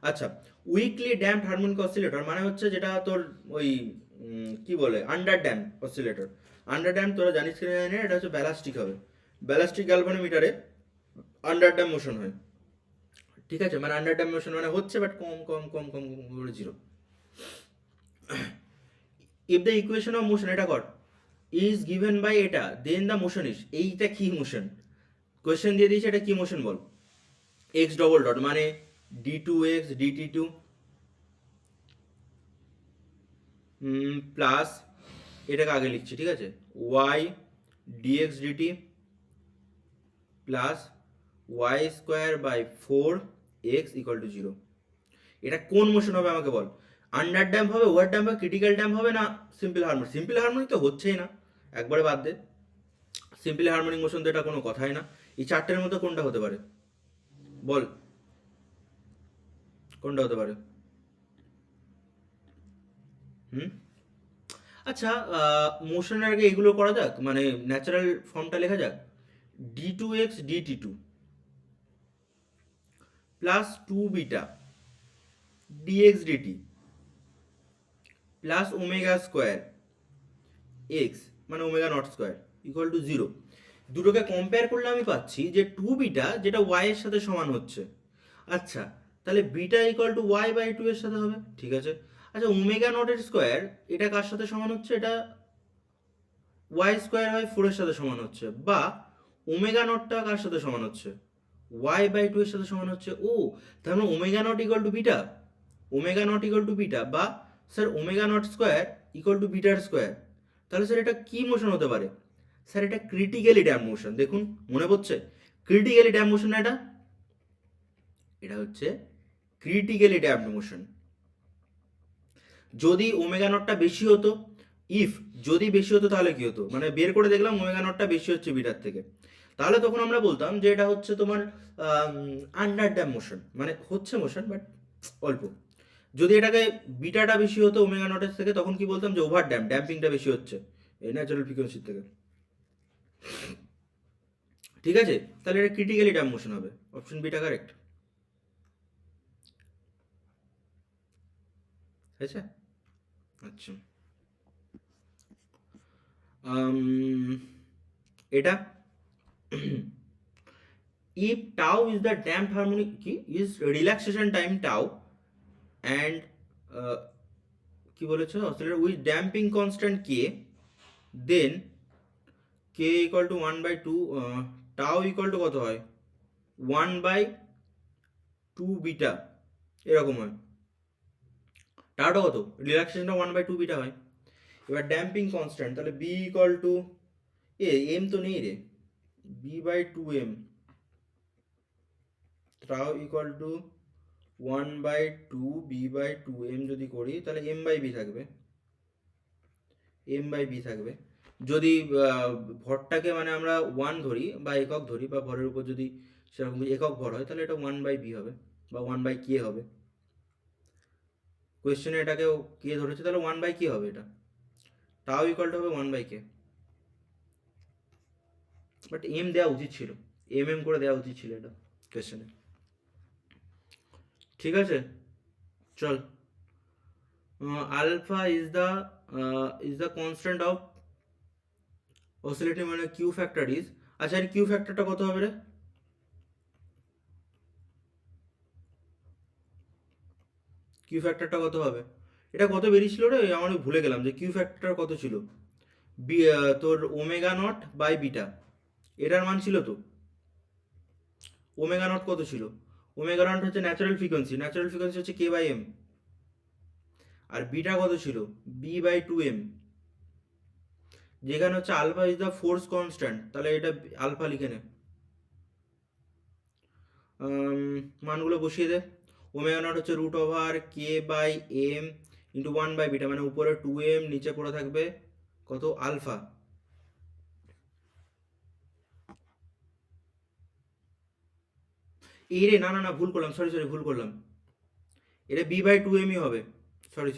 আচ্ছা, উইকলি ড্যাম্পড হারমোনিক অসিলেটর মানে হচ্ছে যেটা তোর ওই কি বলে under damp oscillator. Under damp তোরা জানিস কিনা জানি না, এটা হচ্ছে ব্যালাস্টিক হবে, ব্যালাস্টিক গ্যালভানোমিটারে আন্ডার ড্যাম্প মোশন হয়। ঠিক আছে, মানে আন্ডার ড্যাম্প মোশন মানে হচ্ছে বাট কম কম কম কম কম করে zero. If the equation of motion, এটা কর, ইজ গিভেন বাই এটা, দেন দ্য মোশন ইজ, এইটা কি মোশন, কোয়েশ্চেন দিয়ে দিয়েছে এটা কি মোশন বল, এক্স ডবল ডট মানে d two x DT two plus, এটাকে আগে লিখছি ঠিক আছে, y dx DT plus y square by four x equal to zero. এটা কোন মোশন হবে আমাকে বল, আন্ডার ড্যাম্প হবে, ওভার ড্যাম্প হবে, ক্রিটিক্যাল ড্যাম্প হবে না সিম্পল হারমোনিক? সিম্পল হারমোনিক তো হচ্ছেই না, একবারে বাদ দে, সিম্পল হারমোনিক মোশন তো এটা কোনো কথাই না। এই চারটের মধ্যে কোনটা হতে পারে বল, কোনটা হতে পারে? হুম, আচ্ছা, মোশনের আগে এগুলো করা যাক, মানে ন্যাচারাল ফর্মটা লেখা যাক, d two x DT two plus two beta dx DT plus omega square x মানে omega not square equal to zero. দুটোকে কম্পেয়ার করলে আমি পাচ্ছি যে টু বিটা যেটা ওয়াই এর সাথে সমান হচ্ছে। আচ্ছা, তাহলে beta equal to y by two এর সাথে হবে, ঠিক আছে। আচ্ছা, ওমেগা নটের স্কোয়ার এটা কার সাথে সমান হচ্ছে, এটা ওয়াই স্কোয়ার বাই ফোর এর সাথে সমান হচ্ছে, বা ওমেগা নটটা কার সাথে সমান হচ্ছে, ওয়াই বাই টু এর সাথে সমান হচ্ছে। ও, তার মানে omega nought equal to beta, omega nought equal to beta, বা sir omega not square equal to বিটার স্কোয়ার। তাহলে স্যার এটা কি মোশন হতে পারে? স্যার এটা ক্রিটিক্যালি ড্যাম মোশন। দেখুন মনে পড়ছে, ক্রিটিক্যালি ড্যাম মোশন না এটা, এটা হচ্ছে ক্রিটিক্যালি ড্যাম মোশন। যদি ওমেগা নটটা বেশি হতো, ইফ যদি বেশি হতো তাহলে কি হতো, মানে বের করে দেখলাম ওমেগা নটটা বেশি হচ্ছে বিটার থেকে, তাহলে তখন আমরা বলতাম যে এটা হচ্ছে তোমার আন্ডার ড্যাম মোশন, মানে হচ্ছে মোশন বাট অল্প। যদি এটাকে বিটাটা বেশি হতো ওমেগা নটের থেকে, তখন কি বলতাম যে ওভার ড্যাম, ড্যাম্পিংটা বেশি হচ্ছে এই ন্যাচারাল ফ্রিকোয়েন্সির থেকে। ঠিক আছে, তাহলে এটা ক্রিটিক্যালি ড্যাম মোশন হবে, অপশন বিটা কারেক্ট হয়েছে। আচ্ছা, এটা if tau is the damped harmonic key is relaxation time tau and কি বলেছে oscillator with damping constant k, then k equal to one by two, tau equal to কত হয়, one by two beta এরকম হয়। টাওটা কত, রিল্যাক্সেশনটা one by two beta হয়। এবার ড্যাম্পিং কনস্ট্যান্ট, তাহলে বি ইকুয়াল টু, এম তো নেই রে, b by two m, tau equal to one by two b by two m যদি করি তাহলে এম বাই বি থাকবে, এম বাই বি থাকবে। যদি ভরটাকে মানে আমরা ওয়ান ধরি বা একক ধরি, বা ভরের উপর যদি সেরকম একক ভর হয়, তাহলে এটা ওয়ান বাই বি হবে বা ওয়ান বাই কে হবে। কোয়েশ্চেনে এটাকে কে ধরেছে, তাহলে ওয়ান বাই কে হবে, এটা তাও ইকুয়াল টু হবে one by k. But m দেওয়া উচিত ছিল, এম করে দেওয়া উচিত ছিল এটা কোয়েশ্চেনে। ঠিক আছে, চল, alpha is the constant of oscillating মানে কিউ ফ্যাক্টর ইজ, আচ্ছা এর কিউ ফ্যাক্টরটা কত হবে রে, কিউ ফ্যাক্টরটা কত হবে, এটা কত বেরিয়েছিল রে, আমার ভুলে গেলাম যে কিউ ফ্যাক্টর কত ছিল, তোর ওমেগা নট বাই বিটা, এটার মান ছিল তো, ওমেগা নট কত ছিল, ওমেগা নট হচ্ছে ন্যাচারাল ফ্রিকোয়েন্সি, ন্যাচারাল ফ্রিকোয়েন্সি হচ্ছে কে বাই এম, আর বিটা কত ছিল, বি বাই টু এম, যেখানে হচ্ছে alpha is the force constant, তাহলে এটা আলফা লিখে নে, মানগুলো বসিয়ে দে। ওমেগা নট হচ্ছে root over K by m into 1/β, মানে উপরে 2m, নিচে পড়ে থাকবে কত আলফা। এই রে, না না না, ভুল করলাম, সরি ভুল করলাম, এটা b/2m ই হবে। সরি।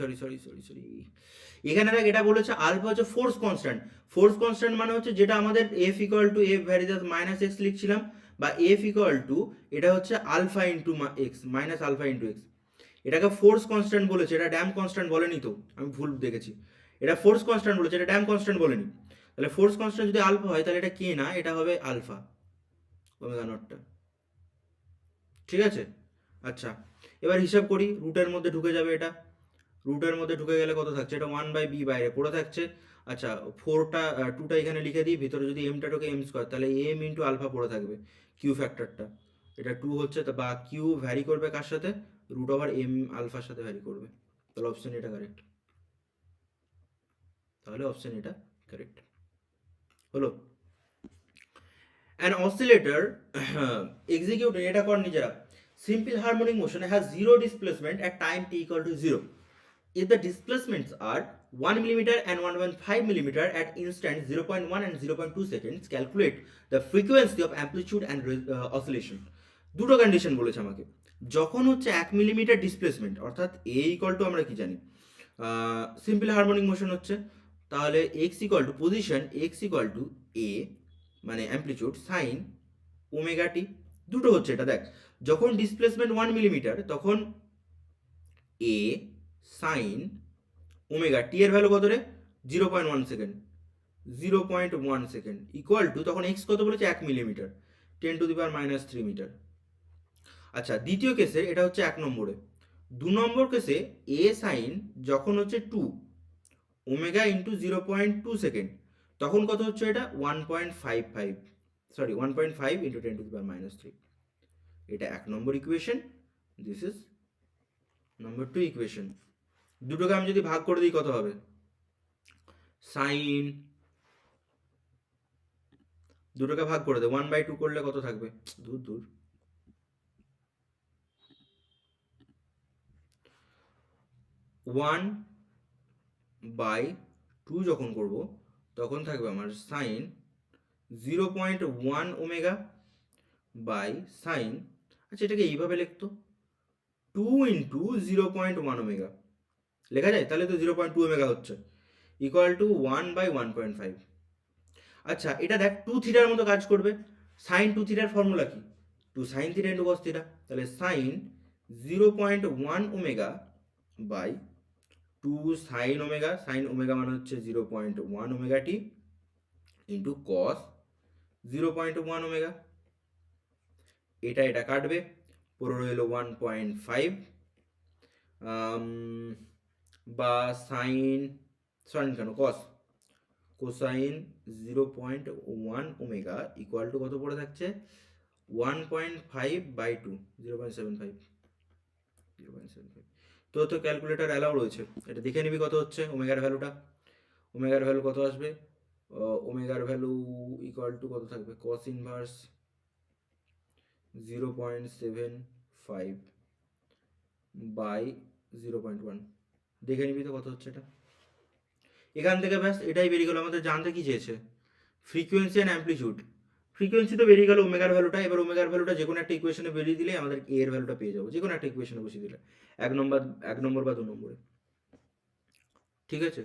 এখানে দেখ, এটা বলেছে আলফা হচ্ছে ফোর্স কনস্ট্যান্ট। ফোর্স কনস্ট্যান্ট মানে হচ্ছে যেটা আমাদের এফ ইকুয়াল টু এফ ভ্যারিজাস মাইনাস এক্স লিখছিলাম, বা এফ ইকুয়াল টু এটা হচ্ছে alpha into x minus alpha into x. এটাকে ফোর্স কনস্ট্যান্ট বলেছে, এটা ড্যাম কনস্ট্যান্ট বলেনি তো, আমি ভুল দেখেছি। এটা ফোর্স কনস্ট্যান্ট বলেছে, এটা ড্যাম কনস্ট্যান্ট বলেনি। তাহলে ফোর্স কনস্ট্যান্ট যদি আলফা হয় তাহলে এটা কে না, এটা হবে আলফা ওমেগা নটটা। ঠিক আছে, আচ্ছা এবার হিসাব করি, রুটের মধ্যে ঢুকে যাবে এটা, রুটের মধ্যে ঢুকে গেলে কত থাকছে, এটা 1/b বাইরে পড়ে থাকছে। আচ্ছা 2টা এখানে লিখে দিই, ভিতরে যদি এমটা ঢোকে এম স্কোয়ার, তাহলে এম ইন্টু আলফা পড়ে থাকবে, কিউ ফ্যাক্টরটা এটা 2 হচ্ছে, বা কিউ ভ্যারি করবে কার সাথে, রুট ওভার এম আলফার সাথে ভ্যারি করবে। তাহলে অপশন এটা কারেক্ট, হলো। An oscillator executing, এটা কর নিজেরা, simple harmonic motion has zero displacement at time t equal to 0. If the displacements are 1 millimeter and 1.5 millimeter at instant 0.1 and 0.2 seconds, calculate the frequency of amplitude and oscillation. দুটো condition বলেছে আমাকে। যখন হচ্ছে 1 millimetre displacement, অর্থাৎ এ equal two আমরা কি জানি, simple harmonic motion হচ্ছে, তাহলে x equal to position, x equal to a মানে অ্যাম্পলিটিউড সাইন ওমেগা টি। দুটো হচ্ছে এটা দেখ, যখন ডিসপ্লেসমেন্ট 1 মিলিমিটার তখন এ সাইন ওমেগা টি এর ভ্যালু কত রে, 0.1 সেকেন্ড ইকুয়াল টু, তখন এক্স কত বলেছে 1 মিলিমিটার, 10⁻³ মিটার। আচ্ছা দ্বিতীয় কেসে এটা হচ্ছে 1 নম্বরে। 2 নম্বর কেসে এ সাইন যখন হচ্ছে 2 ওমেগা ইন্টু 0.2 সেকেন্ড, তখন কত হচ্ছে এটা 1.5 ইন্টু 10⁻³ এটা 1 number equation, this is number 2 equation. দুটোকে আমি যদি ভাগ করে দিই কত হবে, সাইন, দুটোকে ভাগ করে দে, 1/2 করলে কত থাকবে, দূর 1/2 যখন করব তখন থাকবে আমার সাইন 0.1 ওমেগা বাই সাইন, আচ্ছা এটাকে এইভাবে লিখতো 2 ইন্টু 0.1 ওমেগা লেখা যায়, তাহলে তো 0.2 ওমেগা হচ্ছে, ইকুয়াল টু 1/1.5। আচ্ছা এটা দেখ 2 থিটার মতো কাজ করবে, সাইন 2 থিটার ফর্মুলা কি, 2 sine theta into cos theta, তাহলে sine 0.1 omega by 2 sine omega, sine omega মানে হচ্ছে 0.1 omega t into cos 0.1 omega, এটা কাটবে, পুরো রইল 1.5 বা সাইন কেন cos, cosine 0.1 omega equal to কত পড়ে থাকছে 1.5/2, 0.75। তো ক্যালকুলেটর অ্যালাউ রয়েছে, এটা দেখে নিবি কত হচ্ছে ওমেগার ভ্যালুটা। ওমেগার ভ্যালু কত আসবে, ওমেগার ভ্যালু ইকুয়াল টু কত থাকবে, কস ইনভার্স 0.75 বাই 0.1, দেখে নিবি তো কত হচ্ছে এটা। এখান থেকে ব্যাস এটাই বেরিয়ে গেল, আমাদের জানতে কি চেয়েছে, ফ্রিকোয়েন্সি অ্যান্ড অ্যাম্পলিটিউড। ফ্রিকোয়েন্সি তো বেরিয়ে গেল ওমেগার ভ্যালুটা, এবার ওমেগার ভ্যালুটা যে কোনো একটা ইকুয়েশনে বেরিয়ে দিলে আমাদের এ এর ভ্যালুটা পেয়ে যাবো, যে কোনো একটা ইকুয়েশনে বসিয়ে দিলে, 1 নম্বর বা 2 নম্বরে। ঠিক আছে,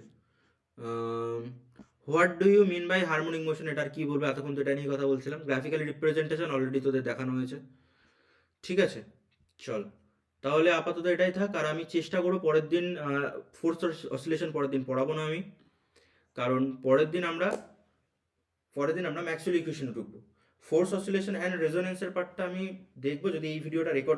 what do you mean by harmonic motion, এটা আর কি বলবো, এতক্ষণ তো এটা নিয়ে কথা বলছিলাম। গ্রাফিক্যালি রিপ্রেজেন্টেশন অলরেডি তোদের দেখানো হয়েছে। ঠিক আছে চল, তাহলে আপাতত এটাই থাক, আর আমি চেষ্টা করবো পরের দিন ফোর্স অসিলেশন পরের দিন পড়াবো না আমি, কারণ পরের দিন আমরা ম্যাক্সওয়েল ইকুয়েশনে ঢুকবো। ফোর্স অসিলেশন অ্যান্ড রেজোনেন্সের পার্টটা আমি দেখবো, যদি এই ভিডিওটা রেকর্ড